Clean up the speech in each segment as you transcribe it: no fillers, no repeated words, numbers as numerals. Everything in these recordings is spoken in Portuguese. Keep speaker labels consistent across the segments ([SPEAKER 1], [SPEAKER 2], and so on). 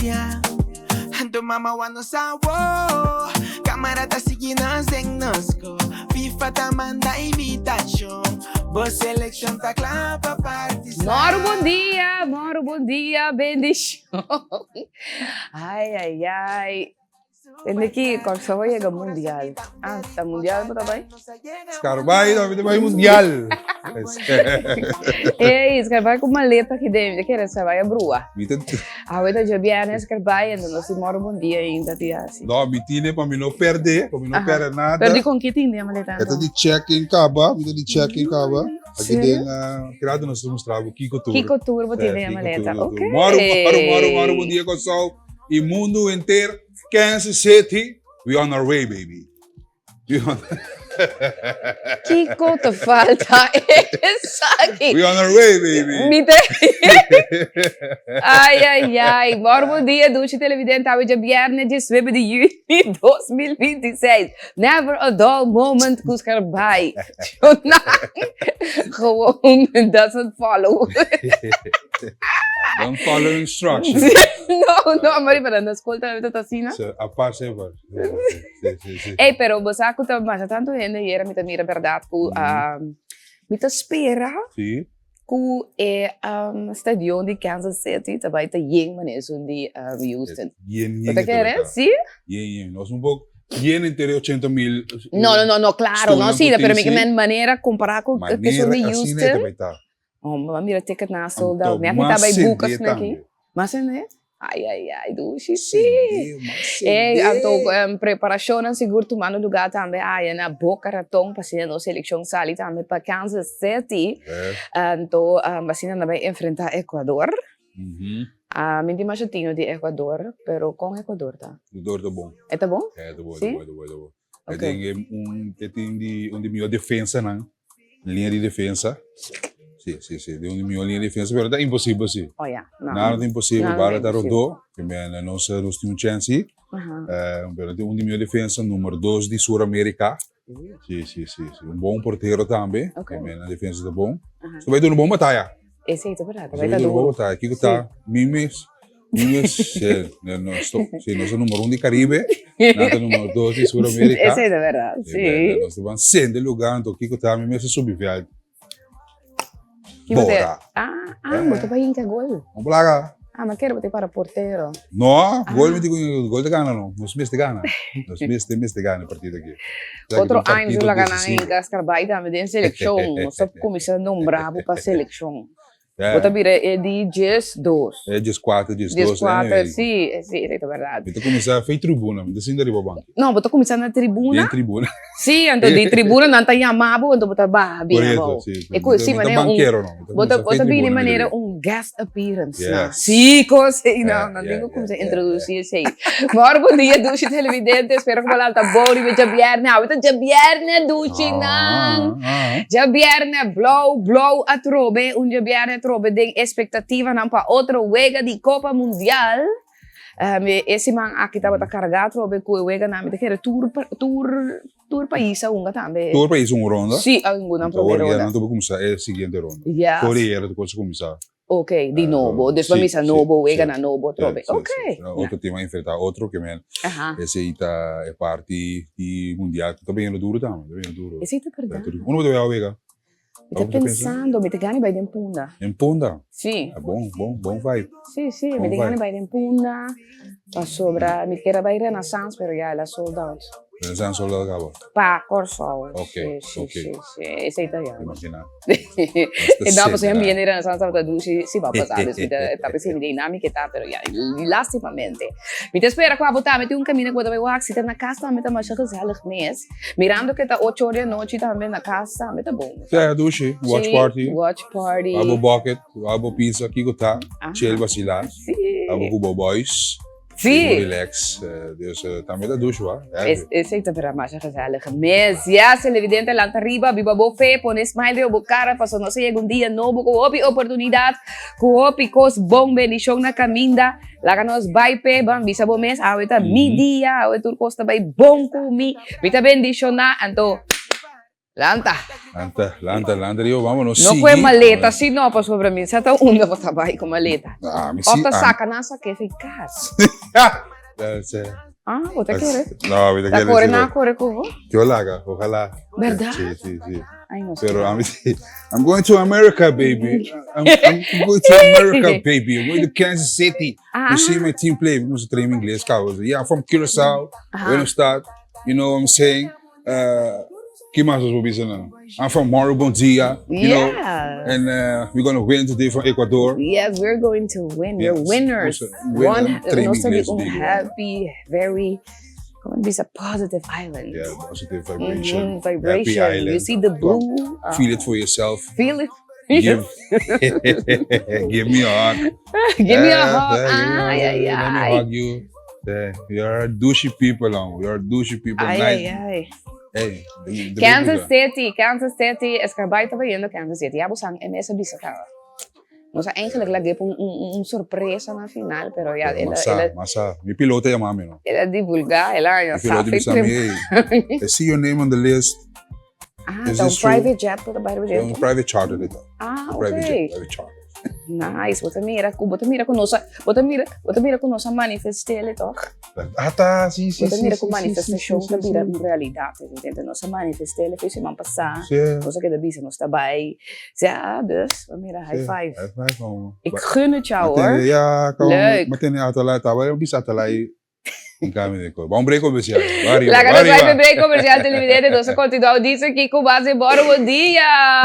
[SPEAKER 1] mundial. Ando mama wano sa wo. Camarada sige nos en nosco. FIFA ta manda invitação. Boa seleção tá clara pra participar.
[SPEAKER 2] Moro, bom dia, bendição. Ai. Tende que corso vai chegar mundial. Ah, tá mundial para bem?
[SPEAKER 3] Scarbai, David vai mundial.
[SPEAKER 2] Ei, Scarbai com maleta aqui dentro, que era vai a brua.
[SPEAKER 3] Bitte,
[SPEAKER 2] Ah, vai tá já né, Scarbai, então nós moro bom dia ainda tia assim.
[SPEAKER 3] no, bitine para mim não perder, para mim não perder nada.
[SPEAKER 2] Perdi com que tem a maleta?
[SPEAKER 3] Esta de check-in caba, vida de check-in caba. Aqui
[SPEAKER 2] Sério?
[SPEAKER 3] tem criado nós mostrava o Kiko Tour.
[SPEAKER 2] Kiko Tour, vou ter a maleta. Ok.
[SPEAKER 3] Moro, bom dia com o sol. E mundo inteiro, Kansas City, we on our way, baby. We on,
[SPEAKER 2] Kiko te falta essa aqui.
[SPEAKER 3] we on our way, baby.
[SPEAKER 2] Me Ai. Bom dia, Duchi Televidente. Hoje é viernes 19 de junho de 2026. Never a dull moment com Scarbai. Gewoon doesn't follow.
[SPEAKER 3] Don't follow instructions.
[SPEAKER 2] No, maar iba ascolta la tazzina.
[SPEAKER 3] A paz sempre. Sim.
[SPEAKER 2] Ei, pero você escuta mais tanto gente e era mira verdade que me spera
[SPEAKER 3] Sim.
[SPEAKER 2] que stadion de Kansas City também tá yeng manes de Houston. Você quer, sim?
[SPEAKER 3] Yen. Nós pouco. Yen inteiro 80.000.
[SPEAKER 2] No, claro, no sí, pero mi manera comparar com a questão de
[SPEAKER 3] Assim, né,
[SPEAKER 2] Houston.
[SPEAKER 3] também tá.
[SPEAKER 2] Oh, mira ticket na sold
[SPEAKER 3] Então,
[SPEAKER 2] out. Minha tá
[SPEAKER 3] mas
[SPEAKER 2] by bucas
[SPEAKER 3] CD
[SPEAKER 2] aqui. Mas né? Ai, Duchi, sim.
[SPEAKER 3] É,
[SPEAKER 2] a preparação não seguro tomando lugar também. Na Boca Raton, passando a seleção sali também para Kansas City. Então, vacina vai enfrentar Equador. Me mais tinha de Equador, pero com Equador tá.
[SPEAKER 3] Equador tá bom.
[SPEAKER 2] É tá bom?
[SPEAKER 3] É, tá bom,
[SPEAKER 2] Sim?
[SPEAKER 3] tá bom.
[SPEAKER 2] Ok.
[SPEAKER 3] Tem de melhor defesa, né? Linha de defesa. Sim. De melhor linha de defesa, mas tá impossível, sim.
[SPEAKER 2] Olha,
[SPEAKER 3] Nada é impossível,
[SPEAKER 2] Nada
[SPEAKER 3] para
[SPEAKER 2] é
[SPEAKER 3] estar
[SPEAKER 2] impossível.
[SPEAKER 3] rodou, que nós temos chance. Mas tem de melhor defesa, número 2 de Sul-América. Sim. Bom porteiro também,
[SPEAKER 2] Ok.
[SPEAKER 3] que na defesa tá bom. Você vai ter uma boa batalha.
[SPEAKER 2] Esse aí tá verdade.
[SPEAKER 3] Você
[SPEAKER 2] Vai
[SPEAKER 3] vai
[SPEAKER 2] tá
[SPEAKER 3] ter uma boa
[SPEAKER 2] duro.
[SPEAKER 3] batalha. Aqui que tá, Mimes, nós somos o número 1 de Caribe, nós somos o número 2 de Sul-América.
[SPEAKER 2] Esse aí tá verdade, sim.
[SPEAKER 3] Nós estamos sendo lugar, então aqui que tá, Mimes é subviado.
[SPEAKER 2] Que você...
[SPEAKER 3] Bora.
[SPEAKER 2] Botou para que gol.
[SPEAKER 3] Vamos lá,
[SPEAKER 2] Mas quero botar para porteiro.
[SPEAKER 3] no, gol de Gana não, nós mês de Gana. Nós mês de Gana a partir daqui.
[SPEAKER 2] Outro ano eu lá ganhar em Cascarbai também tem seleção. Só começando um bravo para seleção. Botar vira é de 10-2.
[SPEAKER 3] É 14, 12,
[SPEAKER 2] 10-4, sim, é verdade.
[SPEAKER 3] Então começar a fazer tribuna, então sim daí babang.
[SPEAKER 2] Não, botou começando na tribuna.
[SPEAKER 3] Tem tribuna.
[SPEAKER 2] Sim, então de tribuna não tem amabo, então botar babi. Sim, maneira
[SPEAKER 3] banqueiro não.
[SPEAKER 2] Botar bem maneira guest appearance.
[SPEAKER 3] Yes.
[SPEAKER 2] Sim, não digo como se introduzir isso aí. Bom dia, Duchi Televidente, espero que você tá bom, e já viernes, já viernes, Duchi, não. Já viernes, blow a trobe, já viernes trobe, de expectativa não para outra wega de Copa Mundial. Esse man aqui estava carregado, trobe, com a wega na minha quer tour país a unga também.
[SPEAKER 3] Tour país ronda.
[SPEAKER 2] Sim, a unga na primeira ronda.
[SPEAKER 3] Não tô começar é a seguinte ronda.
[SPEAKER 2] Yes.
[SPEAKER 3] Coreia tu pode começar.
[SPEAKER 2] Ok, de novo, depois misa novo, wega na novo, trobe. Ok.
[SPEAKER 3] Outro tema enfrentar outro que men. Esse aí tá é parte de mundial, também é duro também, também é duro.
[SPEAKER 2] Esse é verdade.
[SPEAKER 3] Uno vai a wega.
[SPEAKER 2] Estou pensando, me te gane vai de punda.
[SPEAKER 3] Em Ponda.
[SPEAKER 2] Sim.
[SPEAKER 3] É bom vibe.
[SPEAKER 2] Sim, me te gane vai de punda. Para sobra, me quero vai Renaissance, pero ya ela sold out.
[SPEAKER 3] São soldado acaba.
[SPEAKER 2] Pa, Corsol.
[SPEAKER 3] Ok.
[SPEAKER 2] Sim. Esse é italiano.
[SPEAKER 3] Imagina.
[SPEAKER 2] E dopo se viene Renaissance, si va a pasar, está pensando dinámica, pero ya, lastimamente. Me te espera qua botar, me te caminho quando vai wax, se na casa, me te mais gezellig mês. Mirando que tá 8 horas da noite também na casa, me tá bom.
[SPEAKER 3] É, duche, watch party. Abo bucket, abo pizza, aqui que tá. Chill vacilar.
[SPEAKER 2] Sim.
[SPEAKER 3] Abo Cuba Boys.
[SPEAKER 2] Sim.
[SPEAKER 3] Relax. Dus também da duche, wa?
[SPEAKER 2] Esse é para mais gezellig mês. Ja, televidente lá arriba, viva bofe, pon smile de cara, passou não sei algum dia novo, com oportunidade, com cos bom bendição na caminda. Lá nos vai pe, bam, bisa bo mês, aweta mi dia, awetur costa vai bom comi, vita bendição na, então Lanta.
[SPEAKER 3] Lanta, Rio, vámonos.
[SPEAKER 2] No fue maleta, si no, pues sobre mí. Se está hundiendo por trabajo con maleta. Otra saca, nasa que eficaz. Ah, ¿vos te quieres?
[SPEAKER 3] No, ¿viste
[SPEAKER 2] ¿La corre nada, corre como?
[SPEAKER 3] Que yo la haga, ojalá.
[SPEAKER 2] ¿Verdad?
[SPEAKER 3] Sí.
[SPEAKER 2] Ay, no sé.
[SPEAKER 3] Pero I'm going to America, baby. I'm going to America, baby. I'm going to Kansas City. You see my team play. We must train English. Yeah, I'm from Curaçao. We're going to start. You know what I'm saying? Que mais nós vamos dizer? I'm from Morro Bom Dia. You know? And we're going to win today from Ecuador.
[SPEAKER 2] Yes, we're going to win. We're winners. Happy, very... It's a positive island.
[SPEAKER 3] Yeah, positive vibration.
[SPEAKER 2] Vibration.
[SPEAKER 3] Happy island.
[SPEAKER 2] You see the blue.
[SPEAKER 3] Feel it for yourself.
[SPEAKER 2] Feel it.
[SPEAKER 3] Give me a hug.
[SPEAKER 2] Give me a hug.
[SPEAKER 3] Let me hug you. You're douchey people, You're douchey people. Hey,
[SPEAKER 2] Kansas City. Escarbay estaba yendo Kansas City. Ya buscan MS bisa ka. No sé, eigenlijk lagi un sorpresa na final, pero ya
[SPEAKER 3] Masa, mi piloto ya mami, no.
[SPEAKER 2] Ela divulga, ela ya sabe.
[SPEAKER 3] I see your name on the list.
[SPEAKER 2] Então private jet para bairro jet.
[SPEAKER 3] Private charter dito.
[SPEAKER 2] Okay.
[SPEAKER 3] Private charter.
[SPEAKER 2] Nice, bota mira com nossa manifestele toch?
[SPEAKER 3] Sim.
[SPEAKER 2] Bota mira com manifestação que vira realidade, entende? Nossa manifestele fez semana passada. Nossa que da bisa nos daarbij. Ja, dus, mira, high five.
[SPEAKER 3] High five, man.
[SPEAKER 2] Ik gun het jou hoor.
[SPEAKER 3] Ja, kom.
[SPEAKER 2] Leuk.
[SPEAKER 3] Meteen uit de laten, maar bisa talai. Vamos break comercial.
[SPEAKER 2] La cara vai de break comercial televidente, então você continua disso aqui com base embora bom dia.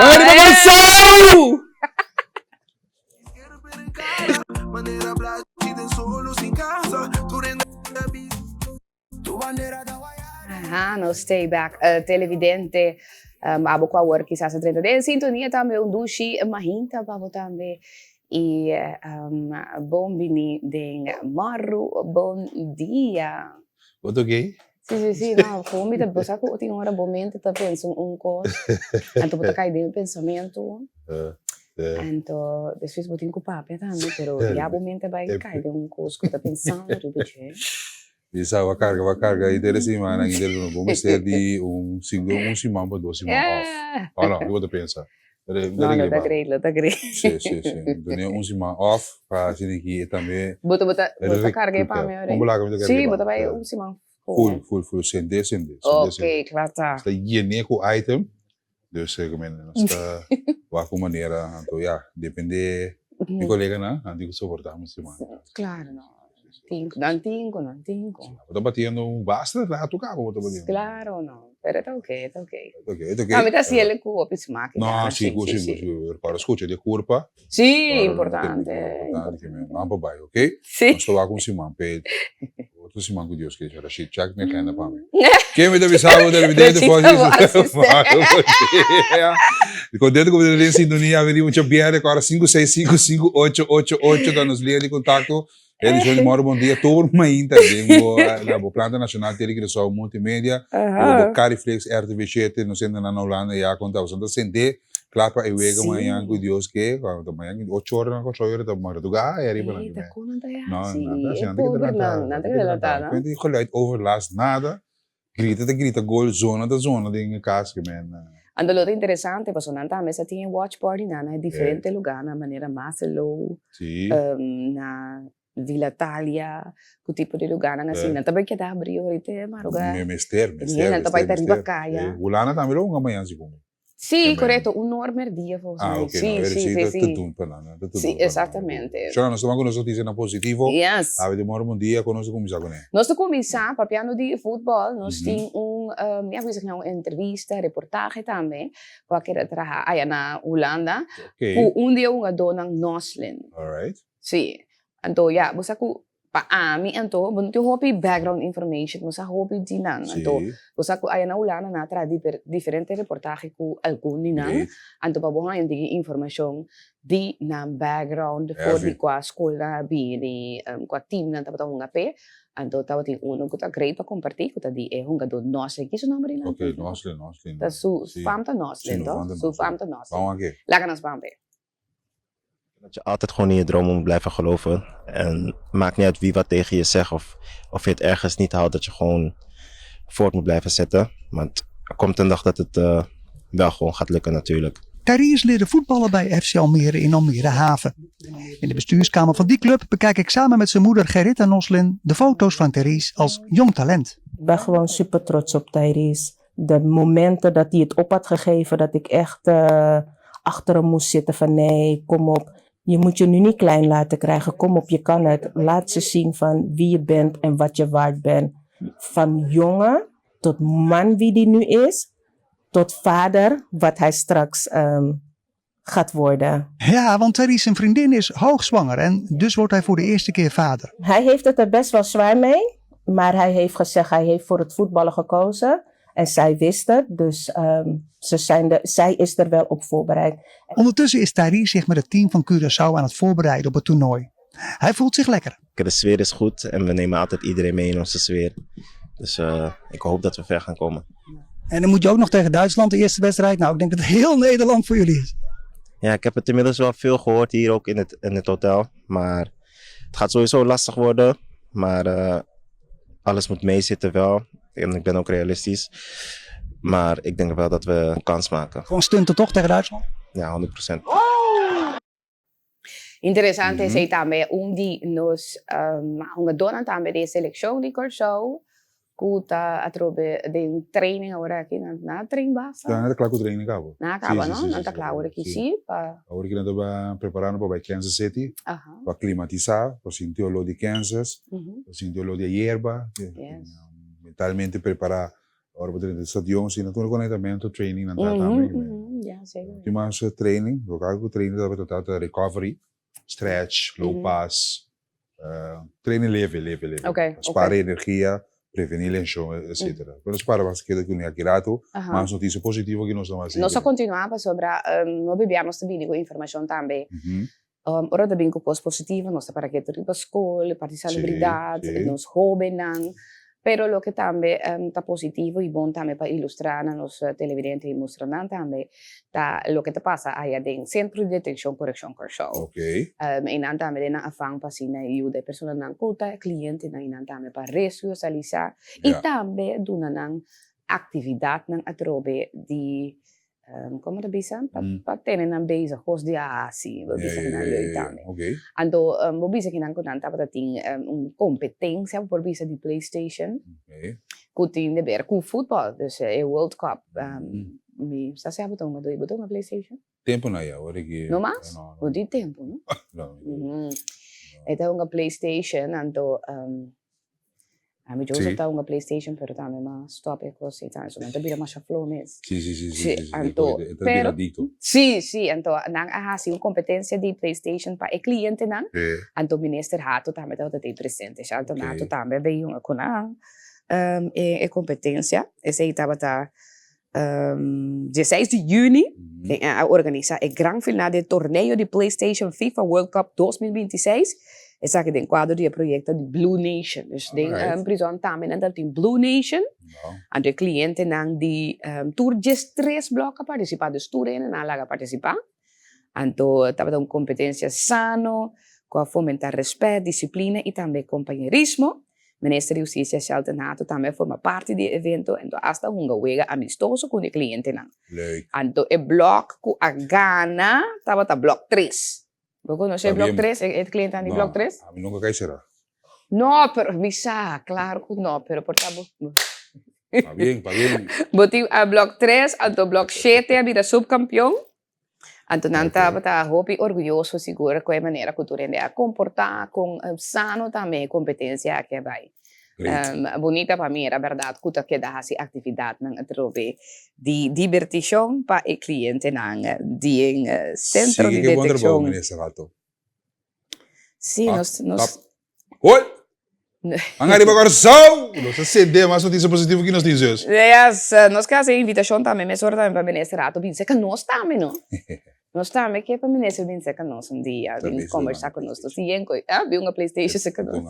[SPEAKER 2] No stay back, televidente, abo qua work quizás 30 de sintonia também dushi mahinta babo também e bombini ding Morro Bom Dia.
[SPEAKER 3] Wat oké?
[SPEAKER 2] Sì, no, come te posso che ti ora momento te penso un cosa, anto poter cair del pensamento. Então, depois vou ter que papel também, pero já momento vai cair de um coisa que tá pensando, tudo bem.
[SPEAKER 3] Bisa wa carga ide semana, ide no vamos ser de um simão para 2 semanas off. Olha, eu vou pensar.
[SPEAKER 2] Não, tá great.
[SPEAKER 3] Sim. Então, semana off para assim aqui também.
[SPEAKER 2] Bota carga para mim,
[SPEAKER 3] Como lá que
[SPEAKER 2] sim, bota vai semana.
[SPEAKER 3] Full, sende.
[SPEAKER 2] Ok, claro tá.
[SPEAKER 3] Está hier com item. Dus ik meen, welke manier, depende de colega, antes de suportarmos semana.
[SPEAKER 2] Claro, não. Não tinco.
[SPEAKER 3] Estou batendo basta lá, tu cabo, estou batendo.
[SPEAKER 2] Claro, não. Pero está ok.
[SPEAKER 3] A
[SPEAKER 2] mí está ele com o pismac.
[SPEAKER 3] No, sí. Para escuchar de curva.
[SPEAKER 2] Sí, importante.
[SPEAKER 3] Vamos para ok?
[SPEAKER 2] Sí.
[SPEAKER 3] Estou lá com o Simão, outro Simão com Deus que já achei, check me cana para mim. Quem me deve saber dele vidente pode isso. Contento com ele em sintonia, venimos te enviar agora 5655888 da nos linha de contato. Ele já mora bom dia, todo maínta, na planta nacional de Curaçao multimédia, o Cariflex RTV7, no centro na Holanda, já conta, você não sente, claro, para eu ver amanhã com Deus que, amanhã 8 horas na coisa, tá mais do gás, é riba na vida. Não, nada que delatar. Quando eu olhei overlast nada, grita gol zona da zona de casa que men.
[SPEAKER 2] Ando lo interessante, porque nanta a mesa tinha watch party na diferente lugar, na maneira mais low, na Vila Itália, que tipo de lugar assim, não também que dá abrir ahorita, mas lugar.
[SPEAKER 3] Mister.
[SPEAKER 2] Não também tá riba caia.
[SPEAKER 3] Ulana também logo amanhã se como.
[SPEAKER 2] Sim, correto, um normal dia volgens mij. Sim, exatamente.
[SPEAKER 3] Já nós estamos com notícias na positivo.
[SPEAKER 2] Yes.
[SPEAKER 3] A ver, demora dia com nós começar com ele.
[SPEAKER 2] Nós começar papiano de futebol, nós tem entrevista, reportagem também, porque era trabalhar na Holanda, com dia dona Noslin.
[SPEAKER 3] Alright.
[SPEAKER 2] Sim. Então, você paami anto bunti hopi background information mo sa hopi dinan anto usa ko ayana ulana na tra diferente reportaje ko algun dinan anto pabuha yung digi information di na background for di kwa school na bi ni kwa team na tapos nga pe anto tawating uno ko ta great pa compartir ko ta di honga do Noslin kiso number ina
[SPEAKER 3] okay Noslin
[SPEAKER 2] ta su famta Noslin to su famta Noslin laga nas pampe.
[SPEAKER 4] Dat je altijd gewoon in je droom moet blijven geloven. En maakt niet uit wie wat tegen je zegt of je het ergens niet houdt, dat je gewoon voort moet blijven zetten. Want er komt een dag dat het wel gewoon gaat lukken natuurlijk.
[SPEAKER 5] Therese leerde voetballen bij FC Almere in Almere Haven. In de bestuurskamer van die club bekijk ik samen met zijn moeder Gerrit en Noslin de foto's van Therese als jong talent.
[SPEAKER 6] Ik ben gewoon super trots op Tyrese. De momenten dat hij het op had gegeven, dat ik echt achter hem moest zitten van nee, kom op. Je moet je nu niet klein laten krijgen. Kom op, je kan het. Laat ze zien van wie je bent en wat je waard bent. Van jongen tot man wie die nu is, tot vader wat hij straks gaat worden.
[SPEAKER 5] Ja, want Therese zijn vriendin is hoogzwanger en dus wordt hij voor de eerste keer vader.
[SPEAKER 6] Hij heeft het er best wel zwaar mee, maar hij heeft gezegd hij heeft voor het voetballen gekozen. En zij wist het, dus zij is er wel op voorbereid.
[SPEAKER 5] Ondertussen is Therese zich met het team van Curaçao aan het voorbereiden op het toernooi. Hij voelt zich lekker.
[SPEAKER 4] De sfeer is goed en we nemen altijd iedereen mee in onze sfeer. Dus ik hoop dat we ver gaan komen.
[SPEAKER 5] En dan moet je ook nog tegen Duitsland, de eerste wedstrijd. Nou, ik denk dat heel Nederland voor jullie is.
[SPEAKER 4] Ja, ik heb het inmiddels wel veel gehoord hier ook in het hotel. Maar het gaat sowieso lastig worden. Maar alles moet meezitten wel. En ik ben ook realistisch. Maar ik denk wel dat we een kans maken.
[SPEAKER 5] Gewoon stunten toch tegen Duitsland?
[SPEAKER 4] Ja, 100%.
[SPEAKER 2] Interessante sei também nos donan também de seleção de Curaçao. Kuta atrobe de training agora aqui na trem base.
[SPEAKER 3] Ja, net klaar training cabo.
[SPEAKER 2] Na acaba, no? Não tá claro aqui sim, pa.
[SPEAKER 3] Agora que nós estamos preparando para Kansas City, para climatizar, para sentir o olor de Kansas, para sentir o olor de hierba, mentalmente preparar agora para o estadião, sim, não conectamento, training, não tá também.
[SPEAKER 2] Ja, zeker.
[SPEAKER 3] Die maar training, lokaal training dat we dat recovery, stretch, low pass, training leve.
[SPEAKER 2] Okay,
[SPEAKER 3] Sparen energia, prevenir lesão, etc. Pero spara was que que aqui rato, mas notícia positiva que nós estamos fazendo.
[SPEAKER 2] Nós só continuamos sobre no bebermos também com informação também. Ora também com coisas positivas, nós para que tudo para escola, para celebridade, nos hobby nan. Pero lo que também está positivo e bom também para ilustrar nos televidentes e mostrar também tá lo que te passa aí dentro Centro de Detenção Correção Curaçao.
[SPEAKER 3] Okay.
[SPEAKER 2] E nan também na afang para sina ajuda pessoa nan kota cliente nan inan também para resocializar e também duna nan atividade nan atrobe de como dat bisa? Pak tenen nan bezig, hos de asi, wat bisa nan leuk também.
[SPEAKER 3] Okay.
[SPEAKER 2] Ando, mo bisa kinan ko nan tapos ting competência por bisa de PlayStation.
[SPEAKER 3] Okay.
[SPEAKER 2] Kutin de ber ku football, dus World Cup. Mi sta se abotong ma do ma PlayStation.
[SPEAKER 3] Tempo na ya, ora que.
[SPEAKER 2] No mas? O di tempo, no?
[SPEAKER 3] No.
[SPEAKER 2] Então uma PlayStation, ando mi Joseph tá uma PlayStation, pero também mas stop e coisa e tal, so não também mais flow nes.
[SPEAKER 3] Sim.
[SPEAKER 2] Ando, pero sim, ando nang ahasi competência de PlayStation para o cliente nang. Ando minister hato também tá de presente, já ando nato também bem uma cona e competência, esse aí tava tá 16 de junho organiza a gran final do torneio de PlayStation FIFA World Cup 2026. Is aqui dentro quadro de projeto de Blue Nation. Dus tem prisão também dat tem Blue Nation. En de cliënten nang die tour just 3 blokken participar, dus tour en laga participar. Então, tava uma competência sano, com fomentar respeito, disciplina e também companheirismo. Minister de Justiça Shelton Hato também forma parte do evento, então hasta um juega amistoso com o cliente nang.
[SPEAKER 3] Leuk.
[SPEAKER 2] Então, o bloco com a Ghana, tava tá bloco 3. Vou conhecer bloco 3, o cliente aan die bloco 3?
[SPEAKER 3] A mim nunca cai será.
[SPEAKER 2] No, pero visa, claro que no, pero por favor.
[SPEAKER 3] Tá bem.
[SPEAKER 2] Boti a bloco 3, então bloco 7 é vida subcampeão. Então não estava tá hopi orgulhoso seguro com a maneira que tu rende a comportar com sano também competência que vai. Bonita para mim era verdade que dá essa atividade nang atrobe de divertição para o cliente nang de centro de detecção. Sim, nós
[SPEAKER 3] Oi! Angariba Coração! Nossa CD, mas notícia positiva que nós dizemos.
[SPEAKER 2] Yes, nós queremos a invitação também, mas ora também para minister rato, bem que nós também, não? Nós também que é para minister bem que nós dia, bem conversar com nós, sim, bem uma PlayStation se que nós.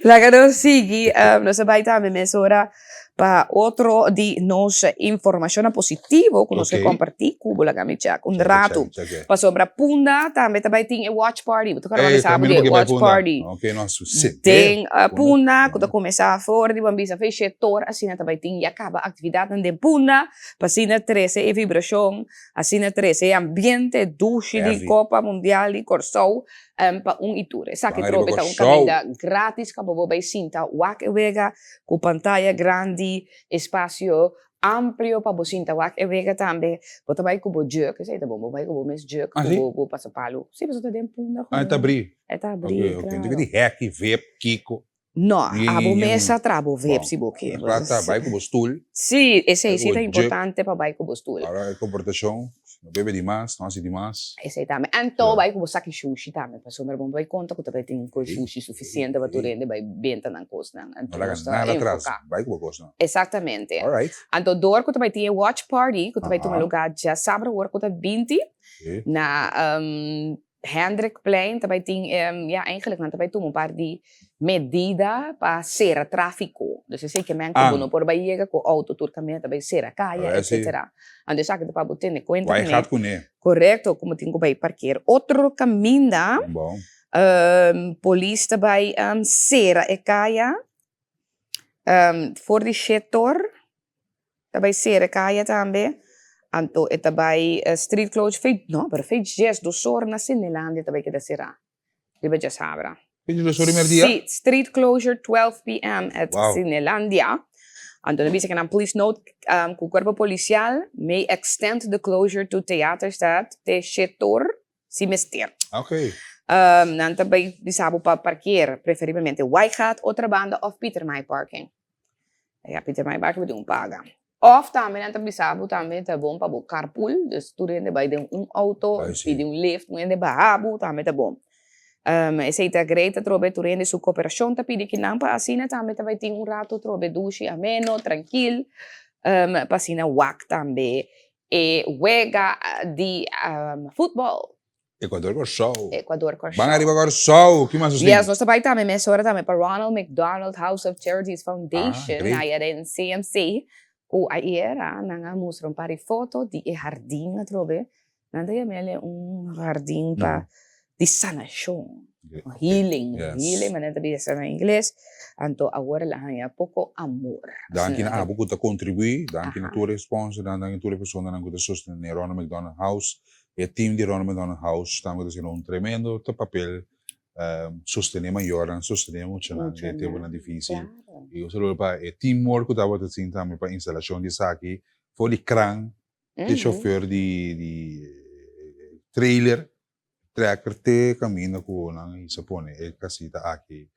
[SPEAKER 2] Laga nós seguir, nós vai também, mas ora para otro de nos información positivo que nos
[SPEAKER 3] Ok.
[SPEAKER 2] compartir cubo la gamicha un rato.
[SPEAKER 3] Check.
[SPEAKER 2] Pa sobra punda também tem watch party. Você
[SPEAKER 3] Eh,
[SPEAKER 2] sabe
[SPEAKER 3] cammino
[SPEAKER 2] de
[SPEAKER 3] porque vai
[SPEAKER 2] watch
[SPEAKER 3] punda.
[SPEAKER 2] party.
[SPEAKER 3] Ok, nossa, sim.
[SPEAKER 2] Tem punda,
[SPEAKER 3] Punda.
[SPEAKER 2] quando começar fora de bambisa fez setor, assim também tem e acaba a atividade de punda, para assim 13 é vibração, assim 13 é ambiente, duche de
[SPEAKER 3] Heavy.
[SPEAKER 2] Copa Mundial de Corsou, para iture. Sabe que
[SPEAKER 3] Van
[SPEAKER 2] trobe
[SPEAKER 3] arriba
[SPEAKER 2] tá
[SPEAKER 3] Corsou.
[SPEAKER 2] caminho grátis, que bobo vai sinta, wak vega, com pantalla grande, espaço amplio para você sinta wak vega também. Você vai com o jerk, você tá bom, vai com o mes jerk,
[SPEAKER 3] Ah, sim?
[SPEAKER 2] com o passapalo. Se você tá dentro punda,
[SPEAKER 3] Ah, tá abrir.
[SPEAKER 2] é tá
[SPEAKER 3] Ok,
[SPEAKER 2] abrir,
[SPEAKER 3] ok.
[SPEAKER 2] claro.
[SPEAKER 3] Então, de hack, vape, Kiko.
[SPEAKER 2] No,
[SPEAKER 3] Yin,
[SPEAKER 2] abo
[SPEAKER 3] yin,
[SPEAKER 2] mesa
[SPEAKER 3] yin.
[SPEAKER 2] trabo
[SPEAKER 3] Bom,
[SPEAKER 2] vep si boke.
[SPEAKER 3] Trata, vai com o stool.
[SPEAKER 2] Sì, esse
[SPEAKER 3] Vai
[SPEAKER 2] aí
[SPEAKER 3] com
[SPEAKER 2] é
[SPEAKER 3] o
[SPEAKER 2] importante para vai com postura.
[SPEAKER 3] Para a comportação. Não bebe demais, não hace demais.
[SPEAKER 2] Esse aí também. Então
[SPEAKER 3] É.
[SPEAKER 2] vai com saki sushi também. Para sombra bom vai conta que também tem com sushi suficiente para tu rende vai benta na costa.
[SPEAKER 3] Não
[SPEAKER 2] Então
[SPEAKER 3] larga
[SPEAKER 2] está
[SPEAKER 3] nada atrás.
[SPEAKER 2] enfocar.
[SPEAKER 3] Vai com a coisa.
[SPEAKER 2] Exatamente.
[SPEAKER 3] Alright.
[SPEAKER 2] Então door que também tem watch party, que também tem um
[SPEAKER 3] Aham.
[SPEAKER 2] lugar já sabe o que tá 20
[SPEAKER 3] Ok.
[SPEAKER 2] na Hendrikplein também tem ja eigenlijk na também tem paar de medida para ser tráfico. Dus sei que men
[SPEAKER 3] Ah.
[SPEAKER 2] não por vai chegar com auto turcamente também ser a caia,
[SPEAKER 3] Ah, sim.
[SPEAKER 2] etc. Então sabe que para botar em conta
[SPEAKER 3] Vai
[SPEAKER 2] né?
[SPEAKER 3] errado com ele.
[SPEAKER 2] Correto, como tem que vai parquear. Outro caminho,
[SPEAKER 3] Bom.
[SPEAKER 2] polícia também ser a caia, for de setor, também ser a caia também. Anto é também street closure feito, não, mas feito gesto do sor na Cinelândia também que dá será. Liba já sabra.
[SPEAKER 3] Vind je de sorry meer dia?
[SPEAKER 2] Sim, street closure 12 p.m. at
[SPEAKER 3] Wow.
[SPEAKER 2] Cinelândia. Anto nabi sa police note com o corpo policial may extend the closure to Theaterstad, te setor semester.
[SPEAKER 3] Ok.
[SPEAKER 2] Dan também bisabo para parquear, preferivelmente Whitehat, outra banda of Peter May Parking. Ja, Peter May Parking moet paga. Of também dan bisabo também tá bom para o carpool, dus tu rende vai de auto,
[SPEAKER 3] I see.
[SPEAKER 2] pede lift, tu rende bahabo, também tá bom. Esse tá great, trobe tu rende su cooperação, tá pede que não para assina também tá vai ter rato trobe duche ameno, tranquilo, para assina wak também. E wega de futebol,
[SPEAKER 3] Equador Corsou.
[SPEAKER 2] Equador Corsou.
[SPEAKER 3] Van arriba Corsou. Que mais
[SPEAKER 2] Yes, nós também também mencionamos também para Ronald McDonald House of Charities Foundation,
[SPEAKER 3] great.
[SPEAKER 2] na era em CMC, o aí era, na mostram para foto de jardim, trobe, nada é mele jardim para de sanação, healing,
[SPEAKER 3] Yes.
[SPEAKER 2] mas nada bem em inglês, então agora lá há pouco amor.
[SPEAKER 3] Danke na abo que contribui, danke na
[SPEAKER 2] Aha.
[SPEAKER 3] tua responsa, danke na tua pessoa na que sostener Ronald McDonald House. E team de Ronald McDonald House estamos fazendo tremendo papel sostener maior, sostener muito na
[SPEAKER 2] Mucho
[SPEAKER 3] tempo
[SPEAKER 2] na-
[SPEAKER 3] na difícil.
[SPEAKER 2] Claro.
[SPEAKER 3] E o saludo para o teamwork que estava assim também para instalação de saque, foi de crane, de chauffeur de trailer, tracker te camina com nang isapone e casita aqui,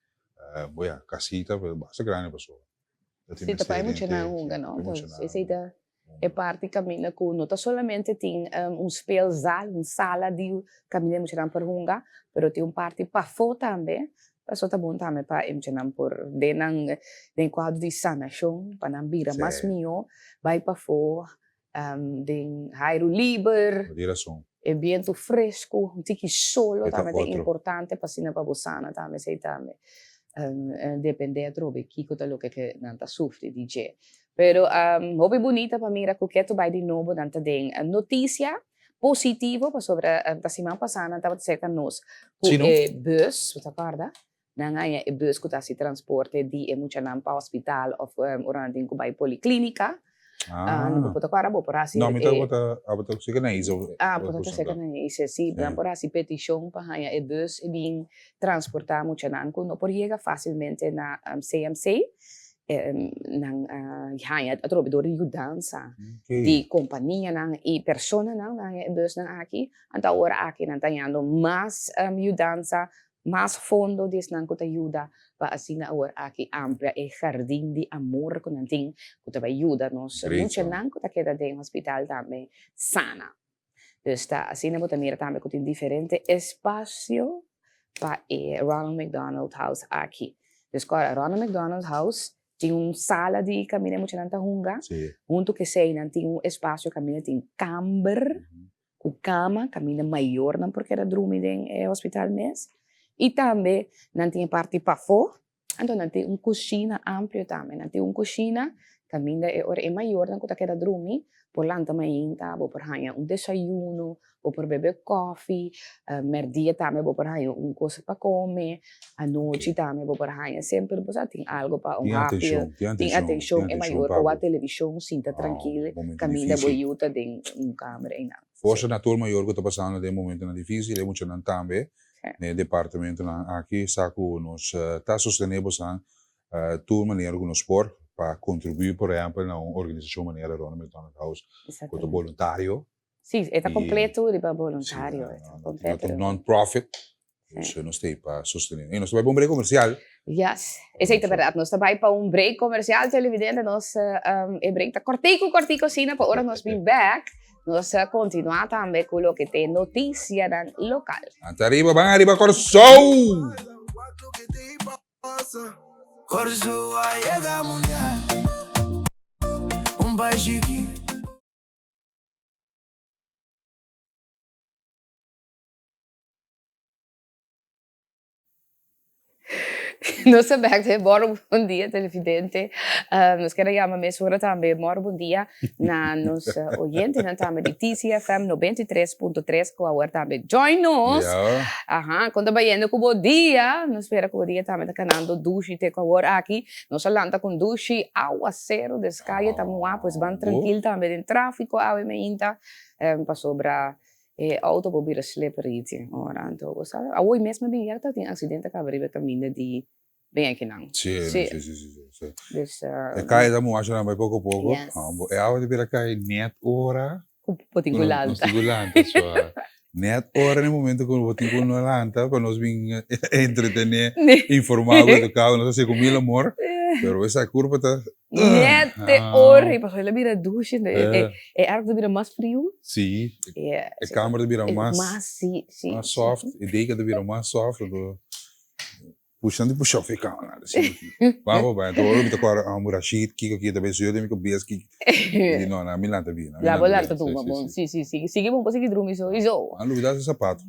[SPEAKER 3] boia casita basta grande pessoa.
[SPEAKER 2] Sim, também muito na runga, não? Então, esse aí é parte caminha com não tá solamente tem speelzaal, sala de caminha muito na runga, pero tem parte para fora também. Pessoa tá bom também para emchenar por den quadro de sanação, para não vira
[SPEAKER 3] Sim.
[SPEAKER 2] mais mio, vai para fora, den aero livre,
[SPEAKER 3] Direção.
[SPEAKER 2] ambiente fresco, um tique solo
[SPEAKER 3] Eta
[SPEAKER 2] também é
[SPEAKER 3] outro.
[SPEAKER 2] importante para sina para bosana também sei também. Depende trobe kiko tá lo que não tá sofre DJ. Pero hobby bonita para mim que tu vai de novo nanta den notícia positivo para sobre a semana passada estava cerca nós.
[SPEAKER 3] Sino?
[SPEAKER 2] Bus, você acorda? Nangaya e bus que tá se transporte de mucha nan para hospital of orandin ko vai policlínica. Não vou tocar bo por assim.
[SPEAKER 3] Não, me tá bota siga na iso.
[SPEAKER 2] Portanto, sei que não é isso, sim, por assim, petição para ganhar e bus e bem transportar muito nan ko não por chega facilmente na CMC. Nang ganhar a trobe door de dança de companhia nang e persona nang e bus nang aqui, então agora aqui nang tanhando mais dança, mais fundo des nang ko ajuda para assim agora aqui amplia e jardim de amor ko nang ting ko ta ajuda nos muito nang ko ta queda de hospital também sana. Dus tá assim na bota mira também ko tem diferente espaço para Ronald McDonald House aqui. Dus agora Ronald McDonald House tem sala de caminho muito nanta hunga, junto que sei não tem espaço caminho tem camber, com cama caminho maior não porque era dormir em hospital mesmo, e também não tem parte para fora, então não tem cozinha amplo também, não tem cozinha Caminda e ora é maior dan kuta queda dormir, por lanta mainta, vou por hanha desayuno, vou por beber coffee, merdia também vou por hanha coisa para comer, à noite também vou por hanha sempre você tem algo para rápido, tem atenção, é maior ou a televisão, sinta tranquila, caminda boiuta tem câmera e nada.
[SPEAKER 3] Forse na turma maior que está passando de momento na difícil, é muito não também, no departamento aqui, saco nos está sustentando a turma maneira que nos por para contribuir, por exemplo, na organização maneira Ronald McDonald House, como voluntário.
[SPEAKER 2] Sim, está completo de voluntário.
[SPEAKER 3] É um non-profit, então nós temos para sustentar. E nós vamos para um break comercial.
[SPEAKER 2] Yes, essa é a verdade. Nós vamos para um break comercial, televidente, nós break está cortico, sim, para hora nós vamos back. Nós continuamos também com o que tem notícia local.
[SPEAKER 3] Arriba, van arriba, Corso!
[SPEAKER 1] Corso llega mundial, país chiquito.
[SPEAKER 2] Nós sabemos, bom dia, televidente. Nós queremos chamar mais hora também, bom dia, na nos oyente, na também de TCFM 93.3, com a hora também. Join nos! Aham, quando vai indo com bom dia, nós espera que o dia também está canando duche, te com a hora aqui, nós falamos com duche, aguacero, descaia, estamos lá, pois bem tranquilo também, em tráfico, água e meinta, para sobrar. Auto por vir slippery ora então você a hoje mesmo bem já tem acidente que abriu caminho de bem aqui não
[SPEAKER 3] sim
[SPEAKER 2] dus
[SPEAKER 3] cai da moagem vai pouco a pouco é a de vir cai net hora
[SPEAKER 2] potingulanta
[SPEAKER 3] net hora no momento que o potingulanta para nós vir entretener informado do carro não sei como ele amor pero essa curva tá
[SPEAKER 2] Nete hora e passou ele vira duche é ar de vira mais frio
[SPEAKER 3] sim a câmera de vira mais mais soft e deica de vira mais soft puxando e puxar fica nada assim vamos então eu me tocar a murashit que também sou eu tenho que ver que não na milanta bem
[SPEAKER 2] lá vou lá tudo bom sim sigue bom conseguir dormir isso
[SPEAKER 3] a novidade é sapato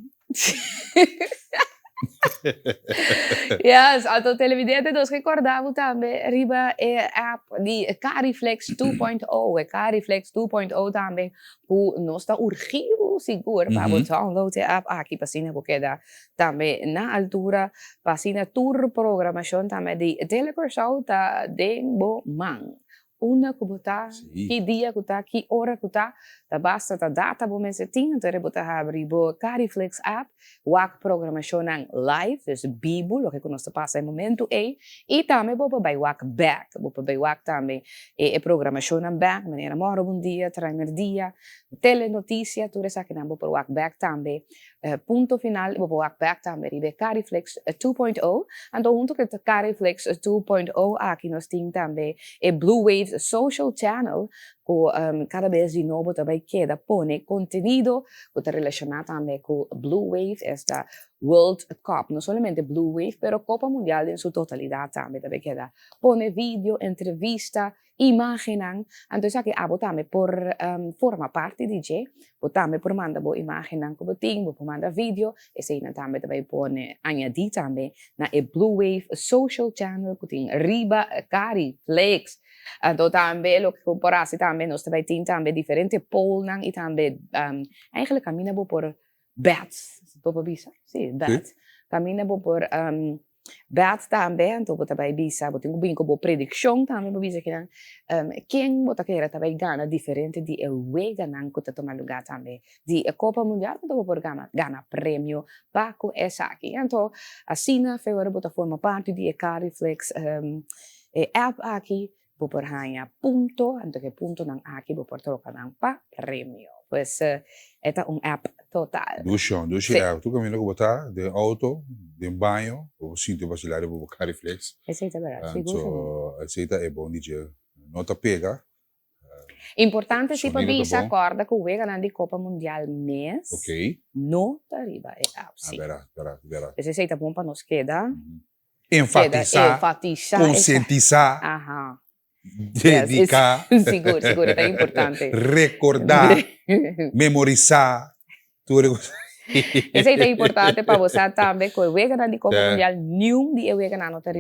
[SPEAKER 2] yes, então televidente nós recordamos também arriba a app de Cariflex 2.0 Cariflex 2.0 também que nós está urgido seguro para você download a app aqui para cima porque dá também na altura para cima tour programação também de telecursal tá de man una que botar que dia que tá que hora que tá basta tá data bom mês tinha então rebota abrir bo Cariflex app wak programação live dus bibo lo que nós passa em momento e também bo para wak back bo para wak também programação back maneira mora bom dia trainer dia telenotícia tudo isso aqui não bo para wak back também ponto final bo wak back também ribe Cariflex 2.0 então junto com Cariflex 2.0 aqui nós tem também Blue Wave social channel que cada vez de novo também queda pone contenido que está relacionado também com Blue Wave esta World Cup, não somente Blue Wave, pero Copa Mundial em sua totalidade também queda pone vídeo, entrevista, imagen, então aqui abo também por forma parte DJ, bo também por manda bo imagen que boting, bo manda vídeo, esse aí também pone añadir também na Blue Wave social channel que tem riba Cariflex. Então também o que por assim também nós também tem também diferentes polls e também eigenlijk camina por bets, topa bisa, sim, bets, camina por bets também, então também bisa, bo tenho bem como prediction também por bisa que quem bota queira também ganha diferente de o ganhar que toma lugar também de Copa Mundial, então por ganha prêmio Paco essa aqui, então assim na feira bota forma parte de Cariflex app aqui por hanya punto, anto que punto nang aqui por trocar nang pa premio. Pues esta app total.
[SPEAKER 3] Duche app. Tu caminho que botar de auto, de banho, ou sinto vacilar por Cariflex.
[SPEAKER 2] Essa é verdade.
[SPEAKER 3] Essa é bom DJ. Nota pega.
[SPEAKER 2] Importante se para bisa acorda que o ganhar de Copa Mundial mês.
[SPEAKER 3] Ok.
[SPEAKER 2] Nota riba é app.
[SPEAKER 3] Verá.
[SPEAKER 2] Essa é bom para nós queda.
[SPEAKER 3] Enfatizar. Conscientizar.
[SPEAKER 2] Aham.
[SPEAKER 3] Dedicar,
[SPEAKER 2] seguro, é importante.
[SPEAKER 3] Recordar, memorizar, tudo
[SPEAKER 2] Isso aí é importante para você também, que o Wega na Copa
[SPEAKER 3] É.
[SPEAKER 2] Mundial, nenhum dia o Wega não está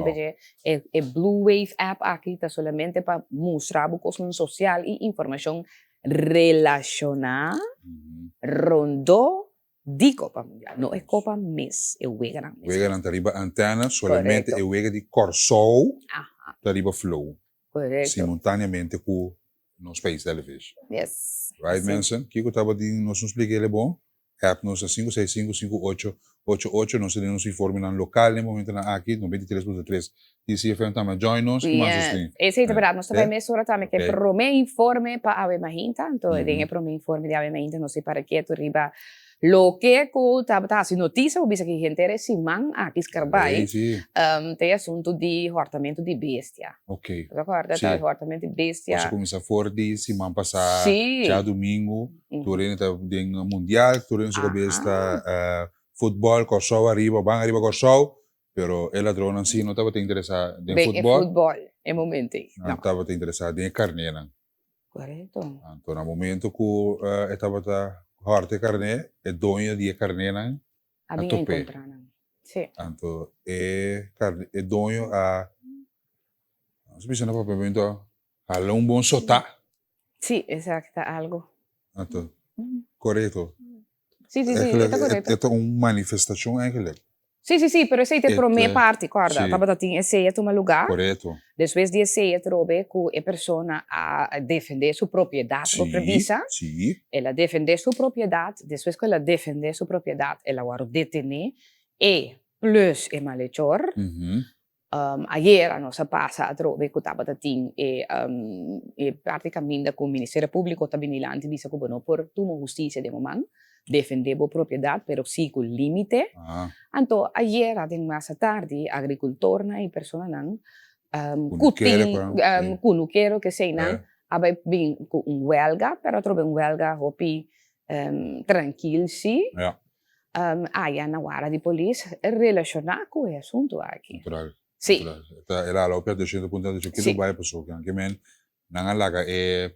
[SPEAKER 2] é Blue Wave app aqui, está solamente para mostrar o custo social e informação relacionada
[SPEAKER 3] Uhum.
[SPEAKER 2] rondo de Copa Mundial. Não é Copa mês, é o Wega na mês.
[SPEAKER 3] Wega não tariba antena, solamente
[SPEAKER 2] Correto.
[SPEAKER 3] é Wega de Corsol,
[SPEAKER 2] Aha,
[SPEAKER 3] tariba Flow.
[SPEAKER 2] correto.
[SPEAKER 3] Simultaneamente com nos países da televisão.
[SPEAKER 2] Yes.
[SPEAKER 3] Right,
[SPEAKER 2] Sim.
[SPEAKER 3] mensen? Kiko estava de nos explicar ele bom. App nos a 565-5888. Nos nos informe na local, no momento na aqui, no 23.3. DCFM também join nos. Que mais
[SPEAKER 2] Yes.
[SPEAKER 3] sustain?
[SPEAKER 2] Esse é verdade, nós também
[SPEAKER 3] É?
[SPEAKER 2] mesmo também que
[SPEAKER 3] Ok.
[SPEAKER 2] pro me informe para ave mahinta, então
[SPEAKER 3] Uhum.
[SPEAKER 2] tem pro me informe de ave mahinta, não sei para que tu riba lo que ku tá assim notícia o bisa que gente era simang aqui escarbai,
[SPEAKER 3] Sim.
[SPEAKER 2] tem assunto de hortamento de bestia.
[SPEAKER 3] Ok.
[SPEAKER 2] Recorda,
[SPEAKER 3] Sim.
[SPEAKER 2] tá hortamento de bestia.
[SPEAKER 3] Você começa forte, semana passada,
[SPEAKER 2] Sim.
[SPEAKER 3] já domingo,
[SPEAKER 2] Uhum.
[SPEAKER 3] Torino está em mundial, Torino sua cabeça está futebol, Kosovo arriba, bang arriba Kosovo, pero ela drona assim não estava interessado em
[SPEAKER 2] Bem, é
[SPEAKER 3] futebol,
[SPEAKER 2] futebol, é momento.
[SPEAKER 3] não estava interessado em carne.
[SPEAKER 2] Correto.
[SPEAKER 3] Então, no momento que estava horte carne, é dono de carne,
[SPEAKER 2] A minha
[SPEAKER 3] tope.
[SPEAKER 2] encontrar. Sim.
[SPEAKER 3] então é dono a, não sei se não para perguntar, a um bom sotá,
[SPEAKER 2] Sim, exato, algo.
[SPEAKER 3] então, correto.
[SPEAKER 2] Sim, sim, sim,
[SPEAKER 3] Eigenlijk,
[SPEAKER 2] está correto.
[SPEAKER 3] het is een manifestatie eigenlijk.
[SPEAKER 2] Sim, pero esse é pro me
[SPEAKER 3] Este,
[SPEAKER 2] parte, corda.
[SPEAKER 3] sim.
[SPEAKER 2] Tava tinha esse é toma lugar.
[SPEAKER 3] Correto.
[SPEAKER 2] Depois de esse trobe que a pessoa a defender sua propriedade,
[SPEAKER 3] Sim,
[SPEAKER 2] por premissa,
[SPEAKER 3] sim.
[SPEAKER 2] ela defender sua propriedade, depois que ela defender sua propriedade, ela vai detener e plus e malhechor.
[SPEAKER 3] Mhm.
[SPEAKER 2] Ayer a nossa passa a trobe que tava tinha e praticamente com o Ministério Público também nilante bisa que bono por tuma justiça de momento defender a propriedade, pero sim com limite.
[SPEAKER 3] Ah,
[SPEAKER 2] Então, ayer, até mais tarde, agricultor e pessoa não,
[SPEAKER 3] Kunuquero, sim.
[SPEAKER 2] kunuquero que sei não,
[SPEAKER 3] É.
[SPEAKER 2] abai bem com huelga, pero trobe huelga hopi tranquilo sim,
[SPEAKER 3] ja,
[SPEAKER 2] aí na hora de polícia relacionar com o assunto aqui.
[SPEAKER 3] natural.
[SPEAKER 2] Sim,
[SPEAKER 3] natural. Ela lo per 200 de
[SPEAKER 2] Sim.
[SPEAKER 3] kilo bij persoon. Que men nangalaga é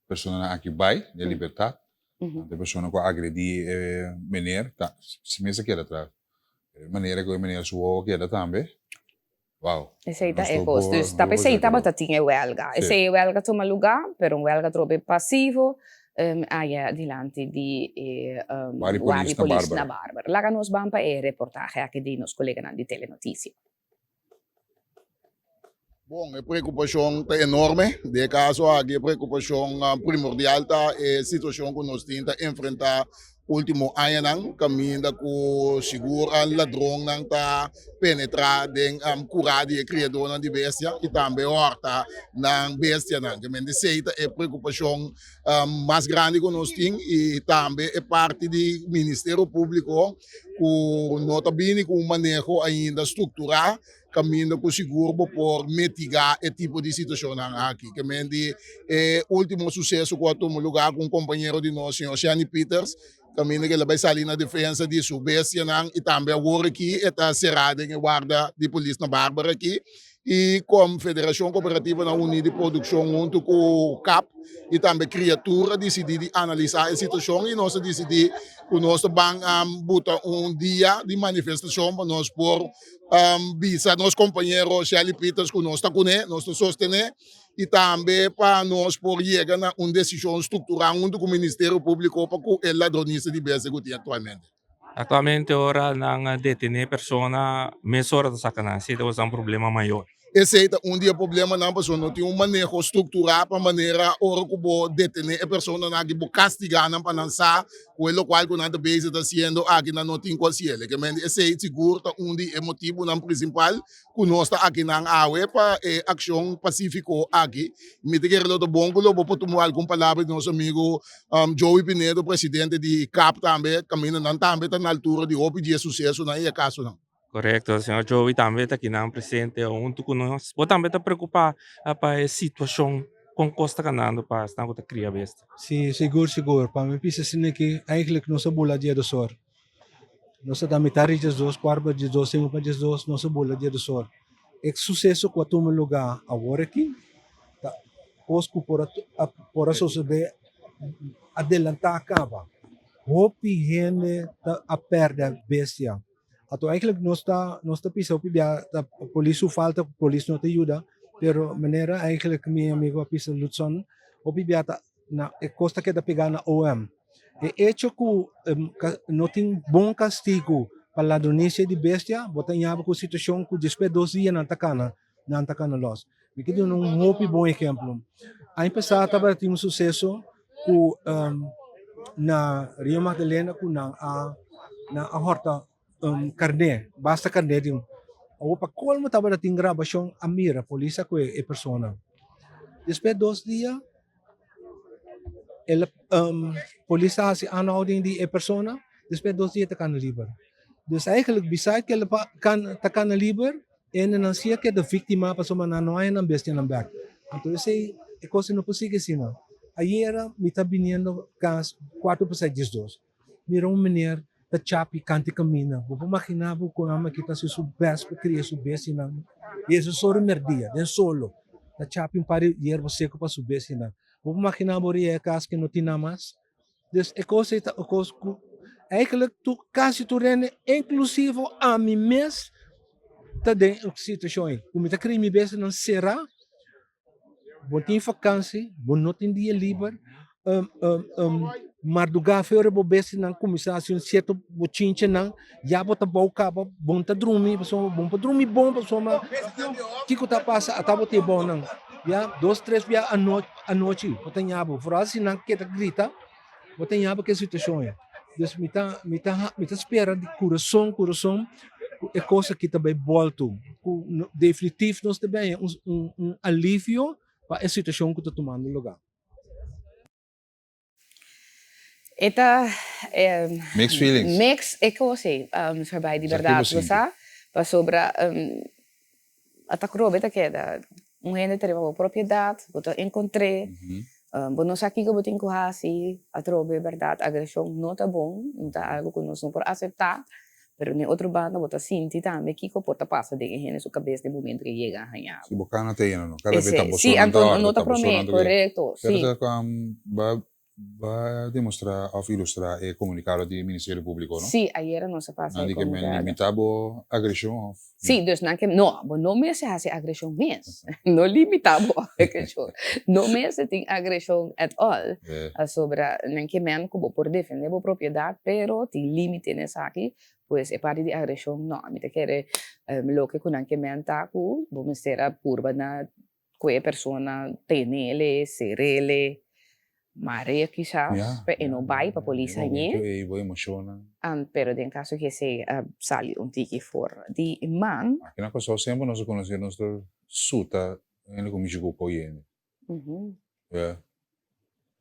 [SPEAKER 3] pessoa na aqui vai de liberdade. De pessoa que agredi meneer, tá. Se mesmo que era atrás. Maneira que o meneer suou que era também. Wow.
[SPEAKER 2] esse aí tá
[SPEAKER 3] Nós
[SPEAKER 2] é
[SPEAKER 3] tô
[SPEAKER 2] gosto.
[SPEAKER 3] boa-
[SPEAKER 2] Tá
[SPEAKER 3] boa
[SPEAKER 2] pensei
[SPEAKER 3] coisa,
[SPEAKER 2] tá tinha huelga.
[SPEAKER 3] Sim.
[SPEAKER 2] Esse aí huelga toma lugar, pero huelga trobe passivo. Aí adiante de
[SPEAKER 3] Vari
[SPEAKER 2] Wari
[SPEAKER 3] Police na
[SPEAKER 2] Police na
[SPEAKER 3] Bárbara.
[SPEAKER 2] Bárbara. Lá nos bampa é reportagem aqui de nos colegas de Telenotícia.
[SPEAKER 7] Bom, a preocupação está enorme. De caso, a preocupação primordial está a situação que nós temos que enfrentar último ano, caminho com seguro ladrão não está penetrar em curar de criador de bestia e também horta na bestia não. Que me diz é a preocupação mais grande que nós temos e também é parte do Ministério Público que nota bem com o manejo ainda estruturar caminho com seguro por mitigar esse tipo de situação aqui. Que me diz último sucesso que tomou lugar com um companheiro de nós, senhor Shani Peters, caminho que ele vai sair na defesa de sua bestia e também agora aqui está cerrado em guarda de polícia na Bárbara aqui e como Federação Cooperativa na Unida de Produção junto com o CAP e também criatura decidir analisar a situação e nós decidir que nós vamos botar dia de manifestação para nós por visa nosso companheiro Shelly Peters que nós está com ele, nós está sostener e também para nós por chegar a uma decisão estrutural junto com o Ministério Público para que ele ladronista de BS que tem atualmente.
[SPEAKER 8] Atualmente ora nang detener persona mesora da sacanagem, esse é um problema maior.
[SPEAKER 7] Esse é dia problema na pessoa não tem um manejo estrutural para maneira ora que vou detener a pessoa na que vou castigar na para lançar o local que nada base está sendo aqui na não tem qualquer que men esse é seguro dia motivo na principal que nós está aqui na AUE para ação pacífico aqui me te quero do bom que vou tomar alguma palavra de nosso amigo Joey Pinedo presidente de CAP também caminho não também está na altura de operar sucesso na caso não.
[SPEAKER 8] Correto, o senhor Joey também está aqui na presente junto conosco. Você também está preocupado para a situação com Costa Canando para estar com a cria besta.
[SPEAKER 9] Sim, seguro. Para mim, pensa assim que eigenlijk nossa bula dia do sor. Nossa damitari de dos, quarba de dos, cinco de dos, nossa bula dia do sor. É sucesso com a toma lugar agora aqui. Osco por a sociedade adelantar acaba. hopi gente a perder bestia. Ato eigenlijk não está pisa hopi bia a polícia falta, polícia não te ajuda, pero maneira eigenlijk meu amigo a pisa Lutson, hopi bia na costa que da pegar na OM. E hecho que não tem bom castigo para ladronícia de bestia, botar em com situação que depois 2 dias não atacana los. Me quedo hopi bom exemplo. A empezar estava ter sucesso com na Rio Magdalena com na horta carne, basta carne din. O pa colmo tava da ting gravação a mira, polícia com a persona. Depois 2 dias, ela polícia hasi aanhouding die a persona, depois 2 dias tá kan liber. Dus eigenlijk beside que ela tá kan liber, en não sia que da vítima passou na noia na bestia na back. Então eu sei, é coisa não possível assim não. Ayer me tá vindo cas 4% disso dos. Mira menino da chapi canti camina. Vou imaginar com a que tá se subes para criar subes na. E isso só merdia, den solo. Da chapi pare yer você que para subes na. Vou imaginar boria cas que não tinha mais. Dus é coisa tá coisa eigenlijk tu quase tu rene inclusive a mim mes tá dentro situação aí. Como tá crime besta não será. Bom tem vakantie, bom não tem dia livre, maar do gafe ore bo besti nang komissario certo bo chinche nang ya bo ta bau ka bom ta drumi bom pa drumi bom ma kiko ta passa atabo te bom nang ya 2, 3 via a noite botan yabo frase nang que ta grita botan yabo que situação é dus mita espera de coração é coisa que também volto definitivo nós também alívio para a situação que está tomando lugar.
[SPEAKER 2] Esta
[SPEAKER 3] Mixed feelings.
[SPEAKER 2] Mix, ik wil zeggen, voorbij die verdade, você, para sobre a takrobe tá queda, gente tem uma propriedade, você encontrei, não sei que eu tenho que fazer, a trobe verdade, agressão não tá bom, não tá algo que nós não podemos aceitar. Pero em outro bando, você sente também que pode passar de gente na sua cabeça no momento que chega a arranhar.
[SPEAKER 3] Si bocana te llena, ¿no? Cada vez está
[SPEAKER 2] Sí, Anton, no te prometo, correcto.
[SPEAKER 3] Pero
[SPEAKER 2] Sí.
[SPEAKER 3] va a demostrar o ilustrar el comunicado del Ministerio Público, ¿no?
[SPEAKER 2] Sí, ayer no se pasa.
[SPEAKER 3] Nadie que me limitaba agresión.
[SPEAKER 2] Sí, dus no me se hace agresión más. No limitamos agresión. No me se tiene agresión at all. Sobre que men como por defender la propiedad, pero tiene límite en esa aquí. Pues é parte de agressão não, me te quer lo que con anche menta ku, vou mostrar purba na que persona tem ele, ser ele, Maria quizás, e não vai para polícia nie.
[SPEAKER 3] E vou emocionar.
[SPEAKER 2] Pero em caso que se sale tiki fora de man.
[SPEAKER 3] Que na coisa sempre nós conhecemos nosso suta, ele como chegou por ele.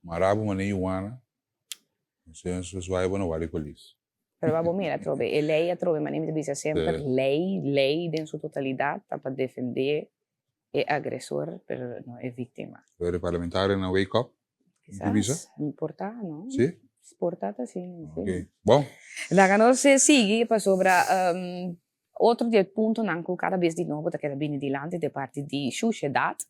[SPEAKER 3] Marabu mane Ioana. Então isso vai para a polícia.
[SPEAKER 2] Pero vamos mira, trobe, lei a trobe, mas me diz sempre lei em sua totalidade para defender o agressor, pero não é vítima.
[SPEAKER 3] Pero parlamentar na wake up.
[SPEAKER 2] Quizás importa, não?
[SPEAKER 3] Sim.
[SPEAKER 2] Importa sim.
[SPEAKER 3] Ok. Bom.
[SPEAKER 2] Lá nós sigue para sobre outro ponto não que cada vez de novo que bem dilante de parte de sociedade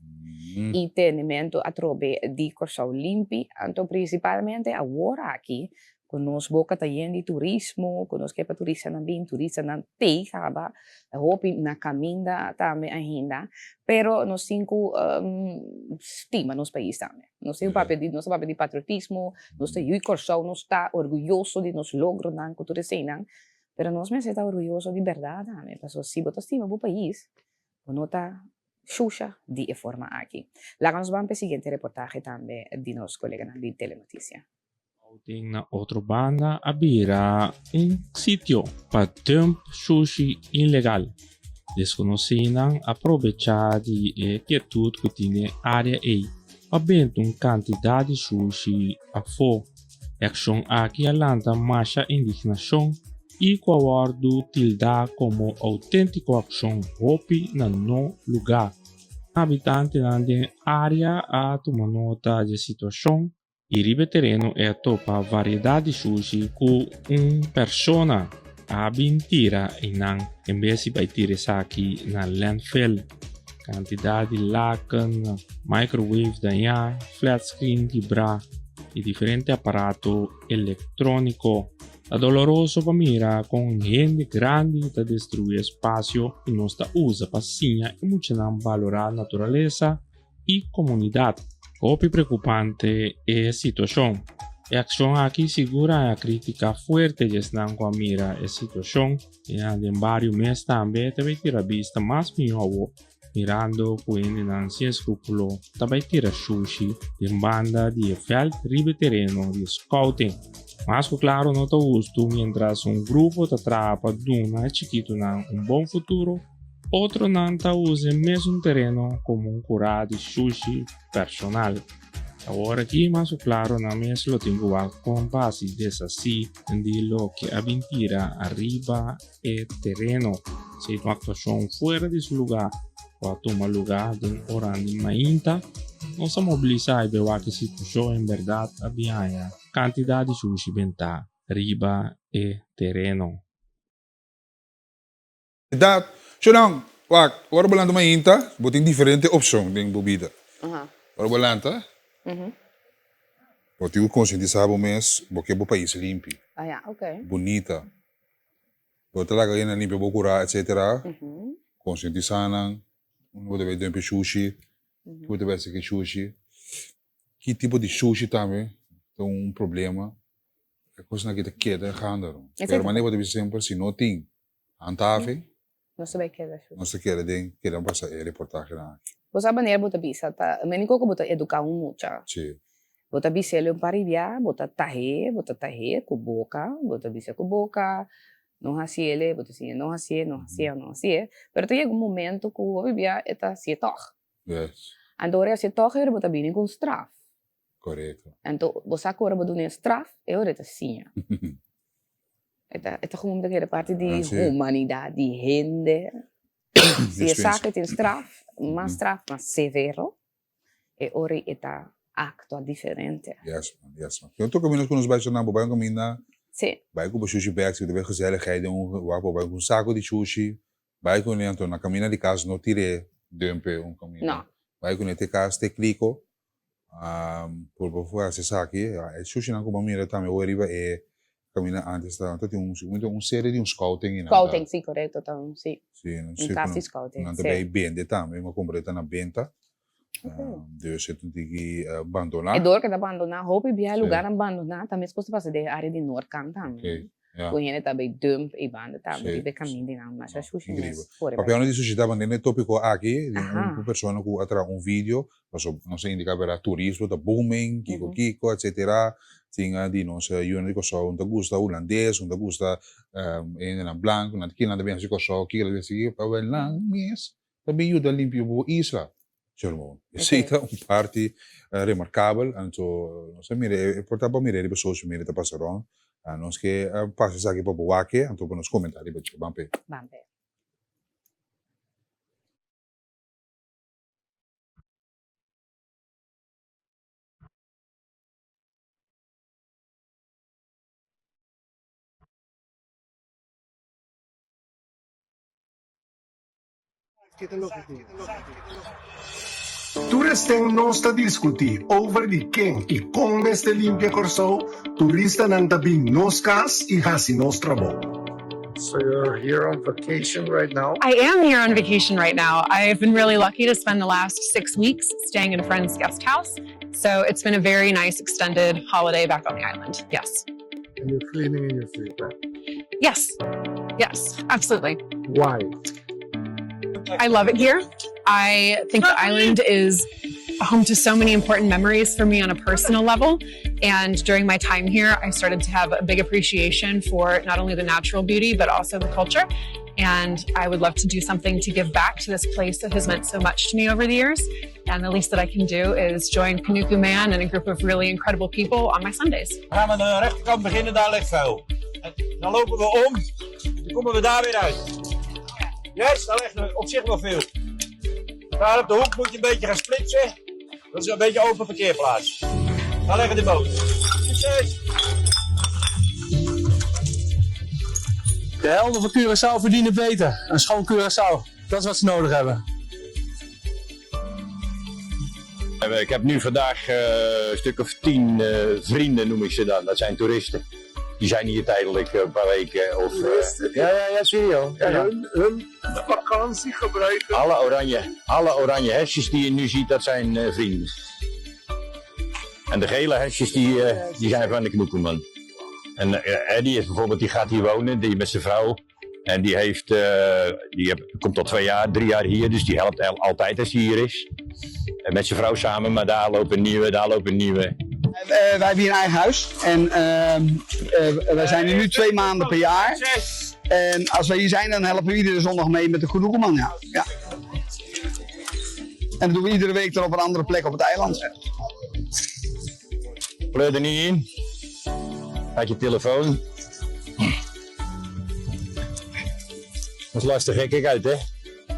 [SPEAKER 2] e tenimento a trobe de corso limpi, então principalmente agora aqui conosco boca também de turismo, conosco que para turista não tem, acaba, hope na caminha também ainda, pero nós cinco estima nos país também. Nós temos papel de patriotismo, nós temos corso, nós está orgulhoso de nos logros na cultura cena, pero nós me está orgulhoso de verdade também, porque se você estima o país, não está xuxa de forma aqui. Lá nós vamos para a seguinte reportagem também de nosso colega de Telenotícia.
[SPEAKER 8] Na outra banda, abrirá sitio para dump sushi ilegal. Desconhecidos aproveitar de quietude que tem área aí. Aumenta quantidade de sushi a fora. Ação aqui alanta marcha indignação e coaguardo tilda como autêntico ação hopi na no lugar. Habitante da área a tomar nota de situação. E ripeteremo é a topa variedade de sushi com persona a bintira em vez de baitir aqui na landfill. Quantidade de lacan, microwave danha, flat screen de bra, y diferentes aparatos electrónicos. Es doloroso para mirar con gente grande que destruye espacio y no está usa para señas y mucho no valorar naturaleza y comunidad. Opi preocupante es la situación. La acción aquí segura la crítica fuerte de están con mira la situación. Y en varios meses también te voy a tirar vista más miovo. Mirando pueden sin escrúpulo. Te voy a tirar sushi en banda de felt ribe terreno de scouting. Mas claro no te gusta mientras un grupo te atrapa de una chiquito na un buen futuro. Otro não usa o mesmo terreno como um curado de sushi personal. Agora aqui, mais claro, na mesa lo tenho a com base dessa assim, de lo que a mentira arriba é terreno. Se uma actuação fora desse lugar, ou toma lugar de um orando mainta, não se mobiliza e ver que situação em verdade havia quantidade de sushi benta arriba é terreno.
[SPEAKER 3] Dat, zolang, wacht, waar belandt mijn inta, wordt in diferente options, denk bobida. Waar belandt, hè? Porque o conscientizar mês, porque é o país limpo,
[SPEAKER 2] Ah, ja, oké.
[SPEAKER 3] bonita. Porque lá ganha limpo, bocura, etc. Conscientizar não, você vai ter sushi, você vai ter sushi. Que tipo de sushi também tem problema. É coisa que te queda ganhar. Pero maneira você sempre se não tem, antave.
[SPEAKER 2] Não sei o que é isso.
[SPEAKER 3] Não se quer passar a reportagem lá.
[SPEAKER 2] Você maneira bota bisa, tá? Menino que bota educar muito.
[SPEAKER 3] Sim.
[SPEAKER 2] Bota bisa ele paribia, bota tahe com boca, bota bisa com boca. Não assim ele, bota assim, não assim. Pero tem um momento que o bibia está assim toch.
[SPEAKER 3] Yes.
[SPEAKER 2] Então assim toch ele bota bem com straf.
[SPEAKER 3] Correto.
[SPEAKER 2] Então você agora bota um straf, eu ele assim. Esta gewoon de parte de humanidade, de gente. Se é saca tem straf, mais severo, e ora está acto diferente.
[SPEAKER 3] Yes, man. Eu tô caminhando com os baixos na boba, caminhando.
[SPEAKER 2] Sim.
[SPEAKER 3] Vai com o sushi bag, se tiver gezelligheid, vai com saco de sushi, vai com ele na caminha de casa, não tire dumpe caminho.
[SPEAKER 2] Não.
[SPEAKER 3] Vai com ele te casa, te clico, por favor, se saque, sushi não como mira também, o riba é caminhar antes da, tem série de scouting.
[SPEAKER 2] Scouting, sim, correto, então, sim.
[SPEAKER 3] Sim,
[SPEAKER 2] casa scouting.
[SPEAKER 3] Não também vende também, mas comprei na venda. Dus het natuurlijk abandonar.
[SPEAKER 2] E dor que tá abandonar, roupa e via lugar abandonar, também se você passa de área de Noordkant também. Com ele também dump e banda também, de caminho de não, mas acho que é
[SPEAKER 3] papel de sushi da bandeira tópico aqui, uma pessoa que atrás vídeo, não sei indicar para turismo, da booming, kiko, etc. Tinha de nós, eu não digo só, não gusta holandês, não gusta em branco, não que nada bem assim só, que ele vai seguir para ver lá, mas também ajuda a limpar o isla. Germo. Aceita parte remarcável, então, não sei, mire, portava mire para social media, para passaram, nós que passa isso aqui para o Wake, então para nos comentários, vamos ver.
[SPEAKER 10] Toeristen nosta discutir over di ken e como este limpia corso, turista nang tabing noskas e hasi nostrabo.
[SPEAKER 11] So you're here on vacation right now?
[SPEAKER 12] I am here on vacation right now. I've been really lucky to spend the last 6 weeks staying in a friend's guest house. So it's been a very nice extended holiday back on the island. Yes.
[SPEAKER 11] And you're cleaning in your free time?
[SPEAKER 12] Yes. Yes, absolutely.
[SPEAKER 11] Why?
[SPEAKER 12] I love it here. I think the island is home to so many important memories for me on a personal level. And during my time here, I started to have a big appreciation for not only the natural beauty, but also the culture. And I would love to do something to give back to this place that has meant so much to me over the years. And the least that I can do is join Panuku Man and a group of really incredible people on my Sundays.
[SPEAKER 13] We gaan aan de rechterkant beginnen, daar ligt vuil. En dan lopen we om, dan komen we daar weer uit. Yes, daar ligt op zich wel veel. Daar op de hoek moet je een beetje gaan splitsen. Dat is een beetje open parkeerplaats. Daar liggen de boten. Succes!
[SPEAKER 14] De helden van Curaçao verdienen beter. Een schoon Curaçao. Dat is wat ze nodig hebben.
[SPEAKER 13] Ik heb nu vandaag een stuk of 10 vrienden, noem ik ze dan. Dat zijn toeristen. Die zijn hier tijdelijk een paar weken. Of, ja, serieus. Ja, ja.
[SPEAKER 10] Hun vakantie gebruiken.
[SPEAKER 13] Alle oranje hesjes die je nu ziet, dat zijn vrienden. En de gele hesjes, die zijn van de knoekenman. En Eddie is bijvoorbeeld, die gaat hier wonen, die met zijn vrouw. En die komt al 2 jaar, 3 jaar hier, dus die helpt altijd als hij hier is. En met zijn vrouw samen, maar daar lopen nieuwe, daar lopen nieuwe.
[SPEAKER 15] Wij hebben hier een eigen huis en wij zijn hier nu 2 maanden per jaar. En als wij hier zijn, dan helpen we iedere zondag mee met de Genoekenman. Ja. Ja. En dat doen we iedere week dan op een andere plek op het eiland.
[SPEAKER 13] Pleur er niet in. Had je telefoon. Dat is lastig, hè? Kijk uit, hè?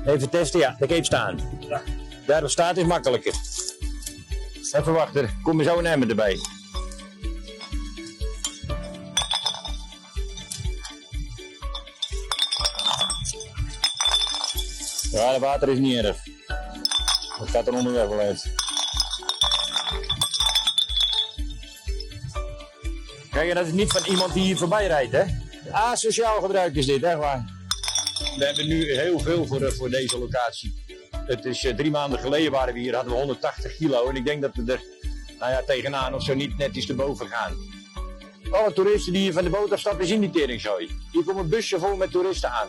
[SPEAKER 13] Even testen, ja, daar kan je staan. Daarop staat is makkelijker. Even wachten, kom er zo een emmer erbij. Ja, het water is niet erg. Het gaat er onderweg wel uit. Kijk, dat is niet van iemand die hier voorbij rijdt, hè? Asociaal gebruik is dit, echt waar. We hebben nu heel veel voor deze locatie. Het is 3 maanden geleden waren we hier, hadden we 180 kilo. En ik denk dat we er tegenaan of zo niet net iets erboven gaan. Alle toeristen die hier van de boot afstappen zien die teringzooi. Hier komt een busje vol met toeristen aan.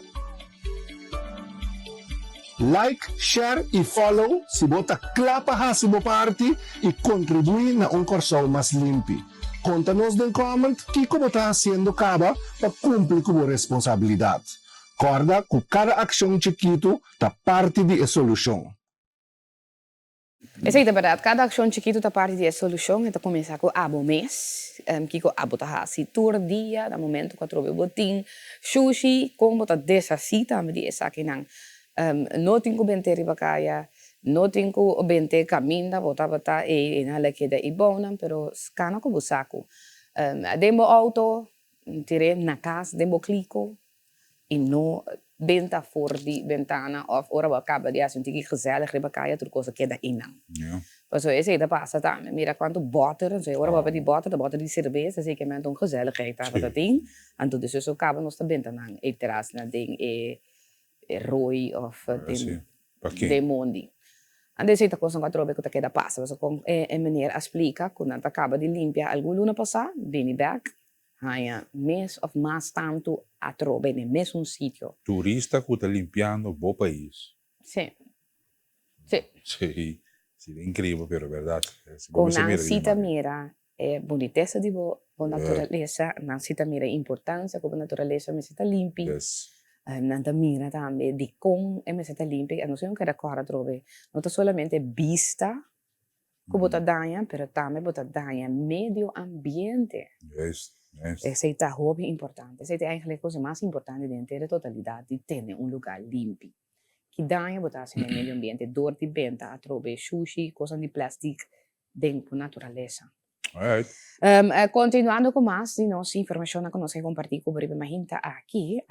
[SPEAKER 10] Like, share e follow. Si bota klapa hasibo party e contribui na un Corsol mais limpi. Conta-nos no comment kiko bota haciendo caba para cumprir com a responsabilidade. Corda com cada ação chiquito da parte de solução.
[SPEAKER 2] Esa é verdade. Cada ação chiquito da parte de solução. Então começa com abo mês, kiko abo tá assim tour dia, da momento que eu trouxe botim, sushi, como tá dessa cita, me diz aqui não. Não tenho bente ribacaya, não tenho bente caminda, bota e na leque da ibona, pero scana com busaco. Dembo auto, tirei na casa, dembo clico. E não benta fora de ventana of ora acaba de assim que gezellig ribacaia tudo coisa que da inang. Mas esse aí da passa também. Mira quanto butter, so ora vai de butter de cerveja, sei que mente gezelligheid daar dat ding. En tudo isso acaba nos benta nang e terras na ding e rooi of de mondi. En deze is de cosa que trobe que da passa, mas com meneer explica quando acaba de limpar algum luna passar, vem back. Mês of mais tanto a trobe no mesmo sítio.
[SPEAKER 3] Turista que está limpando o país.
[SPEAKER 2] Sim. Sim.
[SPEAKER 3] Sí, sí, incrível, pero verdade.
[SPEAKER 2] Com a cita mira boniteza de boa natureza, na cita mira importância com a natureza, me cita limpa. Nanta mira também de com me cita limpa, não sei o que recorda trobe. Não é somente vista, que bota danha, pero também bota danha meio ambiente. Essa é a hobby importante. Essa é eigenlijk a coisa mais importante dentro da totalidade de ter lugar limpo. Que danha botar assim no meio ambiente, dor de benta, a trobe sushi, coisas de plástico dentro da natureza. Continuando com mais de nossa informação que nós vamos compartilhar com a gente aqui,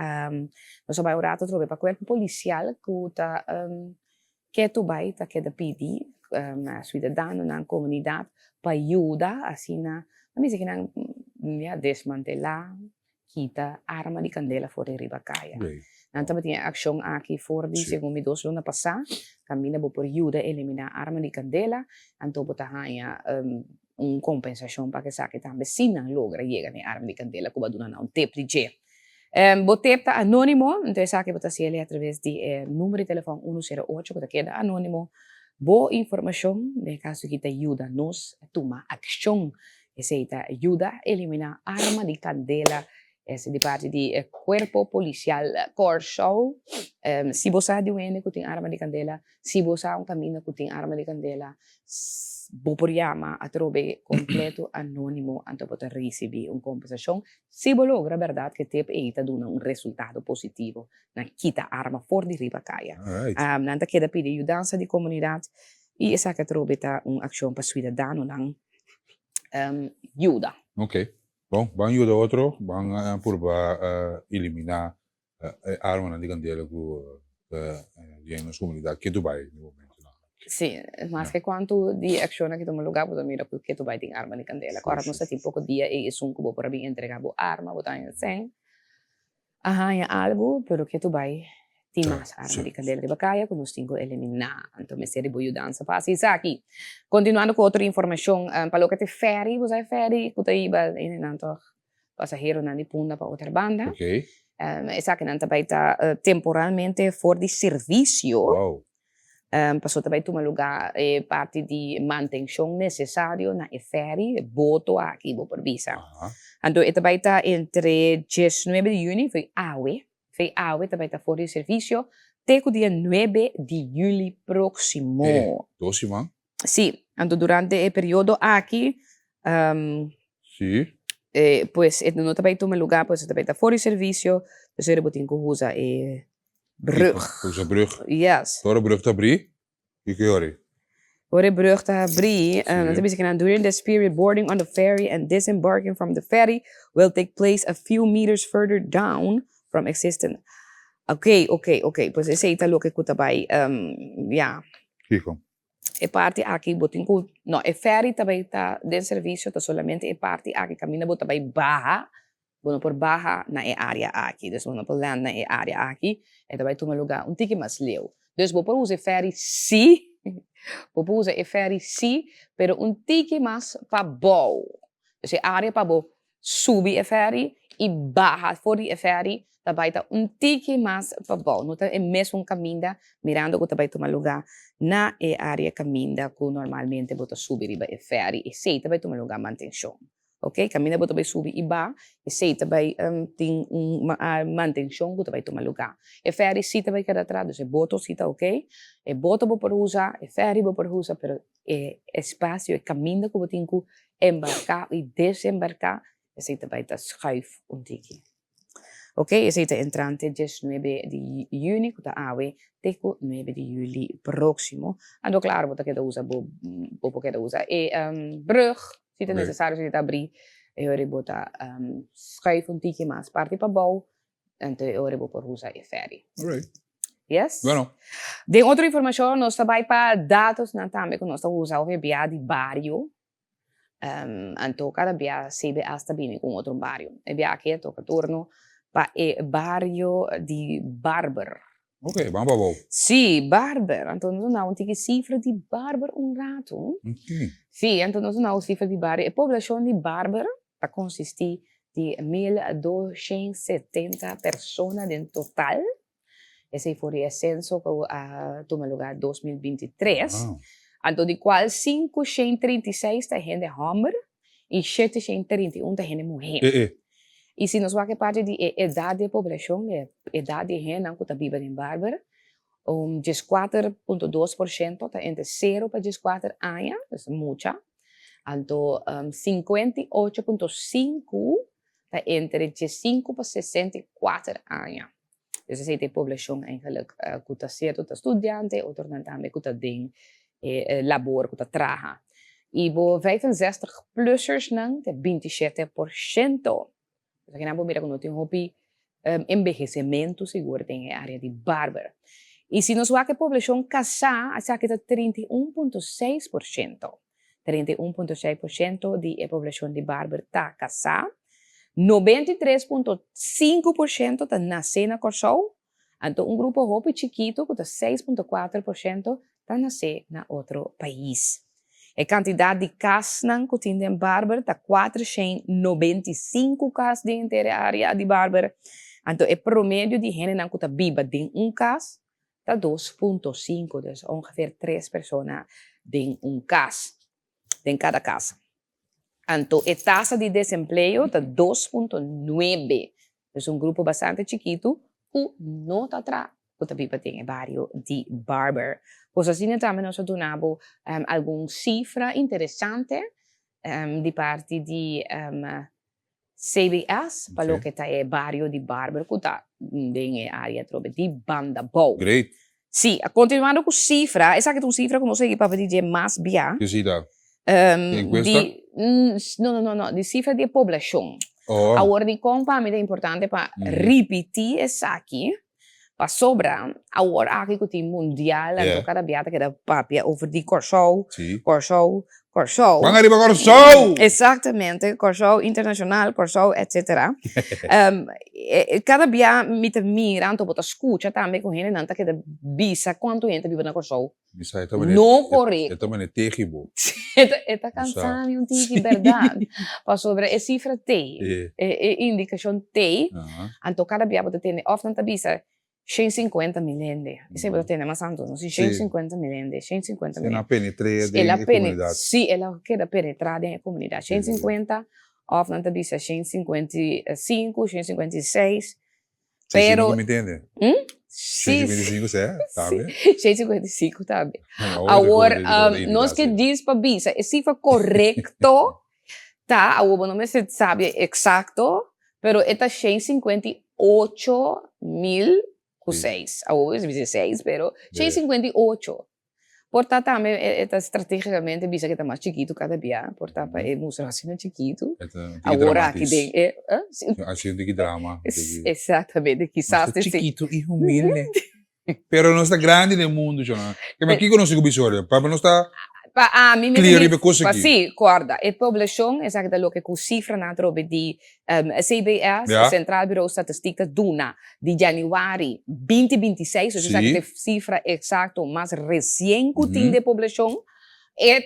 [SPEAKER 2] nós vamos orar trobe para o corpo policial que tu vai tá que da pedir cidadão na comunidade para ajudar assim na mim que desmantelar kita arma de candela fora de ribacaia. Então tinha ação aqui fora de segundo me 2 luna passar, caminha por ajuda eliminar arma de candela, então botar compensação para que saque também se não logra chegar na arma de candela como dona não tip de je. Botep tá anônimo, então saque botar se ele através de número de telefone 108 que queda anônimo. Boa informação, de caso que te ajuda nos a tomar ação. Essa ajuda a eliminar arma de candela, essa de parte do corpo policial Corsol. Se você é doente que tem arma de candela, se você é caminho que tem arma de candela, vou por chamar a trobe completo anônimo, então pode receber compensação. Se você logra, verdade, que te está dando resultado positivo na quita arma fora de ribacaia. Nanta queda pedir ajuda de comunidade e essa que trobe está ação para cidadão não ajuda.
[SPEAKER 3] Ok. Bom, vamos ajudar outro, vamos por eliminar a arma de candela que tem na comunidade que tu vai no momento.
[SPEAKER 2] Sim, mas que quanto de action que toma lugar, você mira que tu vai ter arma de candela. Agora não sei tipo que dia é um cubo para mim entregar a arma, botar em sem. Arranha algo, pero que tu vai ter mais arma de candela de bacaia, com os 5 eliminar. Então, me seria boa dança para assim, aqui. Continuando com outra informação, para o que te ferry, você ferry, que tu iba em nanto passageiro na punda para outra banda.
[SPEAKER 3] Ok.
[SPEAKER 2] Essa que não também está temporalmente fora de serviço.
[SPEAKER 3] Wow.
[SPEAKER 2] Passou também a lugar parte de manutenção necessário na ferry, boto aqui, vou por visa. Então, também está entre 19 de junho, foi AUE também está fora de serviço, até o dia 9 de julho próximo.
[SPEAKER 3] Próximo?
[SPEAKER 2] Sim, então durante o período aqui,
[SPEAKER 3] Sim.
[SPEAKER 2] pues no também toma lugar, pues também está fora de serviço, dus er moet in gehoza brug.
[SPEAKER 3] Usa brug.
[SPEAKER 2] Yes.
[SPEAKER 3] Tora brug te abrir? E que hora?
[SPEAKER 2] Ore brug te abrir, during this period, boarding on the ferry and disembarking from the ferry will take place a few meters further down from existing. Ok. Pues esse é o que eu também,
[SPEAKER 3] Kiko.
[SPEAKER 2] E parte aqui, botinho, não, e ferry também está de serviço, tá solamente e parte aqui, caminha, bota também barra, bueno, por barra na área aqui, dus bueno, por land na área aqui, e também toma lugar tique mais leu. Dus vou por usar ferry sim, pero tique mais para bom. Dus a área para bom subir a ferry e barra fora a ferry, também tá tique mais para bom. Não tá é mesmo caminho, mirando que também toma lugar na área caminho que normalmente bota subir a ferry e sei também toma lugar manutenção. Ok, caminho bota subir e ba e sei também tem manutenção que também toma lugar. E ferry sim também queda atrás, dus boto sim tá ok. E boto vou por usar, e ferry vou por usar, pero espaço e caminho que botinho embarcar e desembarcar, e sei também tá schuif tique. Ok, esse é entrante 19 de junho, que está AUE, até 9 de julho próximo. Então, claro, você quer usar, você quer usar. E brug, se é necessário, se abrir, eu vou botar schuif tique mais parte para bom, então eu vou por usar e ferry.
[SPEAKER 3] Alright.
[SPEAKER 2] Yes?
[SPEAKER 3] Bueno.
[SPEAKER 2] De outra informação, nós também para dados na também que nós usamos o BA de barrio. Então, cada BA CBA está bem com outro barrio. O BA aqui toca turno para o barrio de Barber.
[SPEAKER 3] Ok, vamos para bom.
[SPEAKER 2] Sim, Barber. Então, nós não temos cifra de Barber rato.
[SPEAKER 3] Ok.
[SPEAKER 2] Sim, então nós não cifra de Barber. A população de Barber está consistir de 1.270 pessoas em total. Esse foi o censo que tomou lugar em 2023. Então, de qual 536 está gente homem e 731 está gente mulher. E se nós vamos a parte de idade da população, idade de gente que está viva em Barber, 14,2% está entre 0 para 14 anos, é muita. Então, 58,5% está entre 15 para 64 anos. Dus essa é a população eigenlijk que está certo, está estudante, ou também que está em labor, que está trabalhando. E os 65-plussers não, é 27%. Aqui na Bombeira, quando tem envelhecimento, seguro, tem a área de Barber. E se nós vamos a população casada, aqui está 31,6%. 31,6% de população de Barber está casada. 93,5% está nascendo na Corsol. Então, grupo hopi chiquito, que está 6,4%, está nascendo na outro país. A quantidade de casos que tem em Barber está 495 casos dentro da área de Barber. Então, o promédio de gente que está viva em caso está 2,5, dus ongeveer 3 pessoas em caso, em cada caso. Então, a taxa de desemprego está 2,9. É grupo bastante chiquito que não está atrás. Que está viva em barrio de Barber. Pues assim também nós donamos alguma cifra interessante de parte de CBS para o que está o barrio de Barber, que está em área de Bandabou.
[SPEAKER 3] Great.
[SPEAKER 2] Sim, continuando com cifra, essa aqui é uma cifra que nós seguimos para dizer mais bem.
[SPEAKER 3] Que cita?
[SPEAKER 2] Não, de cifra de população.
[SPEAKER 3] Oh.
[SPEAKER 2] A ordem completamente importante para repetir essa aqui. Pa sobra, agora aqui com o mundial, então cada biata que dá papia over die Corso, Corso.
[SPEAKER 3] Van arriba Corso!
[SPEAKER 2] Exatamente, Corso internacional, Corso, etc. Cada bia mita mira, então bota escuta também com ele, não tá que dá bisa quanto gente vive na Corso. Não correto.
[SPEAKER 3] Eu também terrível.
[SPEAKER 2] Está cansado um tique, verdade. Pa sobra, é cifra T, é indicação T, então cada bia bota ter, of não tá bisa, 150 milende. Isso é ter mais santo, não sei, 150 milende, 150 milende.
[SPEAKER 3] Ela penetra
[SPEAKER 2] Ela
[SPEAKER 3] comunidade.
[SPEAKER 2] Sim, ela quer penetrar na comunidade. 150, of não tá bisa, 155, 156. Pero...
[SPEAKER 3] me entende? 155, tá bem?
[SPEAKER 2] 155, tá bem. Agora, nós que diz para bisa, é cifra correto, tá? Agora não me sabe exato, pero é 158 mil. 6, agora 16, pero 158. Portanto, também estrategicamente, bisa que está mais chiquito cada dia, portanto, é muito assim chiquito. Agora aqui tem,
[SPEAKER 3] assim tem que drama.
[SPEAKER 2] Exatamente, quizás
[SPEAKER 3] chiquito e humilde. Pero não está grande no mundo, João. Que aqui que não se bisogna, para não está clear e coisa aqui.
[SPEAKER 2] Sim, guarda, a população, é que lo que com cifra na trobe de CBS, Central Bureau Statística, Duna, de januário 2026, ou seja, que a cifra exata mais recente que de população, é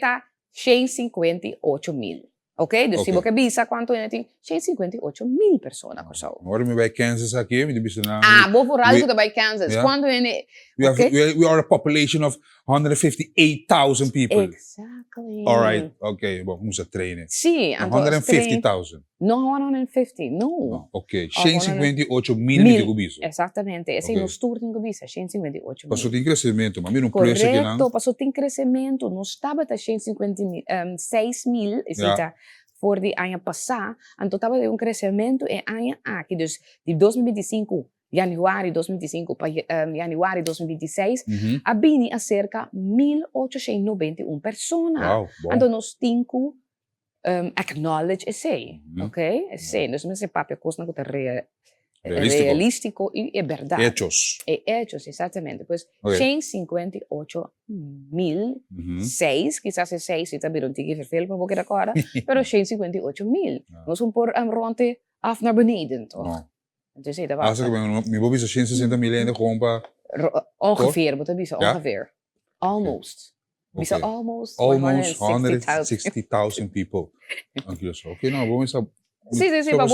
[SPEAKER 2] 158 mil. Ok? Dus se você visa quanto é, tem 158 mil pessoas na Corso.
[SPEAKER 3] Agora me vai Kansas aqui, me diz não.
[SPEAKER 2] Vou por algo que vai Kansas. Quando é?
[SPEAKER 3] We are a population of 158,000 people.
[SPEAKER 2] Exactly.
[SPEAKER 3] All right. Okay. Bom, vamos a treinen.
[SPEAKER 2] Sim.
[SPEAKER 3] 150,000.
[SPEAKER 2] Não 150, não.
[SPEAKER 3] Ok. 158 mil de biso.
[SPEAKER 2] Exatamente. Esse é o estudo de biso, 158 mil.
[SPEAKER 3] Passou tem crescimento, mas não cresce aqui não.
[SPEAKER 2] Correto, passou tem crescimento. Não estava até 156 mil, por de ano passado, então estava de crescimento em ano aqui, dus de 2025, januário 2025 para januário 2026, havia cerca de 1.891 pessoas. Então nós temos acknowledge esse, ok? Esse, nós não se papo coisa que realístico e é verdade.
[SPEAKER 3] Hechos.
[SPEAKER 2] Hechos, exatamente. Pues 158 mil, 6, quizás es 6, si también un tigre verveel, maar ook agora, pero 158 mil. Nós vamos por rond af naar beneden, toch? Dus dat was.
[SPEAKER 3] Als ik mijn Bobby 160 miljoen gewoon pa.
[SPEAKER 2] Ongeveer, wat is ongeveer? Almost.
[SPEAKER 3] Okay.
[SPEAKER 2] Almost
[SPEAKER 3] 160,000 people. Oké, nou, vamos a.
[SPEAKER 2] Sim, vamos.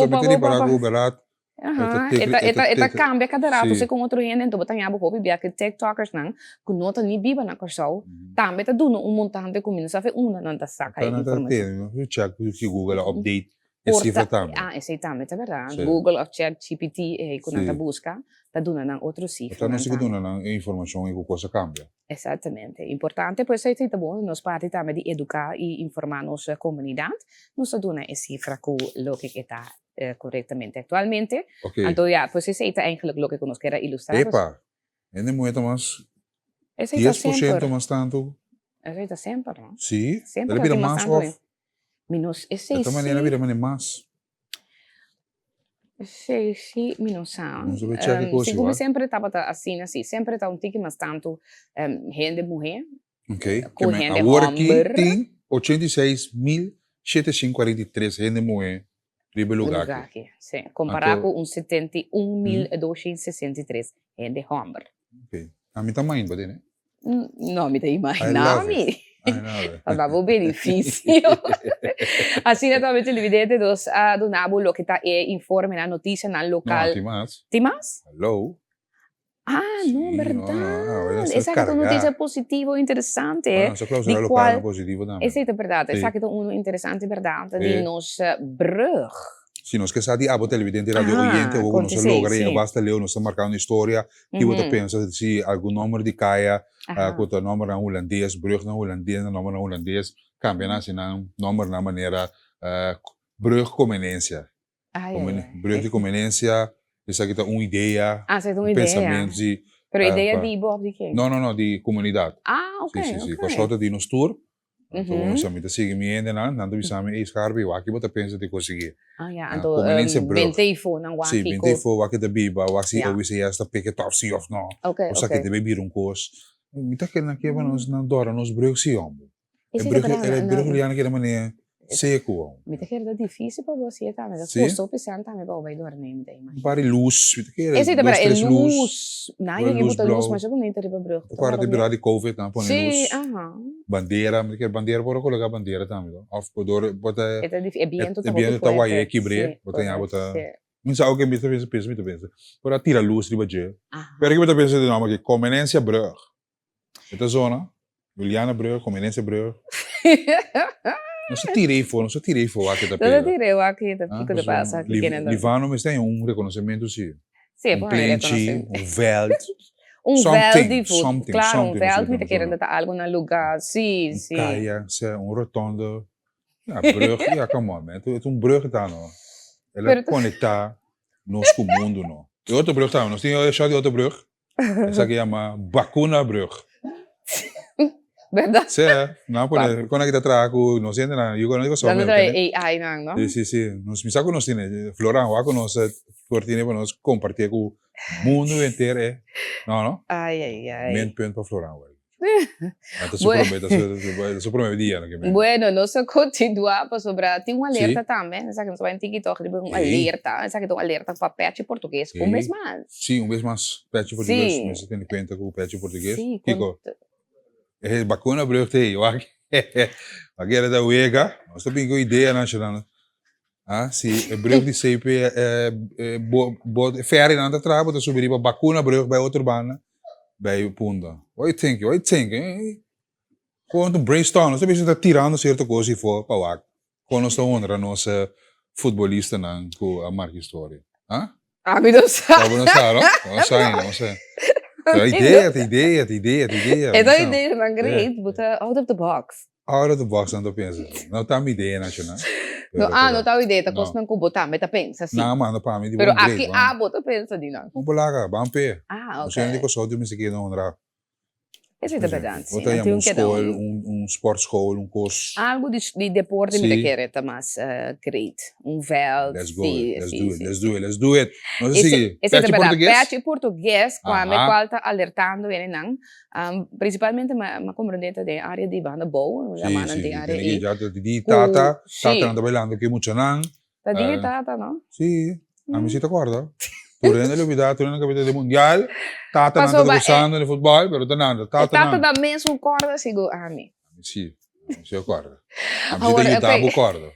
[SPEAKER 2] Eta cambia cada rato se com outro gente, então botar nhabo hopi bia que TikTokers nang, que nota ni biba na Corso, também tá dando montante com mina, sabe uma não tá saca aí informação.
[SPEAKER 3] Eu check que Google update esse cifra também.
[SPEAKER 2] Esse também é verdade. Google of ChatGPT quando tá busca, tá dando nang outro cifra.
[SPEAKER 3] Tá não se dando nang informação e que coisa cambia.
[SPEAKER 2] Exatamente. Importante, pois é tá bom, nós parte também de educar e informar nossa comunidade, nós dando esse cifra com lo que está corretamente actualmente. Então, pues esse é eigenlijk lo que nos quer ilustrar.
[SPEAKER 3] Epa, ainda muito mais 10% mais tanto.
[SPEAKER 2] Esse está sempre, não?
[SPEAKER 3] Sim,
[SPEAKER 2] sempre
[SPEAKER 3] vira mais off.
[SPEAKER 2] Menos esse
[SPEAKER 3] de esta maneira vira mais.
[SPEAKER 2] Sim, menos
[SPEAKER 3] se
[SPEAKER 2] como sempre estava assim, sempre está tique mais tanto gente mulher.
[SPEAKER 3] Ok.
[SPEAKER 2] Gente
[SPEAKER 3] agora aqui tem 86.743 gente mulher. Lugar
[SPEAKER 2] aqui. Sim, comparado com 71.263 de Humber.
[SPEAKER 3] Ok. A mim também, né?
[SPEAKER 2] Não, me tem mais nome. Dava benefício. Assim, naturalmente, evidente, do Nabo, lo que está informe na notícia, na local. Tem mais?
[SPEAKER 3] Hello.
[SPEAKER 2] Não, verdade. Essa é uma notícia positiva, interessante.
[SPEAKER 3] Essa cláusula local é positiva também.
[SPEAKER 2] Essa é verdade. Essa é uma interessante, verdade, de nossa brug.
[SPEAKER 3] Se nós queremos a televidente radio oyente, ou nós logramos, basta ler, nós estamos marcando história, que você pensa se algum número de caia, quanto número na holandês, brug na holandês, número na holandês, cambia assim, número na maneira brug conveniência. Brug de conveniência. Essa aqui está uma ideia, pensamento de...
[SPEAKER 2] Pero ideia de Bob de quem?
[SPEAKER 3] Não, de comunidade.
[SPEAKER 2] Ok.
[SPEAKER 3] Sim. Com a sorte de nos tour, Então, nós estamos seguindo ainda, não estamos aí, escarpe, o aqui bota pensa de conseguir.
[SPEAKER 2] Ah, ja.
[SPEAKER 3] Ah,
[SPEAKER 2] Então,
[SPEAKER 3] conveniência brug.
[SPEAKER 2] bentefo ng
[SPEAKER 3] Sim,
[SPEAKER 2] waki
[SPEAKER 3] bem
[SPEAKER 2] ko.
[SPEAKER 3] foi o que da biba, o que
[SPEAKER 2] Ja.
[SPEAKER 3] se esta pequena top se of não.
[SPEAKER 2] Okay,
[SPEAKER 3] O que te beber cos. Mita que na que nós não dora nos brug se homem. É
[SPEAKER 2] Esse
[SPEAKER 3] brug,
[SPEAKER 2] é
[SPEAKER 3] é brug liana que da maneira seco.
[SPEAKER 2] Me te queda difícil para você também.
[SPEAKER 3] Sim.
[SPEAKER 2] Custa o pisar também para o vai dormir também.
[SPEAKER 3] Pare luz, mita que
[SPEAKER 2] Esse é para luz. Não, eu
[SPEAKER 3] luz
[SPEAKER 2] boto luz,
[SPEAKER 3] blauw.
[SPEAKER 2] mas eu não entendo para brug.
[SPEAKER 3] Agora de virar de COVID, não põe
[SPEAKER 2] Sim,
[SPEAKER 3] luz. Bandeira, mita que bandeira por colocar bandeira também. Of por bota.
[SPEAKER 2] É viento
[SPEAKER 3] É viento tá uai quebre, bota aí bota. Mas algo que me tá pensa, me pensa. Por tirar luz de baje. Pero que me tá pensa de nome que conveniência brug. Esta zona, Juliana brug, conveniência brug. Não se tirei fora aqui da
[SPEAKER 2] Não te tirei o aqui da pico de passa aqui querendo.
[SPEAKER 3] Livano, mas tem reconhecimento sim.
[SPEAKER 2] Sim, por aí
[SPEAKER 3] Plenty, veld.
[SPEAKER 2] veld de food. Claro,
[SPEAKER 3] something,
[SPEAKER 2] veld, me
[SPEAKER 3] something,
[SPEAKER 2] te querendo estar algo na lugar. Sim, sim.
[SPEAKER 3] Caia, rotonde. Ja, brug, ja, come on, man. Het is brug daar no. Ela conecta nos com o mundo no. E outra brug também, nós temos achado de outra brug. Essa aqui chama Bakuna brug.
[SPEAKER 2] Verdade?
[SPEAKER 3] Sim, não pode conectar trago, nós ainda não, eu não só.
[SPEAKER 2] Não é AI não,
[SPEAKER 3] não? Sim, sim, nós me saco nós temos, Florão, o que nós cortina para nós compartilhar com o mundo inteiro, não?
[SPEAKER 2] Ai.
[SPEAKER 3] Men punt para Florão, Isso promete dia, não?
[SPEAKER 2] Bueno, nós continuamos sobre, tem alerta também, sabe que nós vamos em TikTok, tem alerta, sabe que tem alerta para pet português, um mês mais.
[SPEAKER 3] Sim, mês mais, pet português, mas você tem conta com o pet português? Sim, é bacana brug te, aqui era da Uega, nós temos uma ideia nacional. Ah, sim, é brug de CP, ferry não trava, tá subir para bacana brug by outra banda, by Punda. What you think? Gewoon brainstorm, nós estamos tirando certa coisa e for para lá. Quando nós estamos honrando nossa futebolista não com a marca história. Ah?
[SPEAKER 2] Ah, me não sabe.
[SPEAKER 3] Não sabe, não sei. Ideia.
[SPEAKER 2] Essa ideia não great, but out of the box.
[SPEAKER 3] Out of the box, não pensa. Não tá uma ideia nacional.
[SPEAKER 2] Não tá uma ideia, tá costando com botar, mas tá pensa assim.
[SPEAKER 3] Não, mas para mim,
[SPEAKER 2] pero aqui bota pensa de não.
[SPEAKER 3] Vamos lá, vamos ver.
[SPEAKER 2] Ah, ok.
[SPEAKER 3] Não sei onde que só de me seguir não honrar.
[SPEAKER 2] Esse é verdade.
[SPEAKER 3] Vou ter sportschool, curso.
[SPEAKER 2] Algo de deporte me quer mas great. Veld.
[SPEAKER 3] Let's do it. Não sei
[SPEAKER 2] esse é verdade. Pet português, quando me tá alertando ele não, principalmente me compreendendo de área de banda boa, já mana de área
[SPEAKER 3] e já de tata anda bailando que muito não.
[SPEAKER 2] Tá de tata, não?
[SPEAKER 3] Sim. A mim se te acorda. Turena ele vida, turena capitã do mundial, tata não está gostando de futebol, pero tanando,
[SPEAKER 2] tata da mesmo corda sigo a mim.
[SPEAKER 3] Sim, se acorda. A mim te tabu corda.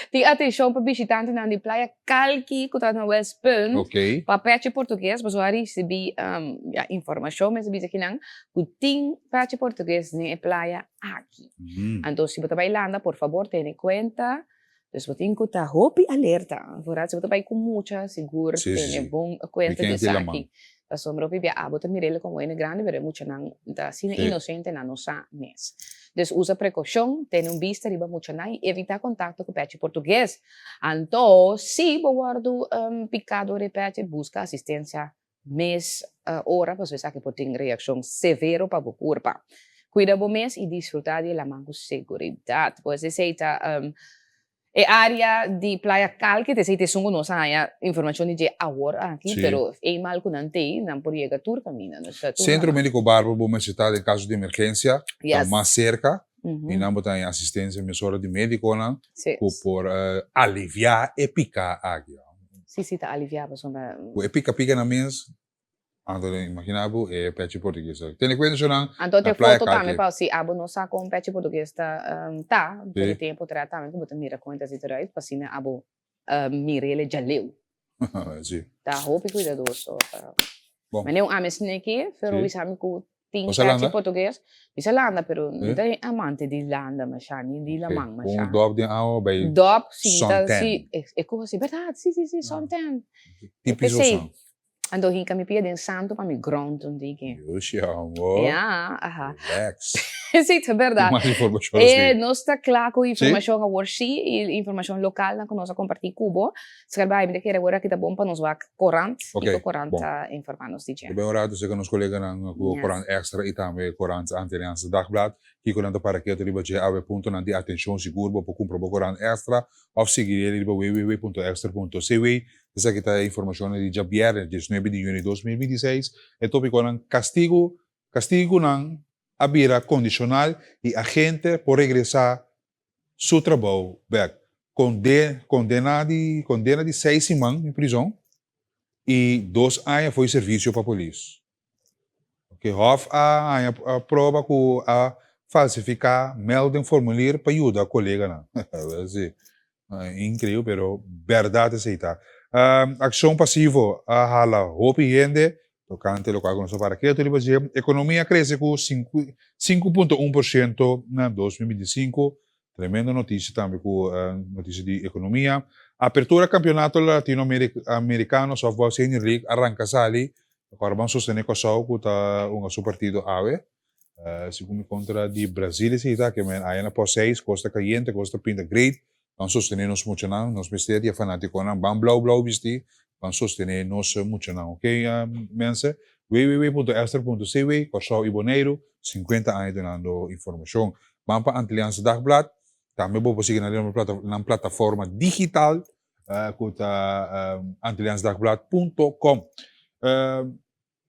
[SPEAKER 2] Tem atenção para visitante na de praia Calqui, que está no West Punt.
[SPEAKER 3] Ok.
[SPEAKER 2] Para pet português, mas eu recebi informação, mas eu aqui não, que tem pet português na praia aqui. Então, se você vai lá, por favor, tenha em conta. Dus wat in kota hopi alerta. Vooruit ze bij com mucha seguro. Tiene bom cuenta de saki. A sombra hopi a bota mirele como ene grande, pero mucha nan da sine inocente na nossa mes. Dus usa precaução, tem vista riba mucha nan evita contato com pet português. Então, se guardo picado de pet, busca assistência mês hora, para você que pode ter reação severa para o corpo. Cuida bom mês e desfrutar de la manco seguridade. Pois esse é área de Playa Calque, te sei te sungo não saia informação de agora aqui, pero é mal que não tem, não podia tur caminha, não sei.
[SPEAKER 3] Centro Médico Barbo, bom necessidade em caso de emergência, está mais cerca, e não botar em assistência, emissora de médico, não, por aliviar e picar aqui.
[SPEAKER 2] Sim, tá aliviar, mas não.
[SPEAKER 3] O pica na mês. Então, imaginavo é pet português. Tem em conta não?
[SPEAKER 2] Então, tem foto também para se abo não sabe com pet português tá, por tempo tratamento, como tu mira contas e tudo aí, para se abo mira ele já leu.
[SPEAKER 3] Sim.
[SPEAKER 2] Tá, roupa cuidadoso. Mas não a mesma aqui, pero o exame que tem pet português, isso é landa, pero não tem amante de landa, mas já nem de lamang, mas já.
[SPEAKER 3] Dop de água bem.
[SPEAKER 2] Dop, sim, tá, sim, é como assim, verdade, sim, sonten.
[SPEAKER 3] Tipização.
[SPEAKER 2] Ando hin kami pia din santo para mi ground un digi.
[SPEAKER 3] Yoshi, amor.
[SPEAKER 2] Ja, aha.
[SPEAKER 3] Relax.
[SPEAKER 2] Sim, é verdade.
[SPEAKER 3] Mais informação.
[SPEAKER 2] Nós está claro com informação a worsi e informação local na que nós compartilhar cubo. Se quer vai me querer agora que tá bom para nós vai corrente e corrente informar nos DJ.
[SPEAKER 3] Ik ben raad zeker ons collega na Corant Extra e também Corant Antilliaanse Dagblad. Que corante para que riba je ave punto na di atenção seguro para comprar Corant Extra of seguir riba www.extra.cw. Essa aqui tá informação de dia viernes 19 de junho de 2026. É tópico nan castigo nan abira condicional e agente por regressar seu trabalho back. Condena de 6 semanas em prisão e 2 anos foi serviço para a polícia. Okay, Hof a prova que a falsificar melding formulário para ajudar a colega não. Incrível, pero verdade aceita. Ação passiva a hala hope gente tocante lo qual conosco para que economia cresce com 5.1% na 2025. Tremenda notícia também com notícia de economia. Apertura campeonato latino-americano softball senior league arranca sali. Agora vamos sostener com a SAU que está seu partido AVE. Segundo contra de Brasília se está que aí na pós 6 Costa Caliente, Costa Pinta Great. Vamos sostener nos muito não, nos mistério fanático não, vamos blau vestir. Vamos sostener nos muito não, ok, mensen? www.extra.cw, Corsau Iboneiro, 50 anos dando informação. Vamos para Antilliaanse Dagblad, também vou seguir na plataforma digital, que é antilliaansedagblad.com.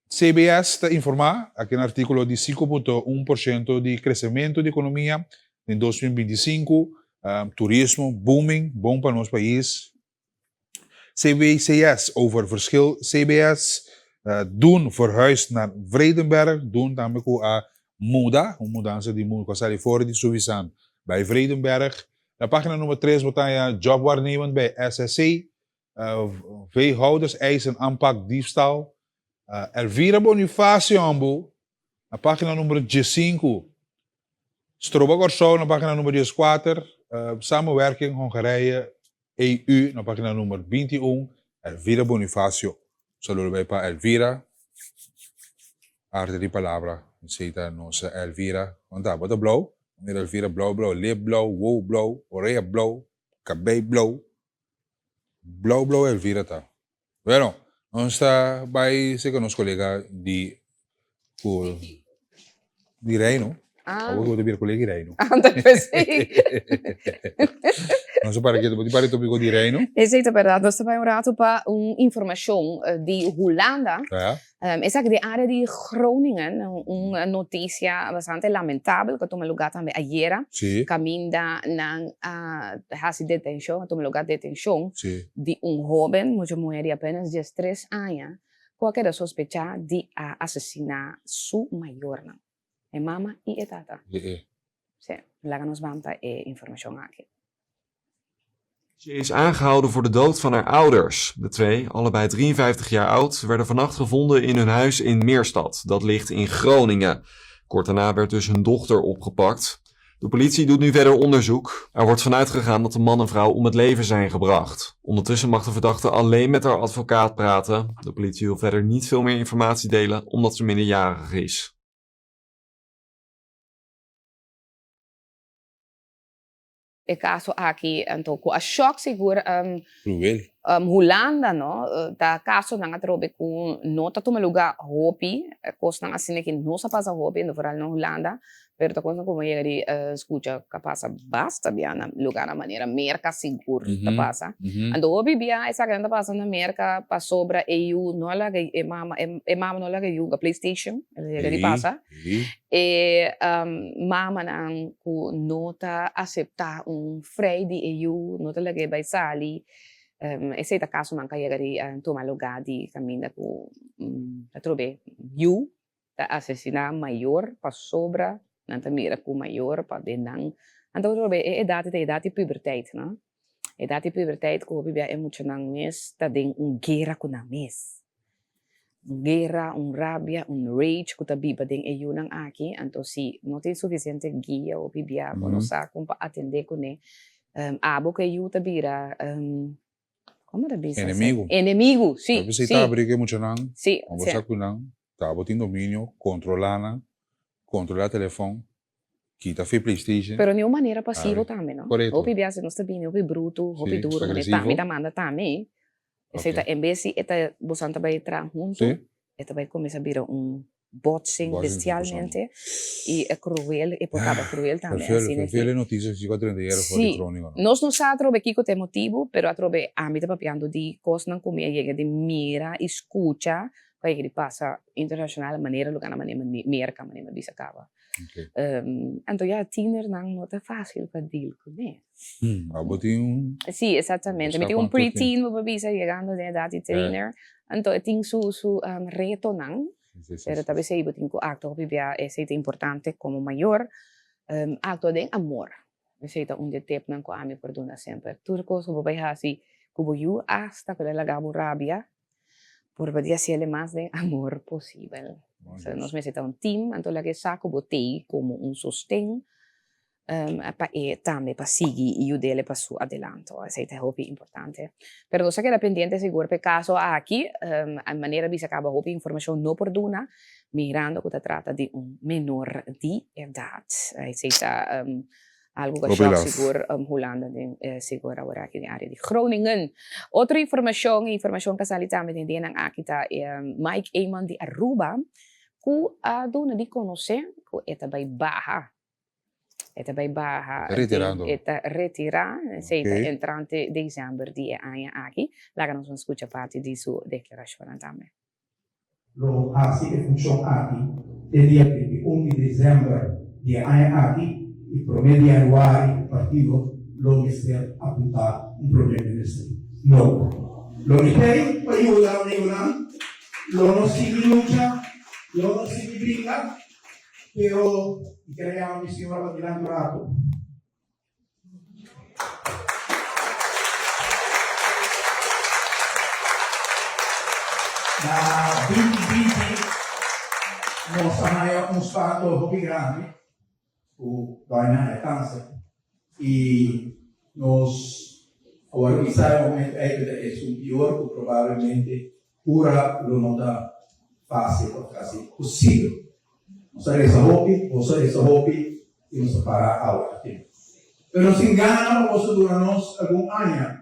[SPEAKER 3] CBS está informar, aqui no artigo de 5.1% de crescimento de economia em 2025, turismo booming, bom para nosso país. CBCS over verschil. CBS doen verhuis naar Vredenberg, doen daarmee a mudança de mundo, que ali fora de Suvisan. Bij Vredenberg. Na página número 3 botamos job waarnemend bij SSC. Veehouders eisen aanpak diefstal. Elvira Bonifacio Ambu. Na página número 15. Stroba Corsau, na página número 14. Samenwerking Hongarije. EU, na página número 21, Elvira Bonifacio. Saludo bem para Elvira. Arte de palavra. Aceita nossa Elvira. Conta, bota blauw. Elvira blauw, lip blauw, wow blauw, orelha blauw, cabelo blauw. Blauw, Elvira tá. Bueno, nós está bij zeker ons collega de Reino. Eu vou ter collega de Reino. Não sei para que tu pode tópico de Reino.
[SPEAKER 2] Exato, verdade. Nós também rato para informação de Holanda. Essa aqui de área de Groningen, uma notícia bastante lamentável que tomou lugar também ayer. Caminda na hasi detenção, tomou lugar de detenção de jovem, uma mulher de apenas 13 anos, que era sospechada de assassinar sua maior. É mama e é tata. Sim, lá nos vamos para informação aqui.
[SPEAKER 16] Ze is aangehouden voor de dood van haar ouders. De twee, allebei 53 jaar oud, werden vannacht gevonden in hun huis in Meerstad. Dat ligt in Groningen. Kort daarna werd dus hun dochter opgepakt. De politie doet nu verder onderzoek. Er wordt vanuit gegaan dat de man en vrouw om het leven zijn gebracht. Ondertussen mag de verdachte alleen met haar advocaat praten. De politie wil verder niet veel meer informatie delen omdat ze minderjarig is.
[SPEAKER 2] É caso aqui, então, com a choque seguro, Holanda, não, tá caso não atrobe com nota toma lugar hopi, costa assim que não se passa hopi no verão na Holanda, pero tá coisa como ele escuta que passa basta bem na lugar na maneira merca seguro tá passa, então hopi bem essa grande passa na merca para sobra EU não lá que é mama não lá que EU a PlayStation ele passa e mama não com nota aceitar freio de EU nota lá que vai sair esse é o caso não que ele toma lugar de caminho com atrobe EU tá assassinar maior para sobra nanta mira com maior para denang então atrobe é idade puberteit não idade puberteit que o bebê é muito nang mes tá den guerra com na mes guerra rabia rage que tá biba den EU nang aqui então se não tem suficiente guia o bebê para nos para atender com né abo que EU tá bira ¿Cómo te dice?
[SPEAKER 3] Enemigo.
[SPEAKER 2] Enemigo, sí.
[SPEAKER 3] Você
[SPEAKER 2] sí.
[SPEAKER 3] está abrindo mucho nang.
[SPEAKER 2] Sí,
[SPEAKER 3] Vamos
[SPEAKER 2] sí.
[SPEAKER 3] a cuidar. Tá botando domínio, controlar o telefone, quita a PlayStation.
[SPEAKER 2] Pero de uma maneira passiva também, não?
[SPEAKER 3] Correto.
[SPEAKER 2] Hopi biasa não está bem, hopi bruto, hopi duro, mas
[SPEAKER 3] agressivo.
[SPEAKER 2] também manda também. Você tá em vez de eta você vai entrar junto, eta vai começar a virar boxing bestialmente e é cruel, e por causa cruel também.
[SPEAKER 3] Perfeito notícias de 4 dias fora de crônica.
[SPEAKER 2] Nós não sabemos que tem motivo, pero atrobe a mim tá papiando de coisas não comer, chega de mira, escuta, para que passa internacional maneira, lugar na maneira mira que a maneira disso acaba. Então já tiener não é fácil para deal com isso. Sim, exatamente. Me tem pre-teen, uma bisa chegando na idade teener, então tem su reto não. Pero talvez aí botin ko acto bibia é importante como maior acto de amor. Esse é tip nan ko ami perdona sempre. Turco so babai hasi kubo yu hasta que la gabo rabia por poder hacerle más de amor posible. So, nos necesita team, então la que saco botei como sostén também para seguir e ajudar para su adelanto. Isso é muito importante. Pero não sei que era pendiente seguro por caso aqui, a maneira de sacar a informação não perdona, mirando que se trata de menor de idade. Isso é algo que já seguro Holanda seguro agora aqui na área de Groningen. Outra informação que sali também tem na aqui tá Mike Eman de Aruba, que a dona de conhecer que é também barra. Eta bij Baha eta retira okay. Entrante dezembro dia aia aqui. Lá nós vamos escutar parte de sua declaração também.
[SPEAKER 17] Lo assim que funciona aqui, de dia 1 de dezembro dia aia aqui e promedio anual o partido lo que ser apuntar problema nesse. Não. Lo que tem para ajudar lo não se luta, lo não se brinca. Pero creamos mi señora tirando rato. Na 2020 nós arranhamos fato muito grande, o ganho de câncer, e nós organizamos o momento é um pior que provavelmente cura não dá fácil, quase possível. Você essa hobby e nos para agora. Pero se engana você durante algum ano,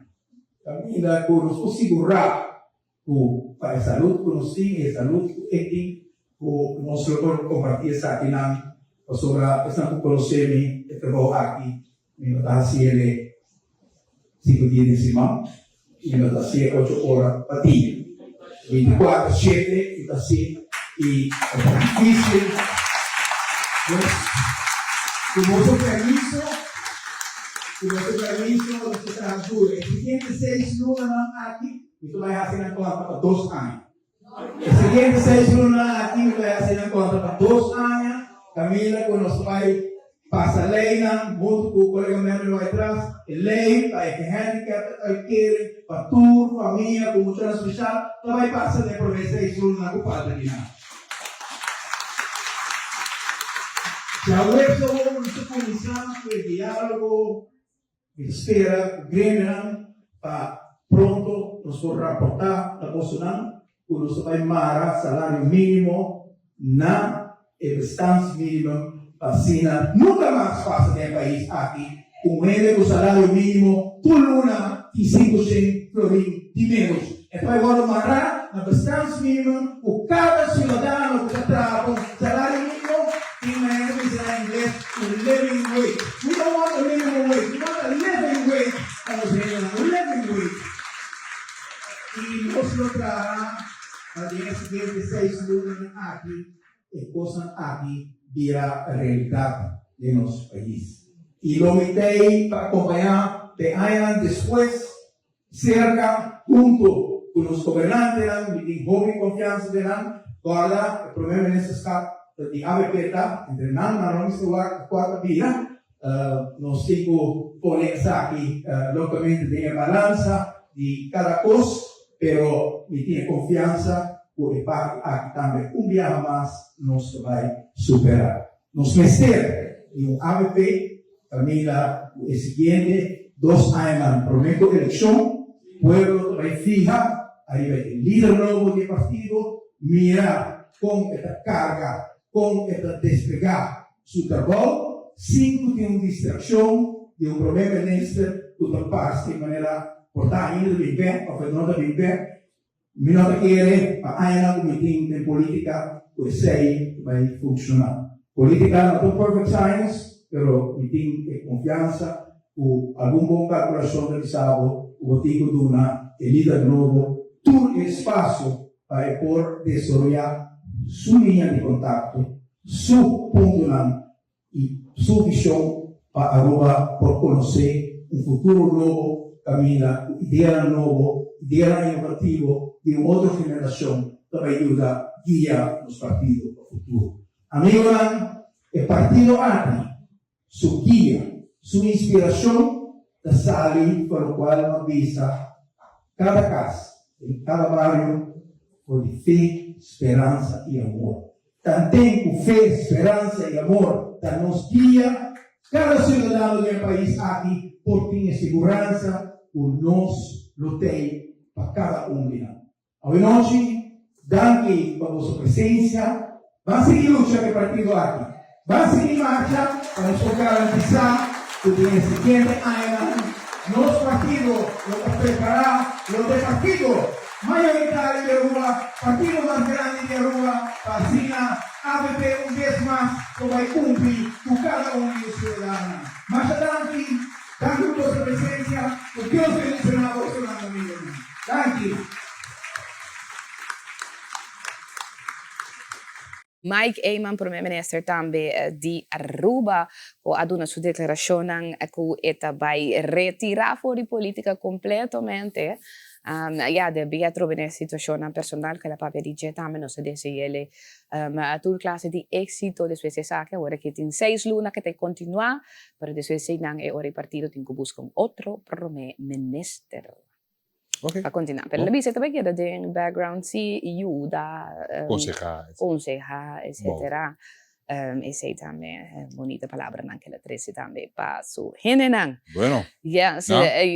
[SPEAKER 17] também dá por nos segurar o para a saúde que nós temos, a saúde que nós podemos compartilhar essa aqui na sobre essa conhecimento que trabalho aqui, me dá se ele 5 dias de semana e me dá se 8 horas para dia, 24/7 e assim e é difícil. Con vuestro permiso, você está ajuda. El siguiente 6 lunas aqui, você vai fazer a conta para 2 anos. El siguiente 6 lunas aqui, você vai fazer a conta para 2 anos. Camila, com nosso pai, passa lei, muito com o colega meu lá atrás, lei, para que handicap, alqueire, para tudo, família, com muito especial, ela vai passar de por 6 lunas com o padre de nada. Já hoje vamos começar o diálogo, espera, grande, para pronto nos for rapportar a posição, o nosso vai mara salário mínimo na instância mínima, vacina, nunca mais faça no país aqui, com ele o salário mínimo, por luna, e 500 florim de menos. Então agora mara na instância mínima, o cada cidadão que trabalha com salário mínimo, in English, living wage. We don't want a minimum wage. We want a living wage. Estamos vendo a living wage. E nós logrará a dia seguinte 6 lunas aqui, e coisas aqui vira a realidade de nosso país. E lo metei para acompanhar de anos depois, cerca, junto com os governantes, em hobby confiança de lá, guarda o problema nesses casos. De ABPTA, entre nós vamos quarta via, nós temos ponemos aqui localmente de balança de cada coisa, pero me tem confiança por parte aqui também dia mais nós vai superar. Nós meter em ABP, também o seguinte 2 anos prometo eleição, pueblo vai fija, aí vai ter líder novo do partido, mirar com esta carga, com esta despegar seu trabalho, sem ter uma distração de um primeiro-ministro que está parte de maneira portar ainda bem bem, para fazer nota bem bem, me nota que ele, a ainda um meeting de política, o sei vai funcionar. Política não é perfect science, pero meeting de confiança, o algum bom calculação de sábado, o botico de uma líder novo, todo espaço para por desenvolver sua linha de contato, seu ponto e sua visão para agora por conhecer um futuro novo, caminha, ideia novo, ideia inovativo de uma outra geração que vai ajudar a guiar os partidos para o futuro. Amigo, o partido ATI, sua guia, sua inspiração, da sala para o qual ela visa cada casa, em cada bairro, por fé, esperança e amor. Também com fé, esperança e amor, da nos guia cada cidadão do país aqui, por ter segurança, o nós lutei para cada de nós. Hoje, danke para a sua presença. Vamos seguir luta do partido aqui. Vamos seguir marcha para nos garantizar que no siguiente ano, nosso partido lo preparará, lo de partido mayoritario de Aruba, partido más grande de Aruba, así ABP un vez más, que va a cumplir con cada uno de los ciudadanos. Más adelante, dando nuestra presencia, con Dios bendicionado, Fernando Miguel. Gracias.
[SPEAKER 2] Mike Eyman, primeiro-ministro também de Aruba, aduna sua declaração que ele vai retirar fora de política completamente. Devia trovar uma situação personal que ela pode dizer também, não se disse ele, toda classe de êxito, depois se sabe, agora que tem 6 lunas que tem que continuar, mas depois se não é hora o partido tem que buscar outro primeiro-ministro.
[SPEAKER 3] Okay.
[SPEAKER 2] Para continuar. Pero labi sa tabi kita din background si Yuda, conseja, etc. Ese também bonita palavra naquela trece também para su henenang.
[SPEAKER 3] Bueno.
[SPEAKER 2] Yes,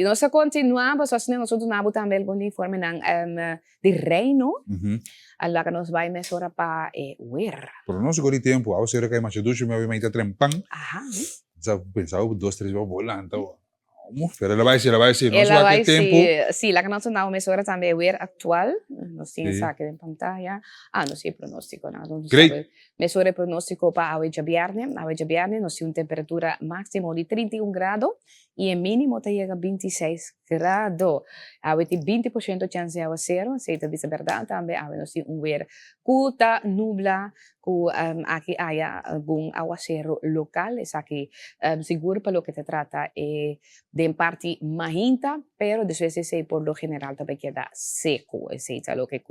[SPEAKER 2] nós continuamos, nós temos outro nabo também algum informe nang de reino. Alla que nos vai mesora para ver.
[SPEAKER 3] Pronóstico de tempo, ao ser que é mais ducho, me vai ter trempang.
[SPEAKER 2] Aha.
[SPEAKER 3] Já pensava 2-3 vezes volando. Pero ela vai ser, nós vai ter tempo.
[SPEAKER 2] Sim, lá que nós não mesora também ver atual, nós temos aqui em pantalla. Não sei pronóstico, não.
[SPEAKER 3] Great.
[SPEAKER 2] Mesora pronóstico para hoje viernes, nós temos temperatura máxima de 31 grados e mínimo chega a 26 grados. Hoje tem 20% chance de aguacero, se é verdade também, nós temos ver curta, nubla, aqui há algum aguacero local, es aqui seguro para lo que se trata de parte mahinta, pero después por lo general também queda seco, es lo que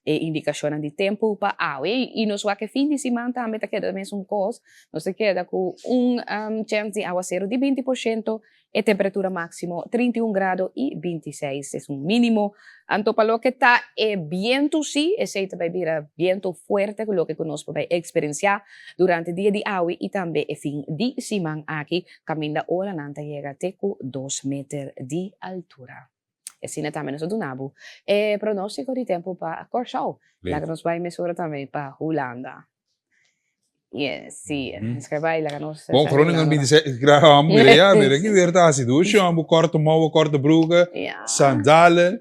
[SPEAKER 2] indicación de tempo para hoy y nos va que fin de semana também queda mesmo coisa, nos queda com chance de aguacero de 20% e temperatura máxima 31 grados e 26, es un mínimo. Anto para lo que está viento sí, ese também vira viento fuerte, lo que conozco vai experienciar durante el día de hoy y también el fin de semana aquí, caminda hora nanta llega a 2 metros de altura. Assim também nós donamos pronóstico de tempo para Curaçao, lá que nós vai mesura também para Holanda. Yes, sim, escreve lá que nós.
[SPEAKER 3] Bom, Groningen 26 graus, mira que verdade, ducho, corte mouw, corte broeken, sandalen,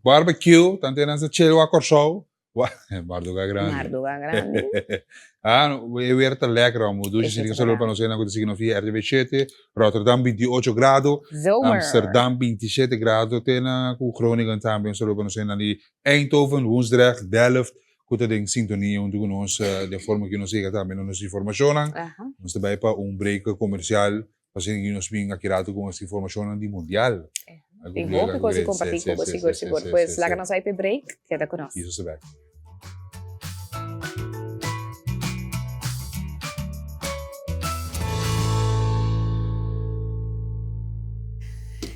[SPEAKER 3] barbecue, tanto nessa chill a Curaçao. Marduga grande. Weer te lekker om. Dus je solo para nosotros que siguen via RTV 7, Rotterdam 28 grados, Amsterdam 27 grados, tena ku Groningen também solo para nosotros ali Eindhoven, Woensdrecht, Delft, kuta ding sintonia untuk nos de forma que nos siga também nos informação. Nos também para break comercial, para que nos venga aqui com essa informação de mundial.
[SPEAKER 2] Tem muita coisa compartilhar com você, seguro. Pois lá que nós vai para break, queda conosco.
[SPEAKER 3] Isso se vai.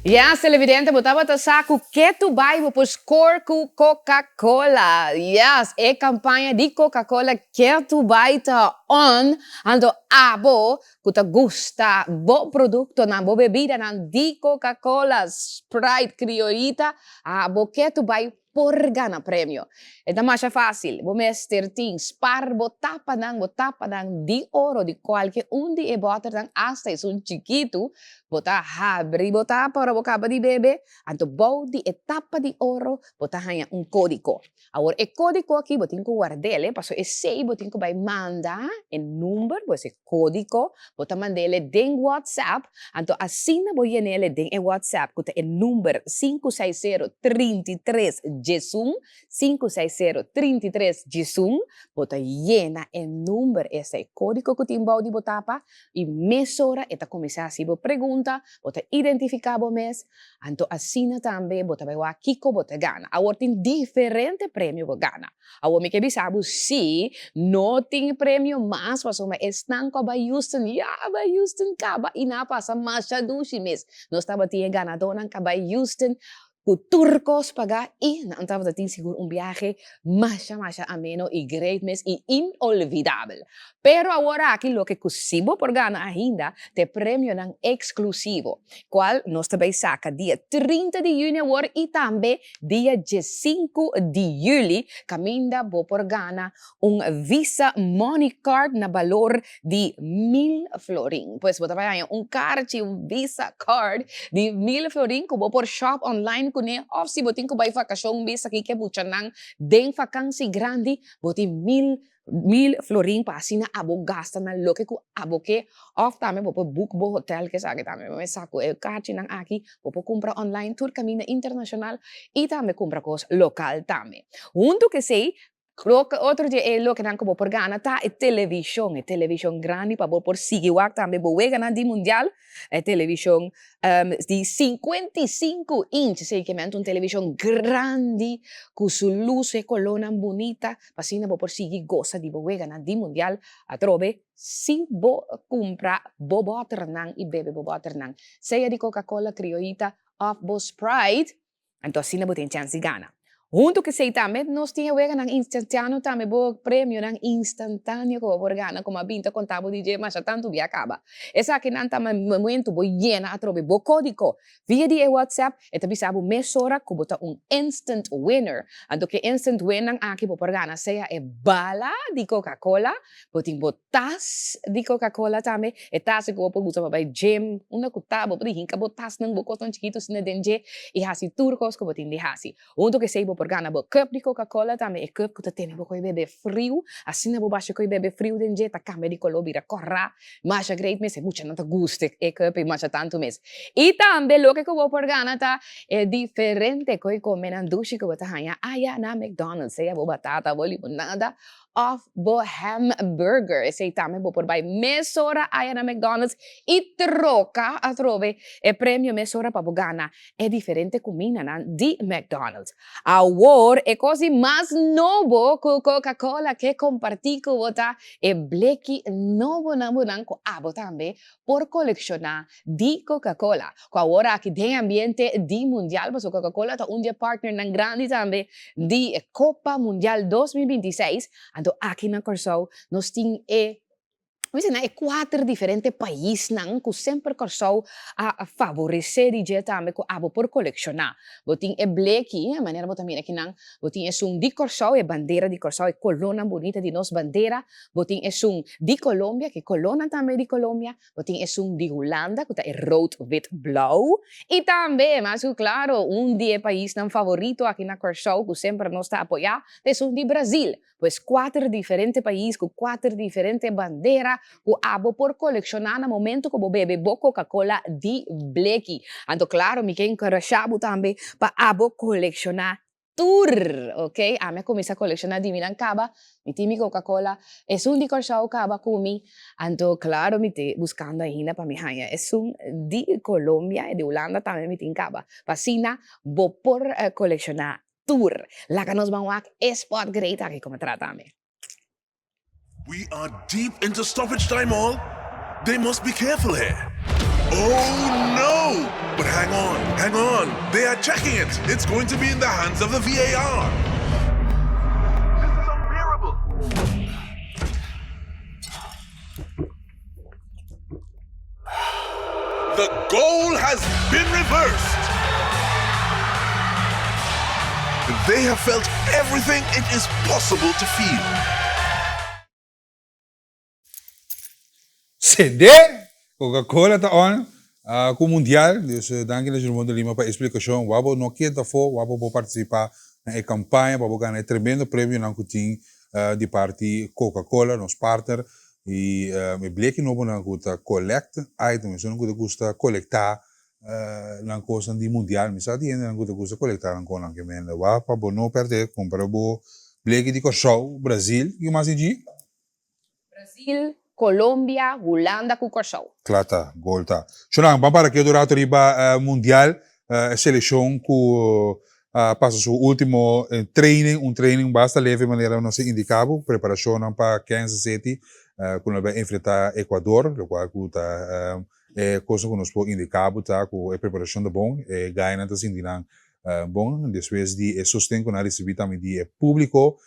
[SPEAKER 2] Yes, televidente, botava ta saco que tu vai por score com Coca-Cola. Yes, é campanha de Coca-Cola que tu vai ta on, ando abo, que tu gusta, bo produto na bo bebida na de Coca-Cola, Sprite, Criolita, abo que tu vai por gana prêmio. É mais fácil. Vamos ter spar botapa ng di oro de qualquer de e bota ng hasta es chiquito, bota abre bota para bocaba de bebê, anto bau di etapa de oro, bota hanya código. Agora e código aqui botin ko guardele, paso e sei botin ko vai manda en número, pues e código, bota mandele den WhatsApp, anto assina boyenele den e WhatsApp, kuta e número 56033 Jesum 56033 Jesum, bota llena el número ese código que timbau di botapa y mesora eta começar si bo pergunta, bota identificar bo mes, anto assina tambe bota vai kiko bota gana. Agora tem diferente prêmio bo gana. Agora me que bisabu si no tem prêmio mas paso ma están ko ba Houston, ya ba Houston kaba ina pasa masyado si mes. No estaba tinha ganador ng kaba Houston turcos pagar y na antava dating siguro viaje más ameno y great mes y inolvidable. Pero ahora aquí lo que cusibo por gana ainda te premio ng exclusivo, cual nos também saca dia 30 de junho y también dia 15 de julho, caminda bo por gana Visa Money Card na valor de 1,000 florin. Pues bota vai card, Visa Card de 1,000 florin que bo por shop online of si botin ko bay vakasyon bis sa kikebuchan ng deng vakansi grande botin 1,000 florin pa sina abo gasta na loke ko abo ke off tame po book bo hotel ke sa tame may sako e kachi ng aki po kumpra online tour kami na international y tame kumpra kos lokal tame. Junto que sei otro dia lo que nan como por gana ta television grande pa por sigiwak tambe bo wega nan di mundial television di 55 inch sei que mente television grande con su luz e colonna bonita pasina bo por sigi goza di bo wega nan di mundial a trove si bo compra bo water nang i bebe bo water nang seja di Coca-Cola Criolita of bo Sprite anto asina bo ten chance gana. Junto que sei também, nós tínhamos wega ng instantâneo também, bo prêmio ng instantâneo ko por gana, como a binta contabo DJ, mas tanto via acaba. Essa aqui não tá momento bo llena a trobe bo código via di WhatsApp, eta bisabo mesora ko bota instant winner. Ando que instant win ng aki bo por gana, seja e bala di Coca-Cola, boting botas di Coca-Cola também, eta se ko po buta pa by gym, una kutabo, pati hinka botas ng bukos ng chiquito sina denje, i hasi turcos ko boting di hasi. Junto que sei bo por gana bo cup di Coca-Cola também e cup que tu tem bo coi bebe frio assim na bo baixa coi bebe frio denje ta cambia di color bira corra mas great mes é mucha não te guste e cup e mas tanto mes e também lo que bo por gana ta é diferente coi comer andushi que bota hanya aya na McDonald's seja bo batata bo limonada of bo hamburger sei também bo por vai mesora aya na McDonald's e troca a trove e prêmio mesora pa bo gana é diferente comida na di McDonald's. Ahora é coisa mais novo com Coca-Cola que compartilho com você é Blacky novo ko abo também por colecionar de Coca-Cola. Agora aqui tem ambiente de mundial, mas Coca-Cola tá dia partner ng grande também de Copa Mundial 2026. Então aqui na Corsol nós temos é 4 diferentes países que sempre começam a favorecer e também abo por colecionar. Botin é Blacky, a maneira botin aqui não, botin é de Corsol, é bandeira de Corsol, é coluna bonita de nos bandeira. Botin é de Colômbia, que coluna também de Colômbia. Botin é de Holanda, que é rood, wit, blauw. E também, mas claro, de país não favorito aqui na Corsol, que sempre nos está apoiando, é de Brasil. Pues 4 diferentes países com 4 diferentes bandeiras que abo por colecionar no momento que bebe bo Coca-Cola de Blacky. Então, claro, me quero encorajar também para abo colecionar tour, ok? A me começa a colecionar de Milan Caba, mi time Coca-Cola, é de Corsol Caba comi, então, claro, me te buscando ainda para mi hanya, é de Colômbia e de Holanda também me tem Caba. Pasina, bo por colecionar tour. La que nos van a spot great aquí como tratame.
[SPEAKER 18] We are deep into stoppage time all. They must be careful here. Oh no! But hang on. They are checking it. It's going to be in the hands of the VAR. The goal has been reversed. They have felt everything it is possible to feel.
[SPEAKER 3] CD, Coca-Cola tá on, com o Mundial, dus dank je João de Lima para a explicação. Wabo não quer davor, wabo vou participar na campanha, wabo ganhar tremendo prêmio na cutin de parte Coca-Cola, nos partner, e me bleek não vou na collect items, não vou custa colectar na coisa de Mundial, me sabe ainda não vou custa colectar na coisa que me leva para não perder, comprar bo bleek de show Brasil, e mais de
[SPEAKER 2] Brasil, Colômbia, Holanda, Curaçao.
[SPEAKER 3] Claro, gol tá. Chonang, vamos para que durante o riba mundial, a seleção que passa seu último training basta leve maneira não se indicava, preparação para Kansas City, quando vai enfrentar Equador, o qual tá coisa que nos pode indicar, tá, com a preparação de bom, ganha na assim bom, depois de sustento na receber também de público.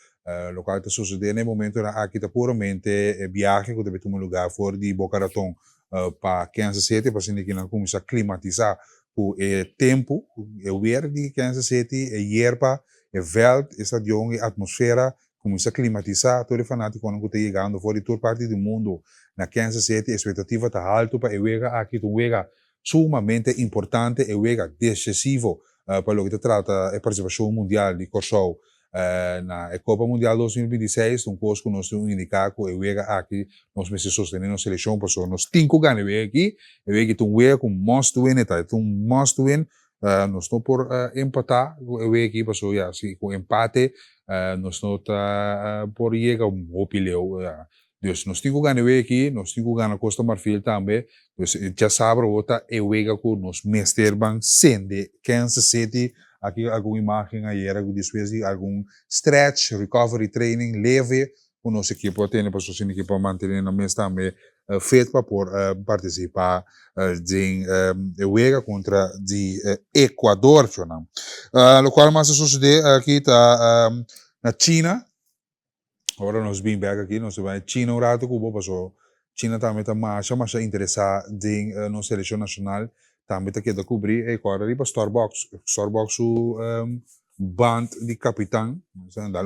[SPEAKER 3] Lo que está sucedendo no momento aqui está puramente viagem que deve tomar lugar fora de Boca Raton para Kansas City, para que não começa a climatizar o tempo, o ver de Kansas City, a hierba, o veld, o estadião, a atmosfera, começa a climatizar, todo fanático quando está chegando fora de toda parte do mundo na Kansas City, a expectativa está alta para o Vega aqui, um Vega sumamente importante, o Vega decisivo para o que trata a participação mundial de Corsol. Na Copa Mundial 2026, coisa que nós temos indicado que o Vega aqui, nós precisamos sostener a seleção, porque nós temos que ganhar aqui, o Vega tem um Vega com must win, um must win, nós estamos por empatar o Vega aqui, porque com empate, nós estamos por chegar a opileu. Dus nós temos que ganhar aqui, nós temos que ganhar a Costa Marfil também, dus já sabe, o Vega que nós mesterban sende Kansas City. Aqui alguma imagem aí era depois de algum stretch, recovery training leve com nossa equipe, tem para sua equipe manter na mesa também feito para por participar de Vega contra de Equador, chonam. O qual mais sucede aqui está na China. Agora nós bem back aqui, nós vai China um rato Cuba, passou China também está mais interessada em nossa seleção nacional. Também está aqui a cobrir, e agora ali para Starbucks o band de capitão, dá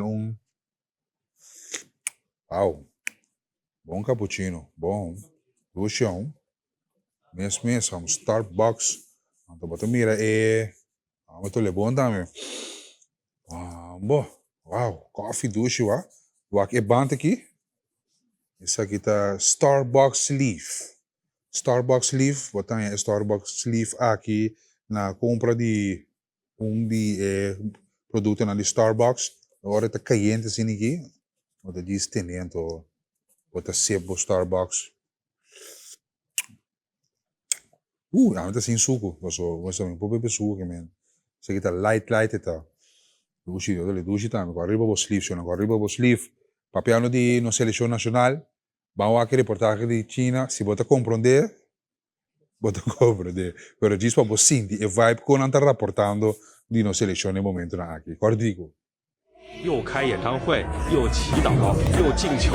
[SPEAKER 3] bom cappuccino, bom, luxão, mesmo, Starbucks, então bota mira vamos to bom também, coffee duche, o aqui é band aqui, esse aqui tá Starbucks Leaf. Starbucks Leaf, botar Starbucks Leaf aqui na compra de produto na Starbucks. Agora está caliente assim aqui. Bota diz tenento, bota sebo Starbucks. Está sem suco. Você não pode beber suco, man. Isso aqui está light tá. Dushi também. Arriba o sleeve, papel de na seleção nacional. Vamos aqui reportagem de China, se você compreender, pero diz para você sentir a vibe que não está reportando de nossa seleção no momento aqui. Agora digo.
[SPEAKER 19] 又开演唱会，又祈祷，又进球，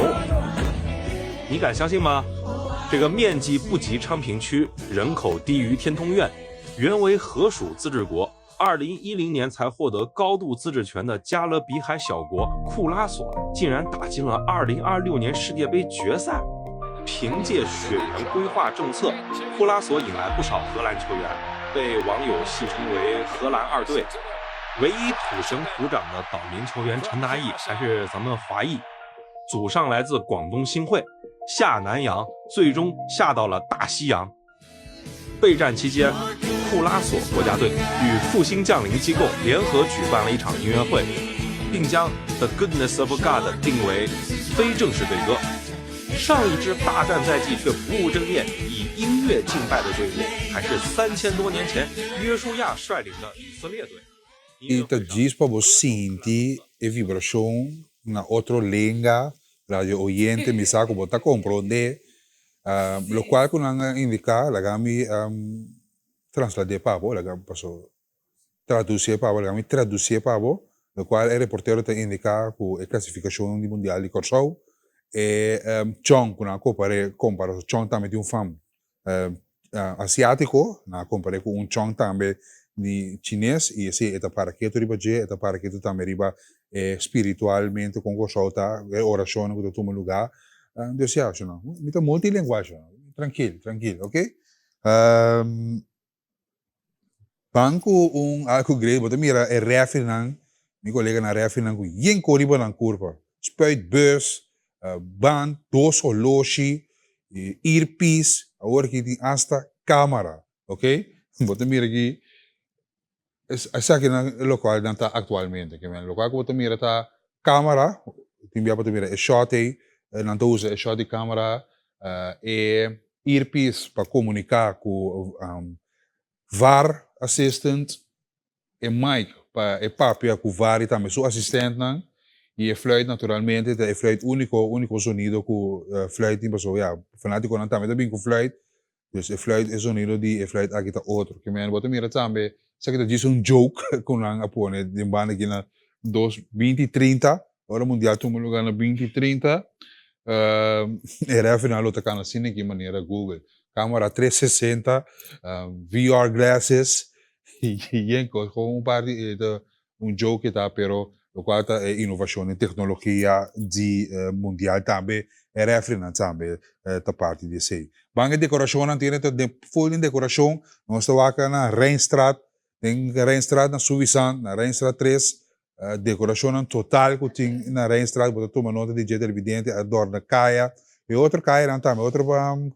[SPEAKER 19] 你敢相信吗？这个面积不及昌平区，人口低于天通苑，原为河属自治国，2010年才获得高度自治权的加勒比海小国库拉索，竟然打进了2026年世界杯决赛。凭借血缘规划政策，库拉索引来不少荷兰球员，被网友戏称为“荷兰二队”。唯一土生土长的岛民球员陈达义还是咱们华裔，祖上来自广东新会，下南洋，最终下到了大西洋。备战期间，库拉索国家队与复兴降临机构联合举办了一场音乐会，并将 The Goodness of God 定为非正式队歌。上一支大战在即却不务正业，以音乐敬拜的队伍，还是3000多年前约书亚率领的以色列队。
[SPEAKER 3] E te diz para você sentir a vibração na outra língua, radio oyente, me saco, botar compreender Lo cual con indica la gami trasladé pavo, la gami pasó traducir pavo, la gami traducir pavo, lo cual el reportero te indica que la clasificación mundial de Corsau Chong kuna compara Chong também de fam asiático na compare com Chong também de chinês e assim eta para que tu riba je eta para que tu também riba espiritualmente com gosota oração no teu lugar Deus já não mita multilinguagem tranquilo ok banco algo grego botar mira é refinan meu colega na refinan com yen coriba na curva spuitbus band, dos horlogi, earpiece, agora que tem hasta câmera, ok? Bota mira aqui, essa aqui no local não está atualmente, que o local que bota mira está câmera, tem bia bota mira é shot aí, não está usa é shot de câmera, é earpiece para comunicar com VAR assistant, é mic para é papel com VAR e também seu assistente não. E fluit naturalmente, é fluit único sonido que fluit tipo so ja, fanático não também bem com fluit, dus fluit é sonido de fluit aqui tá outro, que men bota mira também, se que diz joke com lang apone de banda aqui na 2030, hora mundial tumo lugar na 2030, era final outra cana assim que maneira Google, câmera 360, VR glasses, e enco com parte joke tá, pero lo qual é inovação em tecnologia de mundial também é referente também da parte de sei. Bang decoração não tem de full decoração nós estamos aqui na Rijnstraat, tem Rijnstraat na Suisan, na Rijnstraat 3, decoração total que tem na Rijnstraat, você toma nota de jeito evidente, adoro na caia. E outro caia não também, outro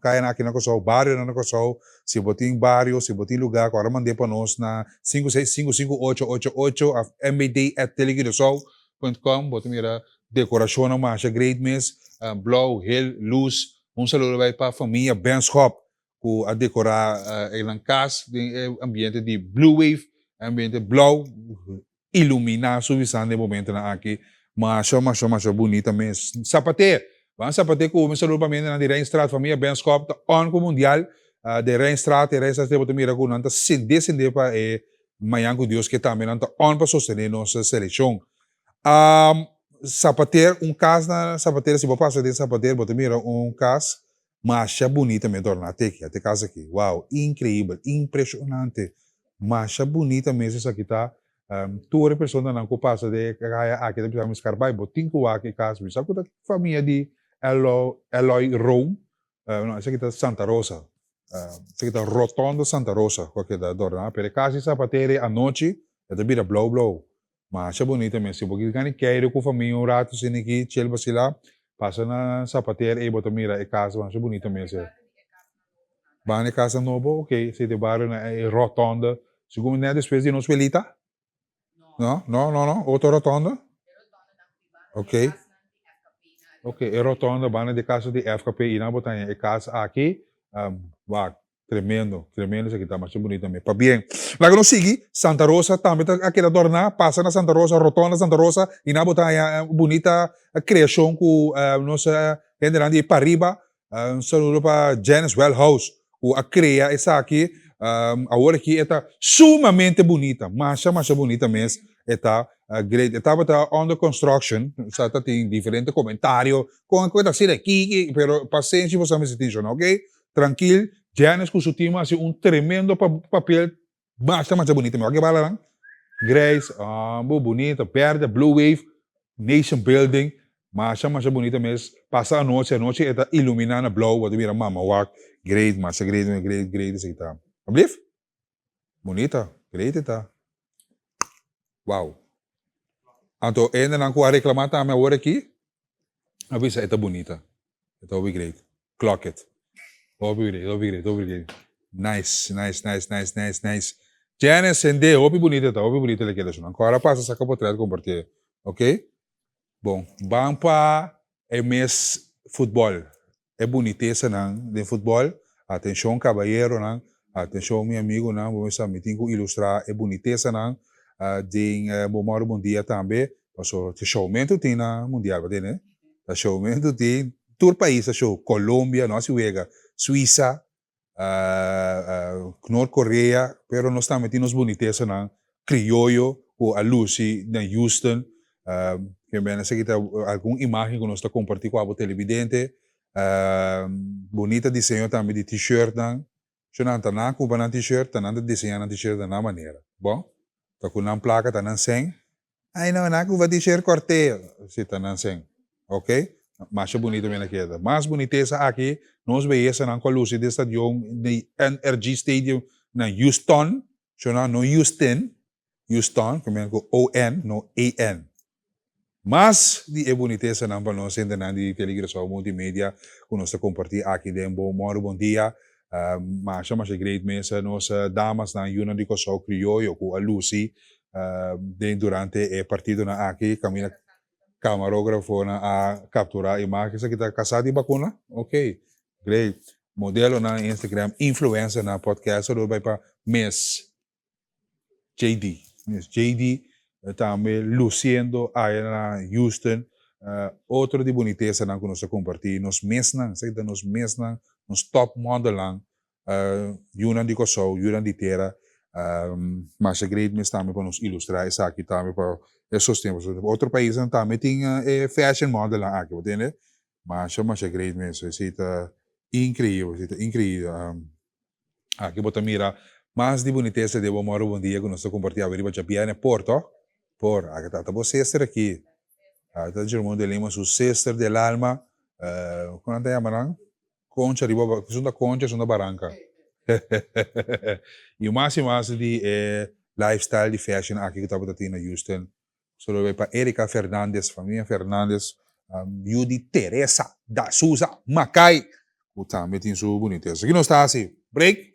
[SPEAKER 3] caia aqui na Cossau, bairro na Cossau, se botar em bairro, se botar em lugar, agora mandei para nós na 5655888 mbd@teleguidosau.com, botar mira decoração na marcha great miss, blauw, heel, luz, saludo vai para a família Benschop, que a decorar em casa, ambiente de blue wave, ambiente blauw, iluminar suficiente de momento na aqui, marcha bonita mesmo, sapateiro. Vamos saber que o saludo para mim na Rijnstraat, família Benschop, tá on com mundial, de Rijnstraat de botar mira com nanta descender para manhã com Deus que também nanta on para sostener nossa seleção. Sapateiro, caso na sapateira, se você passa de sapateiro, botar mira caso, marcha bonita me torna até casa aqui, uau, incrível, impressionante, marcha bonita mesmo isso aqui tá. Toda pessoa não passa de aqui da pessoa me escarbar, botinho com aqui caso, sabe que a família de Eloy Rome, não, essa aqui tá Santa Rosa, essa aqui tá Rotonda Santa Rosa, qualquer da dorna, pero casi sapateire à noite, é da bira blow, mas é bonita mesmo, se você quer com a família um rato assim aqui, chill vacilar, passa na sapateira e bota mira é casa, mas é bonita mesmo. Vai na casa nova, ok, se de bairro na Rotonda, segundo né depois de nos velita? No, outra rotonda? Ok. Ok, é rotonda, bana de casa de FKP, e na botanha, é casa aqui, tremendo isso aqui tá mais bonito também. Para bem, lá que não sigue, Santa Rosa também tá aqui da Dorna, passa na Santa Rosa, rotonda Santa Rosa, e na botanha, bonita criação com nossa gente de Pariba, saludo para Janice Wellhouse, que a cria essa aqui, agora aqui está sumamente bonita, mas bonita mesmo, está great, está under construction, está tem diferentes comentários, com coisa assim aqui, pero paciência você me atenção, ok? Tranquilo, Janice com seu time assim tremendo papel, mas bonita mesmo, ok, bala, Grace, bonita, perde, Blue Wave, Nation Building, mas bonita mesmo, passa a noite está iluminando blow, você mira mama, walk, great, great, isso aqui tá. Alsjeblieft? Bonita, great tá. Wow. Então, ainda não vou reclamar também agora aqui. A vista é bonita. É great. Clock it. Great. Nice. Janice, Sende, bonita aqui. Agora passa essa capotrada compartilhar. Ok? Bom, vamos para o mês futebol. É boniteza, não? De futebol. Atenção, cabalheiro, não? Atenção, meu amigo, não? Vamos ilustrar a boniteza, não? De bom dia também. Porque o showmento tem na mundial, né? O showmento tem tour países show Colombia, nós juega Suíça, Norte-Coreia, pero nós estamos metindo nos boniteza na criollo ou a Lucy na Houston, que bem se kita alguma imagem que nós está compartilhando com a televidente, bonita desenho também de t-shirt não, se não tá na cuba na t-shirt, tá na desenho na t-shirt da maneira, bom, tá com uma placa tá na sem, aí não na cuba t-shirt corte, se tá na sem, ok? Mais bonito bem aqui, mais boniteza aqui, nós veíamos na Lucy de stadion de NRG Stadium na Houston, se não no Houston, que é com O-N, no A-N. Mas die boniteza não para nós ainda não de telegrafo multimédia que nós compartilhar aqui dentro bom dia mas é great mesa nós damas na Yuna de Cossau criollo com a Lucy durante o partido na aqui caminha camarógrafo na a capturar imagem que está casado e vacuna ok great modelo na Instagram influencer na podcast ou vai para Miss JD também luciendo aí na Houston outro de boniteza não que nós compartilhamos nos mesmos nos mesmos nos top model lang Yuna de Cossau Yuna de Terra mas é great mas também para nos ilustrar isso aqui também para esses tempos outro país também tem fashion model lang aqui entende mas é great mesmo isso é incrível aqui bota mira mais de boniteza de bom dia que nós compartilhamos aí para Japiane Porto por aqui tá você aqui tá Germão de Lima su sister del alma como te llaman Concha riba sunda Concha sunda Barranca e o mais de lifestyle de fashion aqui que tá botando na Houston só vai para Erika Fernandes família Fernandes Yudi Teresa da Souza Macai o também tem sua boniteza aqui nós está assim break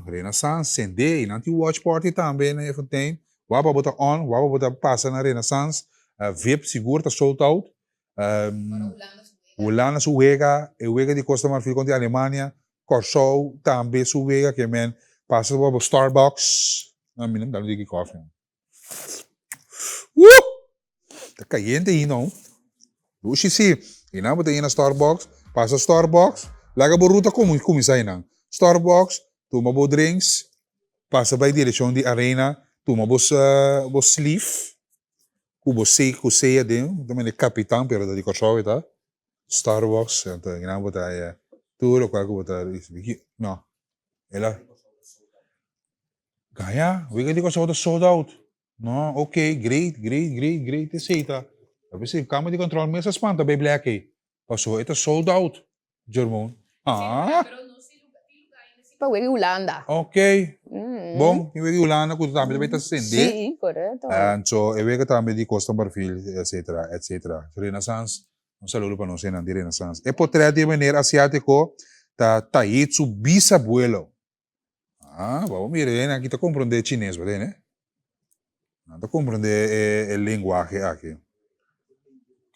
[SPEAKER 3] Renaissance Sende e nanti watch party também né tem wapa botar on wapa botar passa na Renaissance VIP seguro tá sold out Holanda suega de Costa Marfil contra a Alemanha Corsou também suega que men passa para Starbucks a mim não dá de coffee tá caliente aí não luxo sim e não botar na Starbucks passa Starbucks laga boruta como sai não Starbucks toma bo drinks passa by direção de arena toma bo sleeve kubo ceia dentro também é capitão pero da de Kosovo tá Starbucks então não botar tudo qual que botar não ela ganha we de Kosovo sold out não ok great aceita tapi se câmera de controle mesmo espanta bem black aí passou это sold out Germão
[SPEAKER 2] Para Holanda.
[SPEAKER 3] Ok. Bom, eu vejo Holanda quando também vai estar acender.
[SPEAKER 2] Sim, correto.
[SPEAKER 3] So, eu vejo também de Costa Marfil, etc. Renaissance, um saludo para nós de Renaissance. E portrait de maneira asiático, tá aí su bisabuelo. Vamos mirar, aqui tá compreender chinês, né? Não tá compreender o linguagem aqui.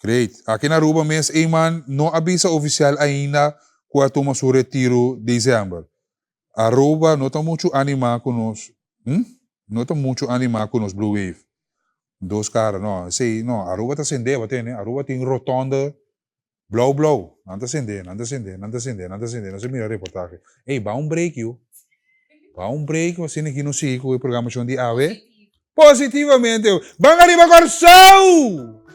[SPEAKER 3] Great. Aqui na Aruba mesmo, man, não avisa oficial ainda quando toma seu retiro de dezembro. Aruba não está muito animado conosco. Não está muito animado conosco Blue Wave. Dois caras, não. Sei, não. Aruba está acendendo, né? Aruba tem rotonda, blow. Não está acendendo. Não se mira a reportagem. Ei, vai break, you. Vai break, assim aqui no ciclo, o programa de AVE. Positivamente, vamos arriba, Corsão!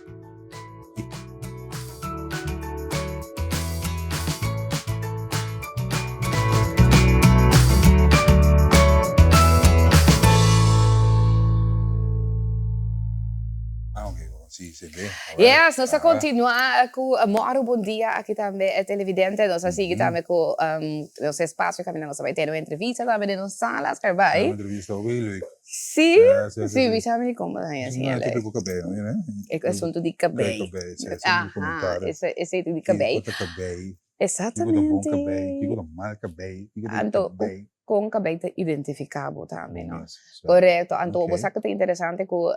[SPEAKER 2] Yes, nós continuar com Moro Bom Dia aqui também é televidente, nós seguimos também com nosso espaço, que nós vai ter uma entrevista também nas salas, que vai.
[SPEAKER 3] Uma entrevista leuk.
[SPEAKER 2] Sim, sim, we saben como é assim.
[SPEAKER 3] Não, tem que cabelo, né?
[SPEAKER 2] É assunto de cabelo. Esse de cabelo. Exatamente.
[SPEAKER 3] Fico mal cabelo.
[SPEAKER 2] Anto com cabelo identificável também, não? Correto. Anto você que é interessante com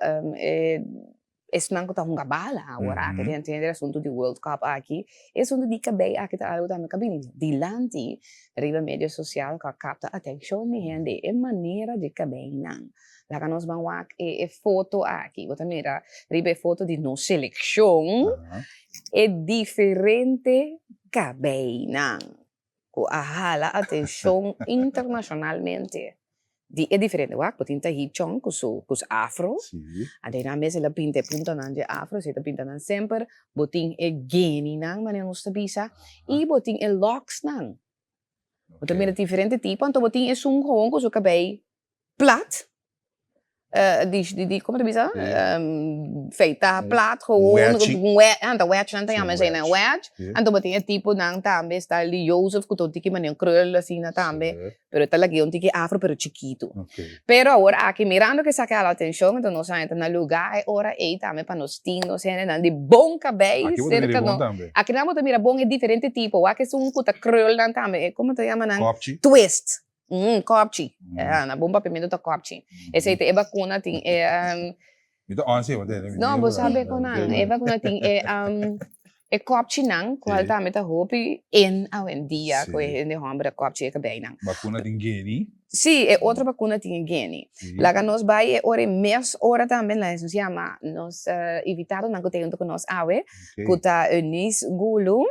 [SPEAKER 2] es não que tá um gabala agora que entender assunto de World Cup aqui é assunto de cabelo aqui tá algo também cabelo dilante riba mídia social que capta atenção de gente é maneira de cabelo não lá que nós vamos é foto aqui você mira riba foto de nossa seleção é diferente cabelo nang. Ku ahala atenção internacionalmente. É diferente, wak, botin ta hip chong, kus afro. Ade na mesa la pinte punta nan de afro, se ta pinta nan sempre, botin e geni nang, manen nos bisa, e botin e locks nang. Botin met een diferente type, want botin is zo'n gewoon kus cabelo plat. Die como te bisa? Feita plat gewoon, anta wedge anta ja, men zijn een wedge. En dan betekent tipo nang tambe style die Joseph kuto tiki manen krul assim na tambe, pero tá lagi un tiki afro pero chiquito. Pero ahora aqui mirando que saca a atenção, então nós saímos na lugar, ora aí também para nós tinhos, né, de bom cabelo, cerca no. Aqui não botar mira bom é diferente tipo, aqui é um kuta krul dan tambe, como te chama nang? Twist. Kopchi. Na bomba pimento ta kopchi. Esse aí é vacuna tem não, você sabe que não. É vacuna tem é kopchi nang, qual tá meta hopi em dia, que é de hombra kopchi que bem nang.
[SPEAKER 3] Vacuna tem geni?
[SPEAKER 2] Sim, é outra vacuna tem geni. Lá que nós vai é hora mês hora também lá se chama nós evitaram nang que tem que nós awe, que tá Eunice Gulu.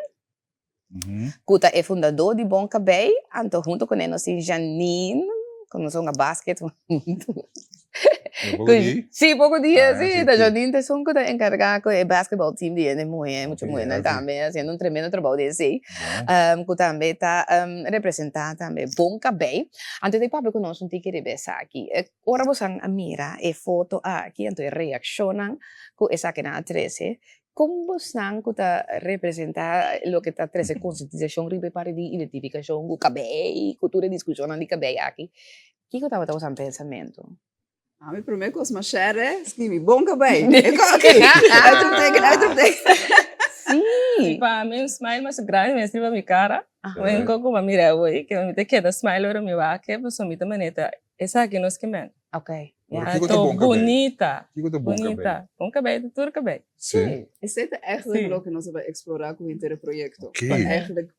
[SPEAKER 2] Kuta é fundador de Bom Cabelo, então junto com ele assim Janine, como são a basquete. Sim, pouco dia, sim, da Janine tem são kuta encarregado é basquetebol team de ele muito também, fazendo um tremendo trabalho desse. Kuta também tá representando também Bom Cabelo. Então tem papo conosco um tique de besa aqui. Ora você a mira e foto aqui, então reaccionam com essa que na 13. Como você representa o que está trazendo conscientização para de identificação do cabelo, cultura de discussão de cabelo aqui? O que você estava fazendo pensamento?
[SPEAKER 20] Mi primeiro que mas share, scrivi bom cabelo. Outro
[SPEAKER 2] Sim.
[SPEAKER 21] Para mim, smile mais grande, mas escreva minha cara. Mas como mira hoje, que me te queda smile ora me vai que você me também neta. Essa aqui nós que men.
[SPEAKER 2] Ok.
[SPEAKER 21] Bonita.
[SPEAKER 3] Bonita.
[SPEAKER 21] Bom cabelo, tudo cabelo.
[SPEAKER 20] Sim. Is dit eigenlijk ook que nós vamos explorar com o inteiro projeto? Eigenlijk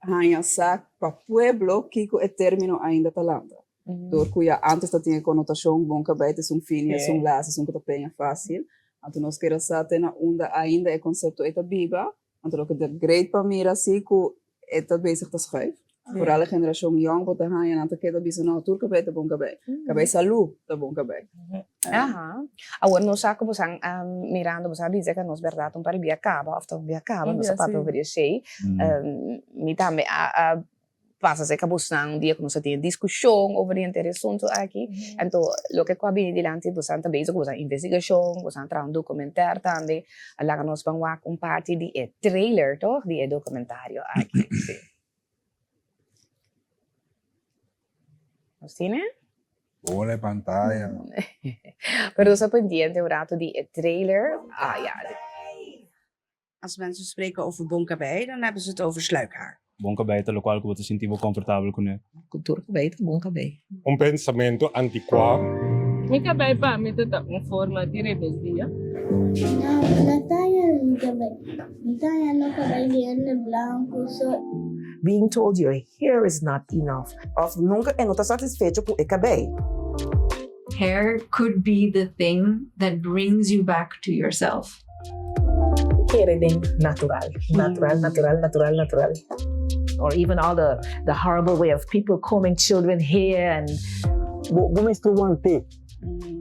[SPEAKER 20] hanya sak para pueblo que o termino ainda talanta. Door cuja antes dat tinha conotação bom cabelo, é fino, é laço, é tapinha fácil. Então nós queremos saber na onda ainda é conceito eta biba. Então o que é great para mim assim que eta bezig te schrijven. Vooral a geração young wat han en anta queda bisa na tur cabelo bom cabelo. Cabelo salu tá bom cabelo.
[SPEAKER 2] Agora nós saco você mirando você dizer que nós verdade um para via cabo, after via cabo, nós papel ver sei. Me também a passa se cabusang dia que nós tem discussão over de interessante aqui. Então, o que coabi dilante você também isso você investigação, você entra documentário também. Lá que nós vamos com parte de trailer, toch? De documentário aqui. ¿Sí, no?
[SPEAKER 3] Hola pantalla.
[SPEAKER 2] Pero zo pendiente een rato die trailer. Ja.
[SPEAKER 22] Als mensen spreken over Bom Cabelo, dan hebben ze het over sluikhaar.
[SPEAKER 23] Bom Cabelo, lo qual que você sentiu confortável com ele.
[SPEAKER 22] Cultura cabelo, Bom Cabelo.
[SPEAKER 24] Pensamento antiquado.
[SPEAKER 21] Mi cabelo para mim tá com forma de rebeldia.
[SPEAKER 25] Being told your hair is not enough. Of nunca não está satisfeito com o cabelo.
[SPEAKER 26] Hair could be the thing that brings you back to yourself.
[SPEAKER 25] Querem natural.
[SPEAKER 27] Or even all the horrible way of people combing children hair and
[SPEAKER 28] women still want it.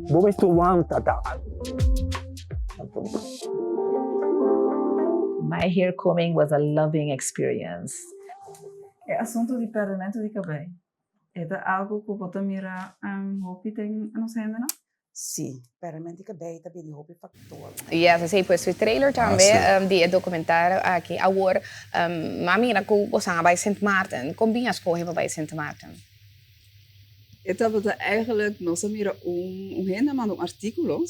[SPEAKER 28] Women still want that.
[SPEAKER 27] My hair combing was a loving experience.
[SPEAKER 29] É assunto de perdimento de cabelo. É algo que você mira hopi tem não sei ainda não?
[SPEAKER 22] Sim, perdimento de cabelo também de hopi factor.
[SPEAKER 2] Ja, sei pues o trailer também de documentário aqui. Agora, mami na ko sang bij Sint Maarten. Kom binhas correm bij Sint Maarten.
[SPEAKER 20] Estava eigenlijk nós mira renda manda artículo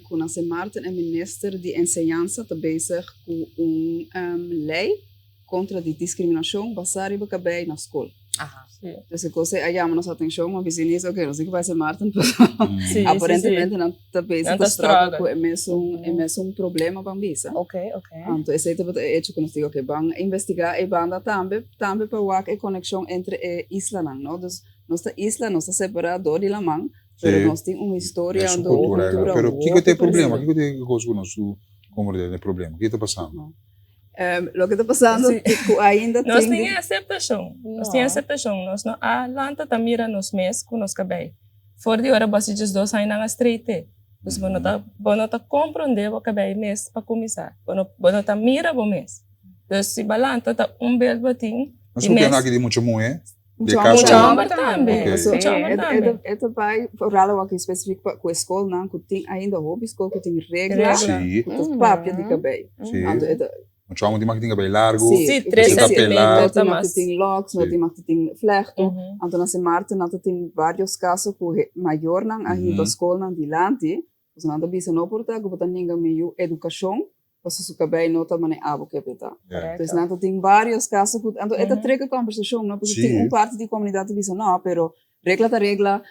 [SPEAKER 20] com a Sint Maarten e minister de enseñanza está bezig com lei contra a discriminação baseada em cabelo na escola. Dus ik zei, maar nós atenção, mas vizinho isso, ok, nós que vai ser Martin, aparentemente não está bezig com estrago com é problema bambisa.
[SPEAKER 2] Ok.
[SPEAKER 20] Então esse é o hecho que nós digo que vão investigar e banda também para o que conexão entre isla não, dus nossa isla não está separada de la man, mas nós tem uma história
[SPEAKER 3] do cultura. Pero que tem problema? Que tem coisa com nosso como é problema? Que está passando?
[SPEAKER 20] Lo que está pasando
[SPEAKER 21] Sí.
[SPEAKER 20] es que ainda
[SPEAKER 21] Nós
[SPEAKER 20] tem...
[SPEAKER 21] temos aceitação. Nós temos aceitação. Nós não lanta tamira nos mês com nos cabelo. Fora de hora basta just 2 anos na estreite. Dus bono ta compreender o cabelo mês para começar. Bono ta mira o mês. Dus se balanta ta bel batim.
[SPEAKER 3] Mas o que é aquele muito mulher? De
[SPEAKER 20] Muito
[SPEAKER 3] casa?
[SPEAKER 20] amor
[SPEAKER 21] também.
[SPEAKER 3] Ok.
[SPEAKER 20] So,
[SPEAKER 21] Muito amor também.
[SPEAKER 20] é vai forrala aqui específico com a escola não que tem ainda hobby escola que tem regras
[SPEAKER 3] Sim.
[SPEAKER 20] que papia de cabelo.
[SPEAKER 3] Sim.
[SPEAKER 20] Ando é
[SPEAKER 3] Muito amor de marketing cabelo largo.
[SPEAKER 20] Sim,
[SPEAKER 3] você
[SPEAKER 21] 3
[SPEAKER 3] tá pelado.
[SPEAKER 20] tem que tem locks, não
[SPEAKER 3] Sim.
[SPEAKER 20] tem que tem flechto. Então nessa Marte não tem vários casos que maior não aí da escola não dilante. Os não da bisa não porta que botar ninguém meio educação. Você su cabelo não tá mané abo que beta. Então não tem vários casos que então é treca conversação, não porque tem parte de comunidade bisa não, pero regla ta regla,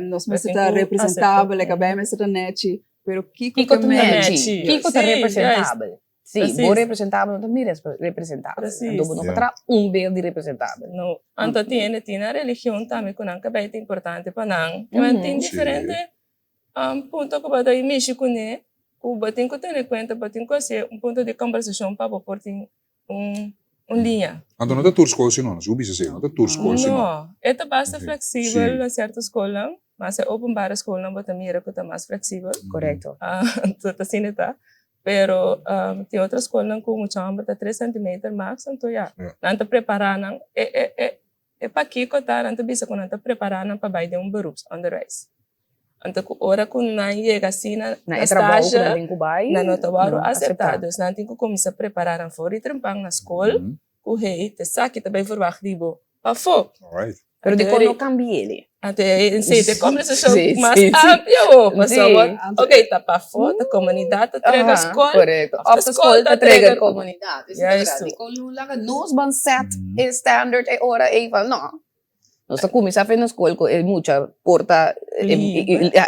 [SPEAKER 20] nós mas está representável, cabelo mas está net, pero Kiko
[SPEAKER 2] também.
[SPEAKER 21] Sim,
[SPEAKER 2] Kiko está
[SPEAKER 21] sim,
[SPEAKER 2] representável. Sim,
[SPEAKER 21] Precies.
[SPEAKER 2] vou representável, não também representável.
[SPEAKER 21] Precies.
[SPEAKER 2] Então, não
[SPEAKER 3] Yeah.
[SPEAKER 2] para belo de representável.
[SPEAKER 21] No, anto tiene a religião também que não cabelo é importante para não. Mas tem diferente ponto que bota aí mexe com ele. O batem que tem em conta, batem que ser ponto de conversação para pôr linha.
[SPEAKER 3] Então não tá tour school se não, não bisa se não tá tour school se não.
[SPEAKER 21] Não, é basta
[SPEAKER 3] Sim.
[SPEAKER 21] flexível
[SPEAKER 3] Sim.
[SPEAKER 21] na certa escola, mas é openbare escola não bota mira que tá mais flexível.
[SPEAKER 2] Correto.
[SPEAKER 21] Então assim está. Pero tem outras escolas com muito chão bota 3 cm max, então já. Não tá preparando é para que cotar, não tá bisa quando não tá preparando para vai de beroeps onderwijs. Então, ora quando não chega assim na
[SPEAKER 2] trabalho que não tem que vai,
[SPEAKER 21] não trabalho
[SPEAKER 2] não
[SPEAKER 21] aceptado. Então, não tem que começar a preparar fora e trampang na escola, o rei, te saque também verwacht die bo. Pa fo.
[SPEAKER 3] Alright.
[SPEAKER 2] Pero de quando cambia ele.
[SPEAKER 21] Até se te conversação
[SPEAKER 2] Sim,
[SPEAKER 21] mais
[SPEAKER 2] sim, sim.
[SPEAKER 21] ampla, mas
[SPEAKER 2] Sim.
[SPEAKER 21] ok, tá pa fo, da comunidade, tá trega escola.
[SPEAKER 2] Correto. Of the school, tá trega comunidade. Isso é
[SPEAKER 21] Juist.
[SPEAKER 2] verdade. Quando lá nós vamos set standard é hora even não. Nós começamos a fazer na escola com muita porta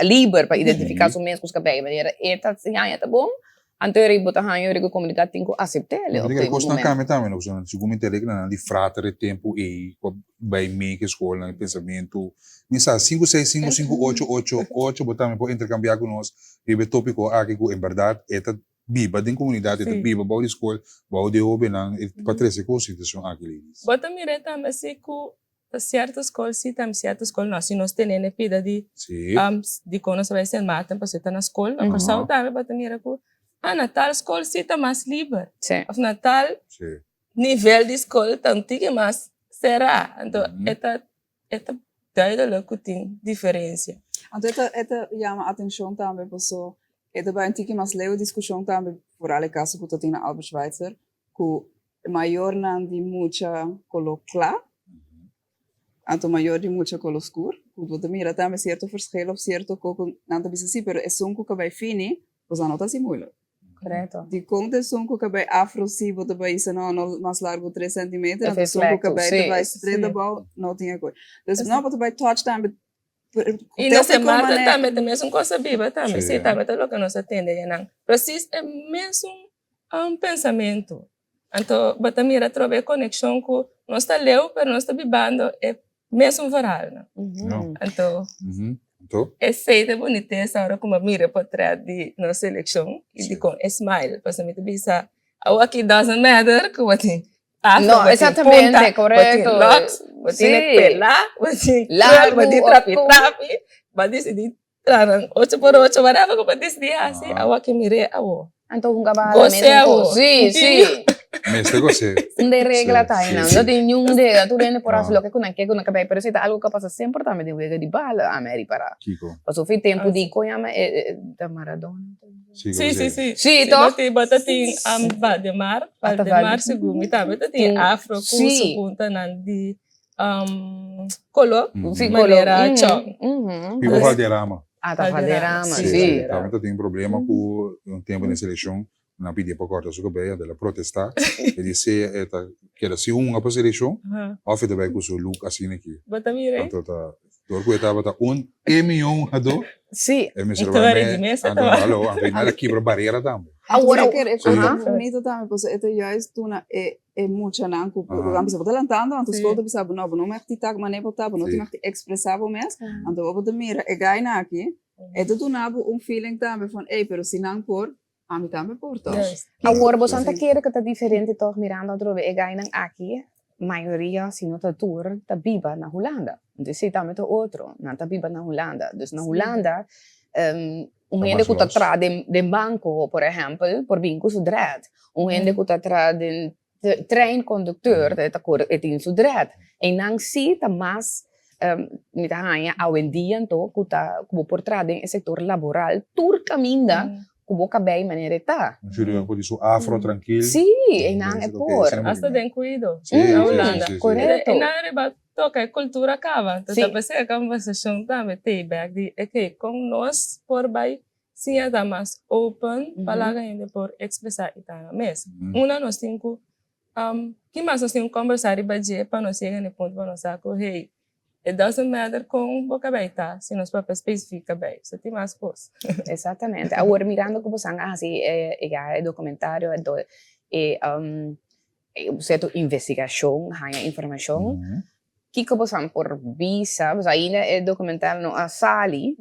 [SPEAKER 2] livre para identificar os mesmos que bem maneira eta já tá bom. Anterior botar hanyo que a comunidade tem que aceitar ele.
[SPEAKER 3] Eu digo que custa também também, não sei se como interesse na de frater tempo e vai meio que escola no pensamento. Misa 5 6 5 5 8 8 8 botar por intercambiar com nós e o tópico aqui que em verdade eta biba da comunidade, eta biba ba de escola, ba de obenang para trazer consideração aqui.
[SPEAKER 21] Bota mireta mas se ku certa escola se tam certa escola nós se nós tenen pida de de quando você vai ser mata para você estar na escola, na corção também bota mira ku Natal escola se tá mais livre. Of Natal nível de escola tanto que mais será. Então eta duidelijk que tem diferença.
[SPEAKER 20] Então eta chama atenção também pessoal. Eta vai ter que mais leu discussão também por alle casos que tem na Albert Schweitzer, que maior não de muita colo clar. Anto maior de muita colo escuro. Que mira também certo verschil of certo que não tá bisa assim, pero é sonco que vai fini, pois a nota se muda.
[SPEAKER 2] Correto.
[SPEAKER 20] Die komt er zo'n bij afro zie wat erbij is en dan mas largo 3 centimeter en
[SPEAKER 2] É
[SPEAKER 20] zo'n
[SPEAKER 2] flexo,
[SPEAKER 20] bij
[SPEAKER 2] sim,
[SPEAKER 20] erbij
[SPEAKER 2] sim.
[SPEAKER 20] streda bal não tinha coisa. Dus não wat erbij touchdown
[SPEAKER 21] E nessa mata também tem mesmo coisa viva também. Sim, também tá louco nós atende não. Precisa é mesmo pensamento. Então, bota mira trobe conexão com nós tá leu, pero nós tá bibando é mesmo varal, não. Então, esse é bonito essa hora como mira para trás de nossa eleição e de com smile, para mim bisa, aqui doesn't matter que você
[SPEAKER 2] não, exatamente, correto.
[SPEAKER 21] Locks, você pelar, você
[SPEAKER 2] largo,
[SPEAKER 21] você trapi, mas decidir traran 8x8 whatever que pode decidir assim, aqui mire awo.
[SPEAKER 2] Então um cabalo mesmo. Sim.
[SPEAKER 3] Mestre você.
[SPEAKER 2] De regla tá aí, não tem nenhum de, tu vende por assim, lo que com cabelo, pero se tá algo que passa sempre também de juega de bala a América para.
[SPEAKER 3] Kiko.
[SPEAKER 2] Passou foi tempo de coiama da Maradona.
[SPEAKER 21] Sim.
[SPEAKER 2] Sim, então.
[SPEAKER 21] Bota tem Valdemar segundo, também tem Afro com punta nan de color, maneira chong.
[SPEAKER 3] Pico Valderrama.
[SPEAKER 2] Tá Valderrama,
[SPEAKER 3] sim. Também tem problema com tempo na seleção. Na pedir para cortar o cabelo, ela protestar. Ele disse que era se uma para a seleção, ou foi também com o look assim aqui.
[SPEAKER 21] Bota mire.
[SPEAKER 3] Então tá, eu estava tá milhão a do.
[SPEAKER 2] Sim.
[SPEAKER 3] É me serve alô, a gente aqui para barreira também.
[SPEAKER 20] Agora é bonito também, porque é juist toen é muito nanco, porque você está lantando, então escuta bisa não me acredita, mas nem botar, não te me expressar mais. Então eu vou te mira, é gai na aqui, é tu nabo feeling também, von, pero se não por Ami também porta.
[SPEAKER 2] Agora, você não quer que tá diferente toch mirando outro e ganham aqui, maioria se não tá tour tá biba na Holanda. Então se tá met outro, não tá biba na Holanda. Dus na Holanda, gente que tá atrás de banco, por exemplo, por vinco su dread. Gente que tá atrás de trein conducteur, tá cor etin su dread. E não se tá mais mit hanha awendian to que tá por trás do setor laboral, tour caminda como cabelo maneira tá.
[SPEAKER 3] Juro, por isso afro tranquilo.
[SPEAKER 2] Sim, e não é por.
[SPEAKER 21] Hasta den cuido.
[SPEAKER 2] Na
[SPEAKER 21] Holanda.
[SPEAKER 2] Correto.
[SPEAKER 21] E na riba toca a cultura acaba. Então, talvez a conversação também tem back de que com nós por vai sim é mais open para a gente por expressar e tá na mesa. Uma nós temos que mais nós temos conversar e bater para nós chegar no ponto para nós saber, hey, it doesn't matter com boca aberta, se nós para especificar bem, só tem mais coisas.
[SPEAKER 2] Exatamente. Agora mirando como são assim, é documentário, certo investigação, há informação. Que como são por visa, mas ainda é documentário no Sali.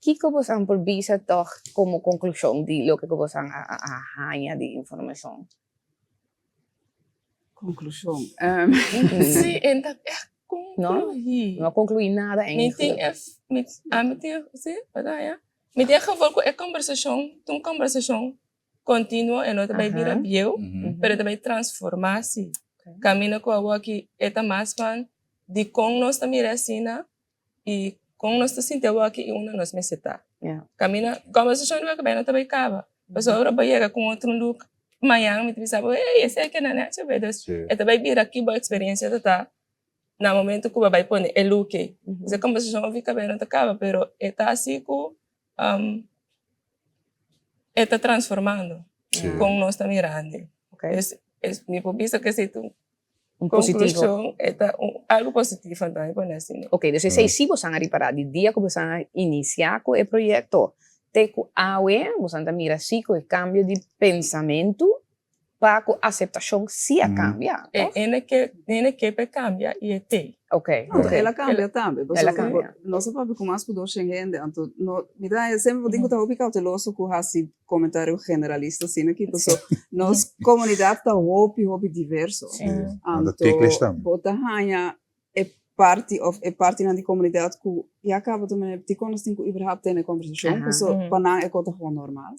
[SPEAKER 2] Que como são por visa toch como conclusão de lo que como são a de informação.
[SPEAKER 20] Conclusão.
[SPEAKER 21] Sim, então
[SPEAKER 2] não concluí nada ainda.
[SPEAKER 21] Me tem geval com a conversação contínua e não também vira bio, mas também transformação. Caminho com a que é mais fan de com nós também resina e com nós sentimos aqui uma nós meseta. Caminho conversação não acaba não também acaba. Mas agora vai com outro look. Amanhã me pensava, ei, esse aqui não é nada, é também vir aqui boa experiência tá. No momento que vai pôr é look, essa conversação fica bem não acaba, pero está assim que está transformando com nós também mirando. Me pensa que se tu
[SPEAKER 2] positivo.
[SPEAKER 21] Algo positivo também por assim.
[SPEAKER 2] Ok, então se se você a reparar de dia que você a iniciar com o projeto, te ku awe, você anda mira si com o cambio de pensamento para a aceitação se a cambia.
[SPEAKER 21] É que cambia e é te.
[SPEAKER 2] Ok.
[SPEAKER 20] Ela cambia também. Ela cambia. Nós sabemos como as pessoas chegam, então, me dá sempre digo que eu cauteloso com esse comentário generalista assim aqui, porque nós comunidade tá hobby diverso. Então, bota hanha é parte na comunidade que e acaba também de quando nós temos überhaupt uma conversação, porque para não é coisa normal.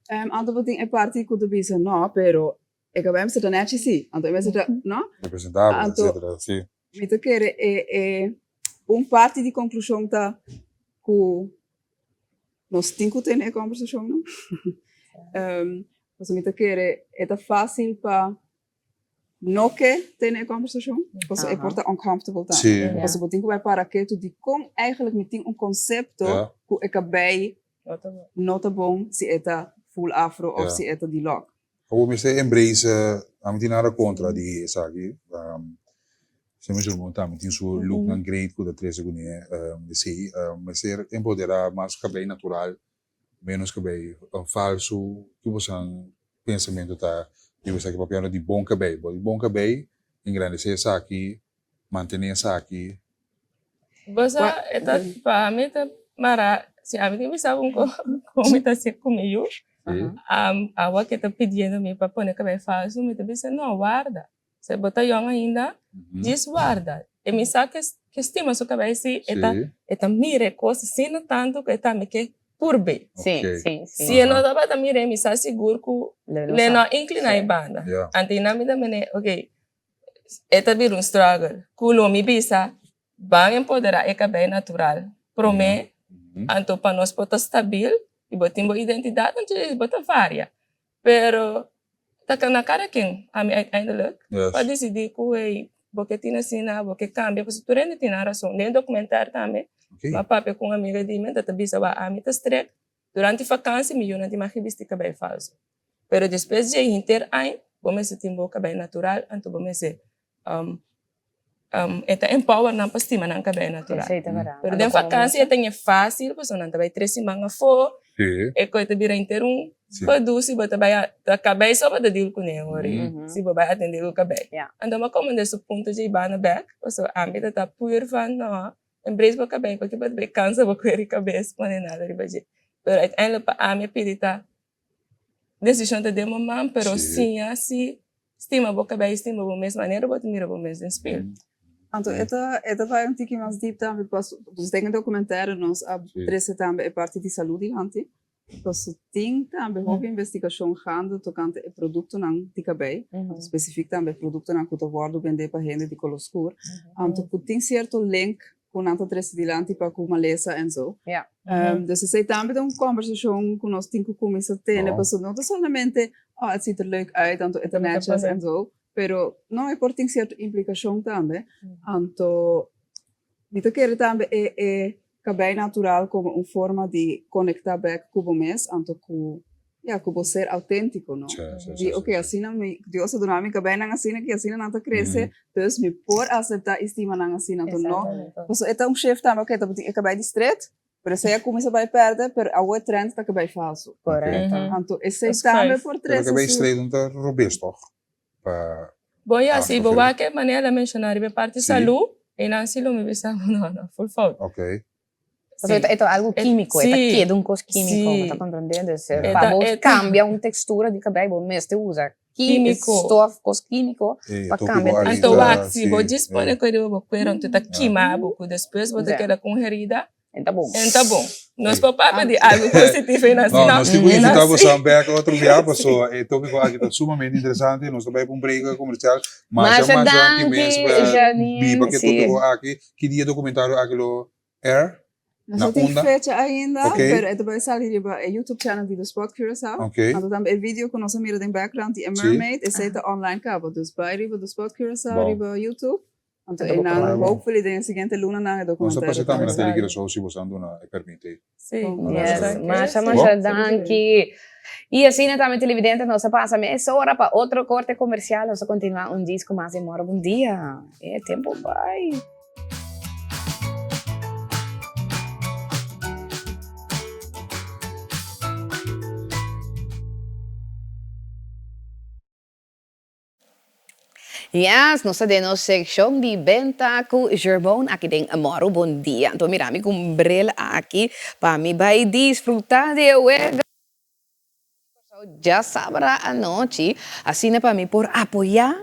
[SPEAKER 20] Então, botem é parte que tu pensa não, pero acabamos de net sim. Então, mas não?
[SPEAKER 3] Representável, etc. Sim.
[SPEAKER 20] Me te quer é parte de conclusão tá que nós temos que ter a conversação, não? Você me te quer é tá fácil para não que ter a conversação, porque é porta uncomfortable tá. Você botem que vai para que tu de como eigenlijk met um conceito que é acabei não tá bom se é tá full afro ou se é tá de lock.
[SPEAKER 3] Como me se embrace a mim nada contra de sabe. Se me julgo tá, tem seu look não great que da 3 segundos de mas ser empoderar mais cabelo natural, menos cabelo falso, que você pensamento tá, e você que papel de bom cabelo, engrandecer essa aqui, manter essa aqui.
[SPEAKER 21] Você está para mim tá mara, se a mim me sabe como está se comigo, a que está pedindo me para pôr cabelo falso, me tá dizendo não guarda. Se botar young ainda, diz guarda. E me sabe que estima sua cabeça eta mire coisa assim não tanto que está me que por bem.
[SPEAKER 2] Sim.
[SPEAKER 21] Se não dá para mire me sabe seguro que le não inclina a banda. Antina me também ok. Eta vir struggle. Kulo me bisa bang empoderar e cabelo natural. Prome anto para nós botar stabil e botar uma identidade antes botar várias. Pero tá na cara quem a mim ainda look para decidir que porque tinha assim na porque cambia porque tu rende tem razão nem documentário também mas papai com uma amiga de mim tá bisa a mim tá stress durante vacância me não tem mais revista cabelo falso pero depois de inter aí vamos se tem cabelo natural então vamos se eta empower na pastima na cabelo natural pero de vacância tem fácil porque não vai 3 semanas fora é coisa vira inteiro produz se você vai a cabeça para deal com ele se você vai atender o cabelo então mas como nesse ponto de ir na back você a mim tá pure fan não embrace o cabelo porque você cansa você querer cabeça quando nada de baixo pero ainda para a minha pedita decisão de mamãe, pero sim, assim, estima boca bem, estima boa mesma maneira, bota mira boa mesmo espelho.
[SPEAKER 20] Então, esta vai um pouquinho mais deep também, porque tem um documentário nós apresentamos também a parte de saúde antes. Dus tem também uma investigação grande tocante a produto não de cabelo, específico também produto não que o guardo vender para gente de color escuro. Então, tem certo link com a três de lante para com maleza e zo. Dus sei também uma conversação com nós tem que começar a ter, não somente het ziet er leuk uit, então het netjes en zo, pero não é por tem certa implicação também. Então, dito quero também é cabelo natural como uma forma de conectar back com o mês, então com ser autêntico, não? De ok, assim não me Deus do nome cabelo não assim que assim não tá crescer, dus me por aceitar estima não assim então não. Então é um shift também, ok, então é cabelo straight, pero se começa a perder, pero a outra trend tá cabelo falso.
[SPEAKER 2] Correto.
[SPEAKER 20] Então esse também por trás.
[SPEAKER 3] Pero cabelo straight não tá robusto, toch?
[SPEAKER 21] Bom, assim, vou que maneira mencionar a parte de saúde, e não se lo me bisa não, full fault.
[SPEAKER 3] Ok.
[SPEAKER 2] Esto es algo químico, queda un cos químico, ¿me está comprendiendo? Vos cambia una textura de cabello, vos te usa químico, cos químico, para cambiar.
[SPEAKER 21] Então, se vos dispõe que eu vou querer tá queimar pouco, depois vou ter que com herida.
[SPEAKER 2] Então bom.
[SPEAKER 21] Então bom. Nós papá de algo positivo e assim.
[SPEAKER 3] Não, nós temos invitado você a outro dia, pessoal. É tópico aqui tá sumamente interessante. Nós também vamos break comercial. Mas aqui mesmo, biba que tudo aqui. Que dia documentário aquilo Air?
[SPEAKER 20] Não tem fecha ainda, mas também sair o YouTube channel do Spot Curaçao. Então também vídeo com nossa mira em background de Mermaid, e sai online cabo, dus bij riba do Spot Curaçao, riba YouTube. Então e na hopefully den seguinte luna na documentário.
[SPEAKER 3] Nós passamos na telegrafia se você anda permite.
[SPEAKER 21] Sim.
[SPEAKER 2] Yes, masha danke. E assim, também televidente, nós passamos essa hora para outro corte comercial, nós continuar um disco mais e mora bom dia. É tempo vai. Yes, nós temos seção de venta com Gerbon. Aqui tem amor, bom dia. Então, mira, me comprei aqui para me vai desfrutar de huelga. Já sabrá a noite, assim para mim por apoiar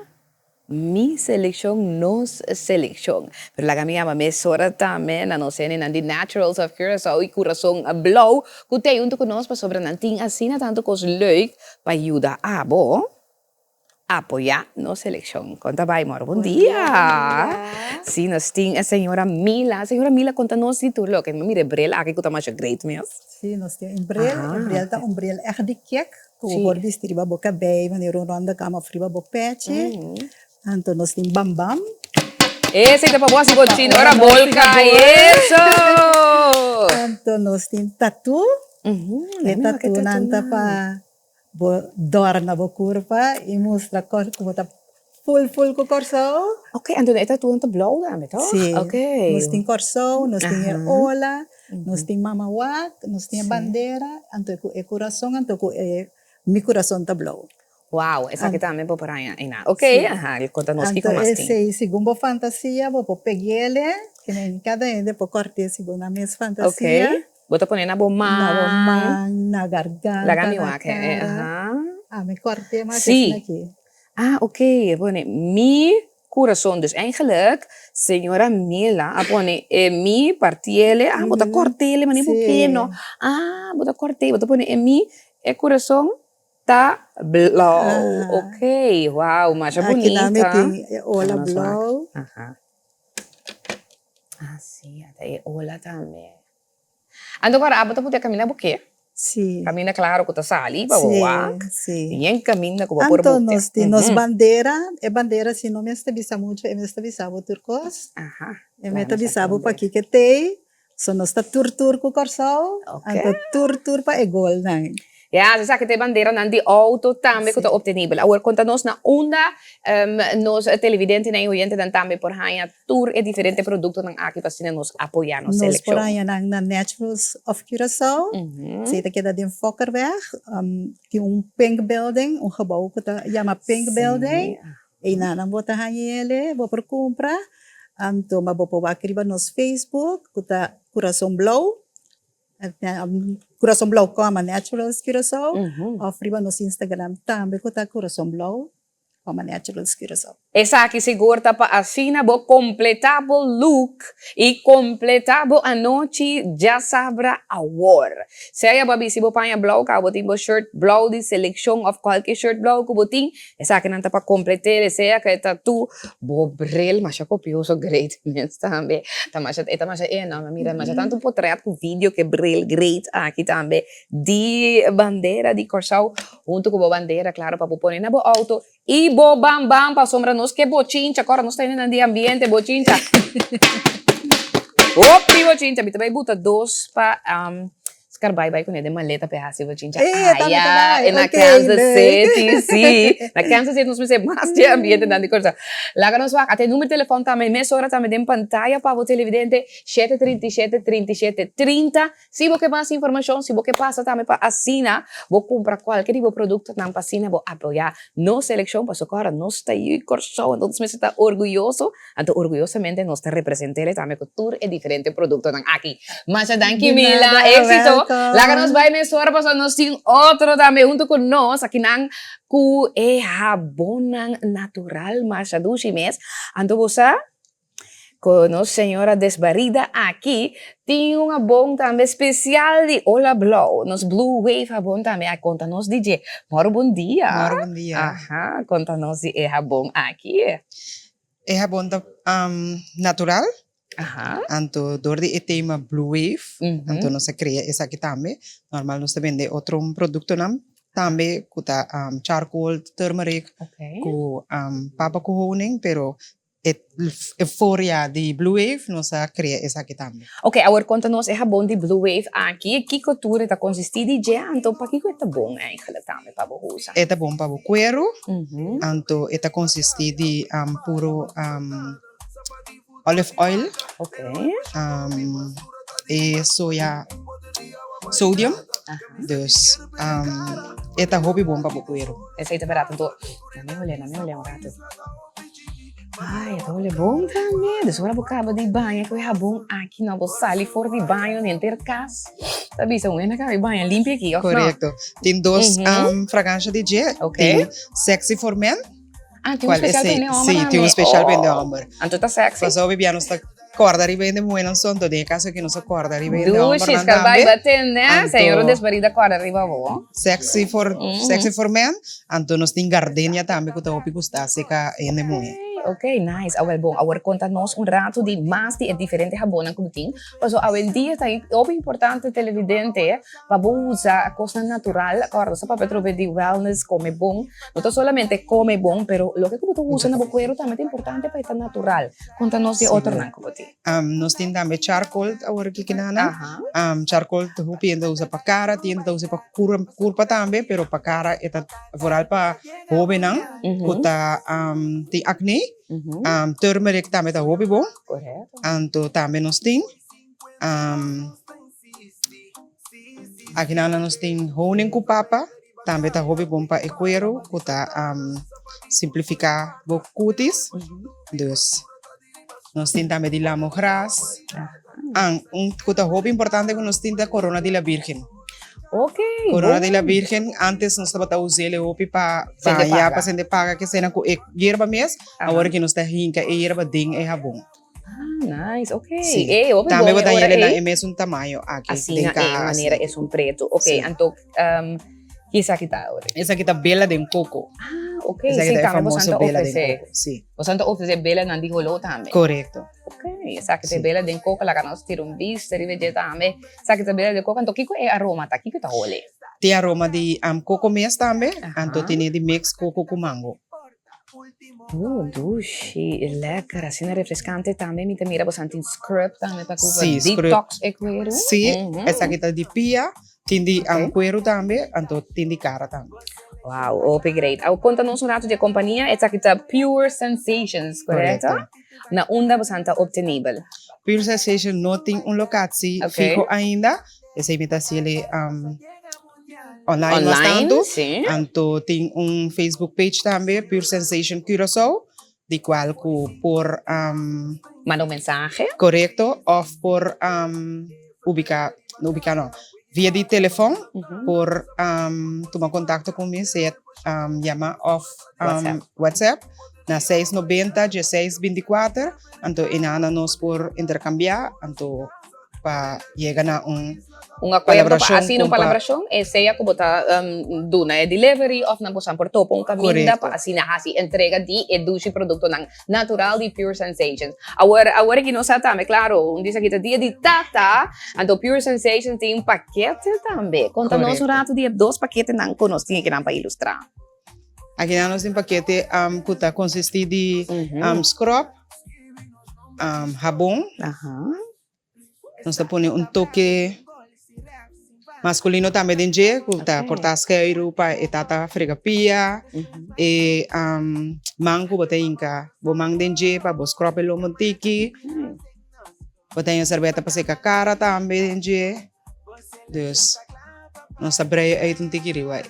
[SPEAKER 2] mi selección, nos selección. Pero la que me mesora também, não sei, na The Naturals of Curaçao e Coração Blauw, que tem junto conosco sobre nanting assim, tanto que é leuk para ajudar a bo. Apoiar no selección. Conta vai, Moro. Bom dia. Sim, nós temos a senhora Mila. Senhora Mila, conta-nos de tudo. Que me bril aqui que tá mais great mesmo.
[SPEAKER 1] Sim, nós temos bril tá bril echt de kek. Que o bord striba boca bem, wanneer een ronde kama friba bo petje. Então nós temos bam bam.
[SPEAKER 2] Esse é para você botinho, ora bolca, isso.
[SPEAKER 1] Então nós temos tatu. Tatu nanta pa dor na boa curva e mostra como está full com corção.
[SPEAKER 2] Ok, então é tudo então blauw também, tá?
[SPEAKER 1] Sim.
[SPEAKER 2] Ok.
[SPEAKER 1] Nós tem corção, nós tem ola, nós tem mamawak, nós tem bandeira, então é coração, então é meu coração tá blauw.
[SPEAKER 2] Wow, essa aqui também para aí, ok? Conta-nos que como assim.
[SPEAKER 1] Esse segundo fantasia, vou peguele, que nem cada um depois corte segundo a minha fantasia.
[SPEAKER 2] Ok. Bota poner na bomba,
[SPEAKER 1] na garganta,
[SPEAKER 2] la gamiwak,
[SPEAKER 1] me corte maar
[SPEAKER 2] aqui. Ah, ok. Pone mi coração, dus eigenlijk, senhora Mila, pone mi partiele, bota cortele, mas nem pequeno. Bota corte, bota pone mi coração tá blauw. Ok, wow, mas é bonita.
[SPEAKER 1] Aqui também tem ola blauw.
[SPEAKER 2] Sim, até ola também. Ando agora, bota poder caminhar buquê?
[SPEAKER 1] Sim.
[SPEAKER 2] Camina claro que tá sali, babuak.
[SPEAKER 1] Sim.
[SPEAKER 2] E em caminha que vai por
[SPEAKER 1] buquê. Nós temos bandeira, se não me está visando muito, me está visando turcos. Me está visando para aqui que tem. So nós está tur com corção. Então tur para egol, né?
[SPEAKER 2] Ja, ze zeggen de bandera nan die auto também que está obtenível. Agora conta-nos na onda nos televidentes e oyentes dan também por aí tour e diferente produto nan aqui para nos apoiar nos seleção.
[SPEAKER 1] Nos por aí na Naturals of Curaçao. Sei que da den Fokkerweg, tem pink building, gebouw que tá chama pink building. E na bota ele, vou por compra. Então, mas vou pôr aqui nos Facebook, que tá Coração Blauw. Coração Blau como Naturals Curaçao. Ofriba nos Instagram também com Coração Blau como Naturals Curaçao.
[SPEAKER 2] Essa aqui segura para assina bo completable look e completable a noite já sabra award. Saya babi si bo panha blau ka botin bo shirt blau di selection of qualquer shirt blau ko botin. Essa aqui nanta para completar saya ka tatu bo bril mas copioso great mens também. Tamasha não mira mas tanto portrait com vídeo que bril great aqui também di bandeira di Curaçao junto com bo bandeira claro para pôr na bo auto e bo bam bam para sombra nos que bochincha, agora nós estamos no ambiente, bochincha. Opi, bochincha, me também bota dois para bye com ele de maleta para assim bochincha. E na Kansas City, sim. Na Kansas City nós temos mais de ambiente dentro de coisa. Lá que nós vamos, até número de telefone também, mês hora também de pantalla para o televidente 737 37 30. Se você quer mais informação, se você quer passar também para assinar, vou comprar qualquer tipo de produto na assina, vou apoiar nossa seleção, para agora nós está aí Curaçao, então nós está orgulhoso, então orgulhosamente nós está representando também cultura e diferentes produtos aqui. Mas danke Mila, éxito. Lá que nós vai nessa hora, nós temos outro também junto com nós, aqui nang ku habon natural, mas a dushi mes. Então você, com a senhora Desbarida aqui, tem um abon também especial de Ola Blau, nos Blue Wave abon também. Conta-nos, DJ. Moro bom dia.
[SPEAKER 4] Moro bom dia.
[SPEAKER 2] Aham, conta-nos de abon aqui.
[SPEAKER 4] É abon natural.
[SPEAKER 2] Anto
[SPEAKER 4] door die tema Blue Wave, anto nós cria essa aqui também. Normal nós vende outro produto nam também com charcoal, turmeric, com papa com honing, pero euforia de Blue Wave nós cria essa aqui também.
[SPEAKER 2] Ok, agora conta-nos é bom de Blue Wave aqui. Que cultura está consistida de então para que é bom eigenlijk também para usar?
[SPEAKER 4] É bom para o cuero, anto é consistida de puro olive oil, e soja, sodium, dus é hobby bom para o cuero.
[SPEAKER 2] Essa aí tá barato, então, na minha olha um gato. Ai, é bom também. Dus agora acaba de banho, que é bom aqui na sala for de banho, nem ter casa. Sabe, são uma casa de banho limpa aqui, ó.
[SPEAKER 4] Correto. Tem duas fragrâncias de dia. Tem sexy for men.
[SPEAKER 2] Tem um especial para o homem.
[SPEAKER 4] Sim, tem um especial para o homem.
[SPEAKER 2] Então tá sexy.
[SPEAKER 4] Mas o bebê não está corda arriba de muito som, todo em casa que não se corda arriba de homem.
[SPEAKER 2] Duxis, que vai bater, né? Senhor, desbarida corda arriba, vó.
[SPEAKER 4] Sexy for men. Então nós tem gardenia também, que o gostar seca em de muito.
[SPEAKER 2] Ok, nice. Agora, bom, agora conta-nos rato de mais de diferentes jabonas que tem. Mas o dia está aí, é importante televidente para usar a coisa natural. Agora, só para trocar de wellness, come bom. Não solamente come bom, pero lo que tu usa na boqueiro também é importante para estar natural. Conta-nos de outro não como tem.
[SPEAKER 4] Nós temos também charcoal, agora que nana. Charcoal tu pienda usa para cara, tienda usa para curva também, pero para cara é vooral para jovem não, kota tem acne. Turmeric também tá hobby bom.
[SPEAKER 2] Correto.
[SPEAKER 4] Anto também nós tem. Aqui nós tem honing com papa. Também tá hobby bom para o cuero. Kota simplificar o cutis. Dus nós tem também de lemongrass. Kota hobby importante que nós tem da corona de la virgen.
[SPEAKER 2] Ok.
[SPEAKER 4] Corona de la Virgen, antes nós estava usando o opi para banhar, para sendo paga, que cena com erva mesmo, agora que nós está rinca, e erva ding é bom.
[SPEAKER 2] Nice, ok.
[SPEAKER 4] Sim.
[SPEAKER 2] Também
[SPEAKER 4] vou dar ele na mesmo tamanho aqui.
[SPEAKER 2] Assim, de maneira, é preto. Ok, então, essa aqui está agora?
[SPEAKER 4] Essa aqui está bela de coco.
[SPEAKER 2] Ok, sim, também você oferece.
[SPEAKER 4] Sim.
[SPEAKER 2] Você oferece bela na digolo também.
[SPEAKER 4] Correto.
[SPEAKER 2] Ok, essa aqui é bela de coco, lá que nós tiramos bicho, cerveja também. Essa aqui é bela de coco, então, que é aroma, tá? Que tá rolê?
[SPEAKER 4] Tem aroma de coco mesmo também, então tem de mix coco com mango.
[SPEAKER 2] Dushi, lekker, assim, refrescante também. Me mira, você tem scrub também para
[SPEAKER 4] Sim,
[SPEAKER 2] detox e cuero.
[SPEAKER 4] Sim, essa aqui tá de pia, tem de cuero também, então tem de cara também.
[SPEAKER 2] Wow, ok, great. Conta-nos rato de companhia. Essa aqui está Pure Sensations, correto? Na onda você está obtenível.
[SPEAKER 4] Pure Sensations não tem locatie fijo ainda. Essa imitação é online bastante.
[SPEAKER 2] Sim.
[SPEAKER 4] Então tem Facebook page também, Pure Sensation Curaçao, de qual por
[SPEAKER 2] manda mensagem.
[SPEAKER 4] Correto, ou por ubicar no ubicano, via di telefoon, por tomar contacto conmigo, se llama off WhatsApp, na 690-1624, anto inana-nos por intercambiar, anto pa llegar na
[SPEAKER 2] acordo pa assim nung palabrasyon, seya ko bota duna delivery of na bosan por topong kaminda pa assim na hasi entrega di educi produkto ng natural di Pure Sensations. Agora que nós tame, claro, hindi sa kita dia di tata, anto Pure Sensations tem paquete tambe. Conta-nos um rato de 2 paquete ng kunos tinha que pa ilustrar.
[SPEAKER 4] Aqui nós tem paquete que tá consiste de scrub, jabón, nós tá põe toque masculino também dentro, que tá portasqueiro para etata fregapia, e mango botei inca, bo mang dentro para bo scrub lo montiki, botei cerveza para secar cara também dentro, dus nós tá breia aí um tiki riwa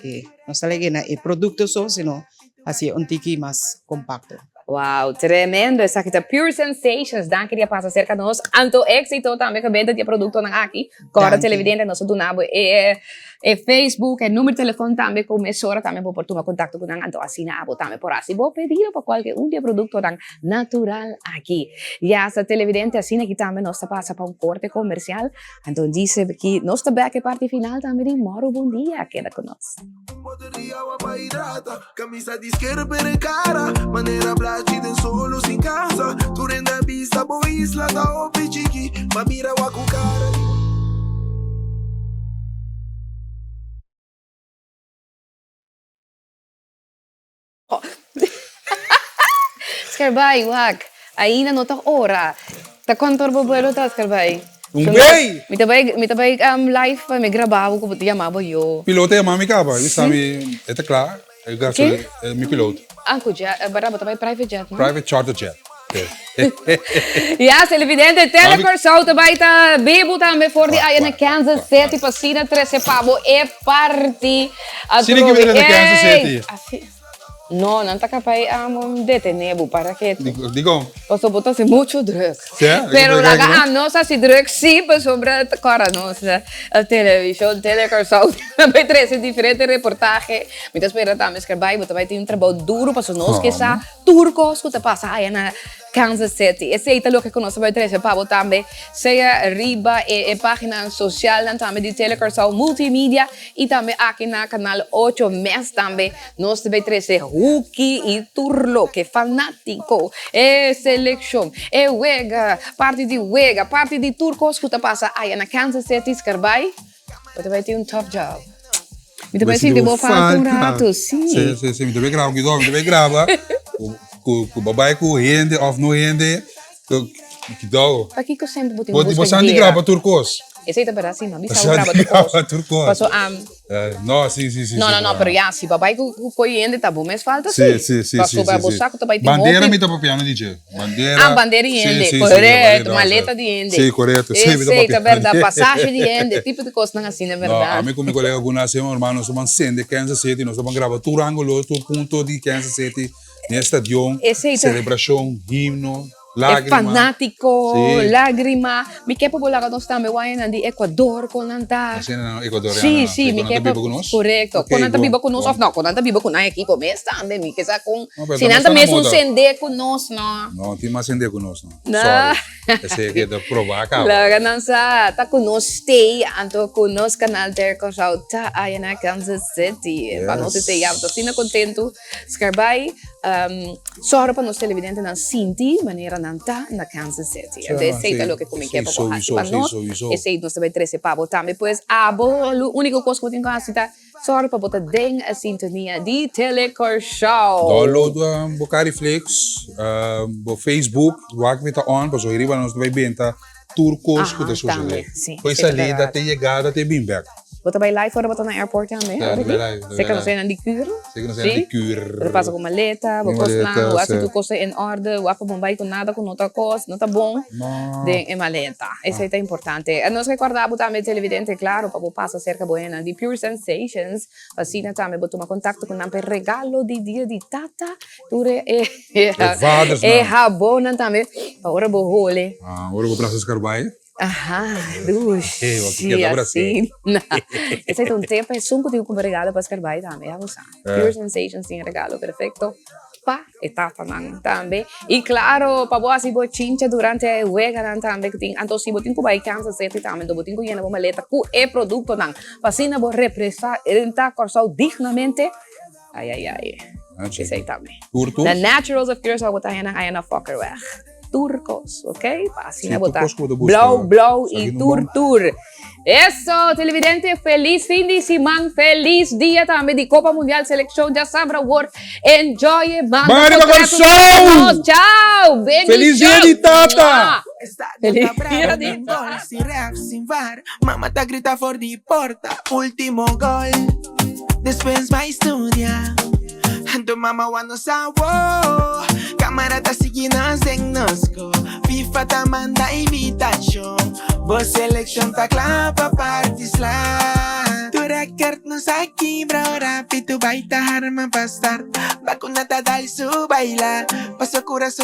[SPEAKER 4] nós tá legena produto só, sino assim tiki mais compacto.
[SPEAKER 2] Wow, tremendo. Essa aqui tá Pure Sensations. Danke dia passa cerca de nós. Anto éxito também que vende de produto na aqui. Agora televidente nós do nabo Facebook, número de telefone também com emissora também por tomar contato com nang anto assina abo também por assim. Vou pedir para qualquer dia produto nang natural aqui. E essa televidente assina aqui também nós passa para corte comercial. Então dice que nós tá back parte final também de Moro Bom Dia. Queda com nós.
[SPEAKER 5] Camisa disquera per cara, manera placida solo sin casa. Tu renda vista bois la da opi chiqui, ma mira wa cara.
[SPEAKER 2] Skarbay, wag. Aí na nota ora. Ta contor bobuelo ta Skarbay.
[SPEAKER 3] Bem!
[SPEAKER 2] Me tabay live pa me grabava ko buti amabo yo.
[SPEAKER 3] Piloto é mami capa, ele sabe, é claro, é gasolina, é meu piloto.
[SPEAKER 2] Anco jet, baraba tabay private jet, no?
[SPEAKER 3] Private charter jet.
[SPEAKER 2] Ja, televidente, telecorso tabay ta bebo também for di ayan na Kansas City pasina 13 pabo party.
[SPEAKER 3] Sino que viene de Kansas City?
[SPEAKER 2] No, não tá capaz detener para que
[SPEAKER 3] digo
[SPEAKER 2] posso botar se muito drugs.
[SPEAKER 3] Yeah,
[SPEAKER 2] pero la nossa se drugs sim, pues sobre cara nossa a televisão, telecorso, também traz diferente reportagem. Me espera também que vai ter trabalho duro para nós que sa turcos que passa aí na Kansas City. Esse é o que conosco vai trazer para também. Seja riba e página social também de telecorso multimídia e também aqui na canal 8 mês também nós vai trazer Huki e Turlo, que fanático, seleção, Wega, parte de turcos que passa aí na Kansas City, Skarbay, você vai ter tough job. Me também sinto bom falar rato, sim.
[SPEAKER 3] Sim, me também grava, me também grava. Com babai com rende, off no rende, que dá.
[SPEAKER 2] Aqui que eu sempre botei
[SPEAKER 3] Você anda grava turcos?
[SPEAKER 2] Esse é para cima, bisa grava turcos. Passou
[SPEAKER 3] não, sim.
[SPEAKER 2] Não, pero já, se babai com rende, tá bom, mas falta
[SPEAKER 3] sim.
[SPEAKER 2] Passou para buscar, tu vai ter
[SPEAKER 3] bandeira me tá papiando, DJ.
[SPEAKER 2] Bandeira de rende, correto, maleta de rende.
[SPEAKER 3] Sim, correto.
[SPEAKER 2] Sim, tá verdade, passagem de rende, tipo de coisa assim, na verdade.
[SPEAKER 3] A mim com meu colega Gunnar, irmão, nós estamos sendo de Kansas City, nós estamos gravando todo ângulo, todo ponto de Kansas City. Nesse estadião, celebração, himno, lágrima.
[SPEAKER 2] Fanático, lágrima. Me quepo bola que nós também vamos de Equador com nanta.
[SPEAKER 3] Assim não, Equador.
[SPEAKER 2] Sim, me quepo. Correto. Com nanta viva conosco, não, com nanta viva com a equipe, mas também me quesa com. Se nanta mesmo sender conosco, não.
[SPEAKER 3] Não, tem mais sender conosco, não. Sorry. Esse é que é provar acaba.
[SPEAKER 2] Laga nansa, tá conosco stay, anto conosco canal Terco Rauta, aí na Kansas City. Para nós ter já, tô sendo contento. Skarbay, só para nós televidente na Cinti, maneira nanta na Kansas City. Esse é o que comigo é para nós. Esse nós também 13 para botar, depois o único coisa que eu tenho que fazer só para botar dentro a sintonia de Telecorso.
[SPEAKER 3] Download o Cariflex, o Facebook, o que está on, para o nós vai bem tá turcos que tá sucedendo. Pois ali da te chegada até bem back.
[SPEAKER 2] Você vai lá e fora botar na airport também? Você que não sei na de cura?
[SPEAKER 3] Você que não sei na de cura.
[SPEAKER 2] Você passa com maleta, você costa, você tu costa em ordem, você não vai com nada com outra coisa, não tá bom? De maleta. Isso é importante. Nós recordamos também televidente, claro, para passar cerca buena de Pure Sensations, assim também botar contato com um regalo de dia de tata, dure e rabona também. Agora vou role.
[SPEAKER 3] Agora vou para Skarbay.
[SPEAKER 2] Ajá, dush.
[SPEAKER 3] Sim,
[SPEAKER 2] assim. Esse é um tempo, é um pouquinho como regalo para escrever também, vamos lá. Pure Sensations tem regalo perfeito para etapa também. E claro, para boa se bochincha durante a wega também que tem, então se botin ku bai cansa certo também, do botin ku yena bo maleta ku e produto nan. Pasina bo representar corso dignamente. Ai. Esse aí também.
[SPEAKER 3] Turcos?
[SPEAKER 2] The Naturals of Curaçao botar na fokker weg. Turcos, ok? Assim, botar blow e tur. Eso, televidente, feliz fin de semana, feliz dia também de Copa Mundial Seleção de Sabra World. Enjoy it, man. Tchau, baby.
[SPEAKER 3] Feliz dia de Tata.
[SPEAKER 2] Feliz dia de
[SPEAKER 5] Tata. Sin VAR, mamá tá grita for de porta. Último gol, depois vai estudar. Ando mama wano sa wo. Cámara tá seguindo as diagnóstico. FIFA tá manda invitação. Boa seleção tá clara pra participar. Tu record nos aqui, bro. Rápido vai tá arma pra start. Vacuna tá dal su bailar. Paso coração.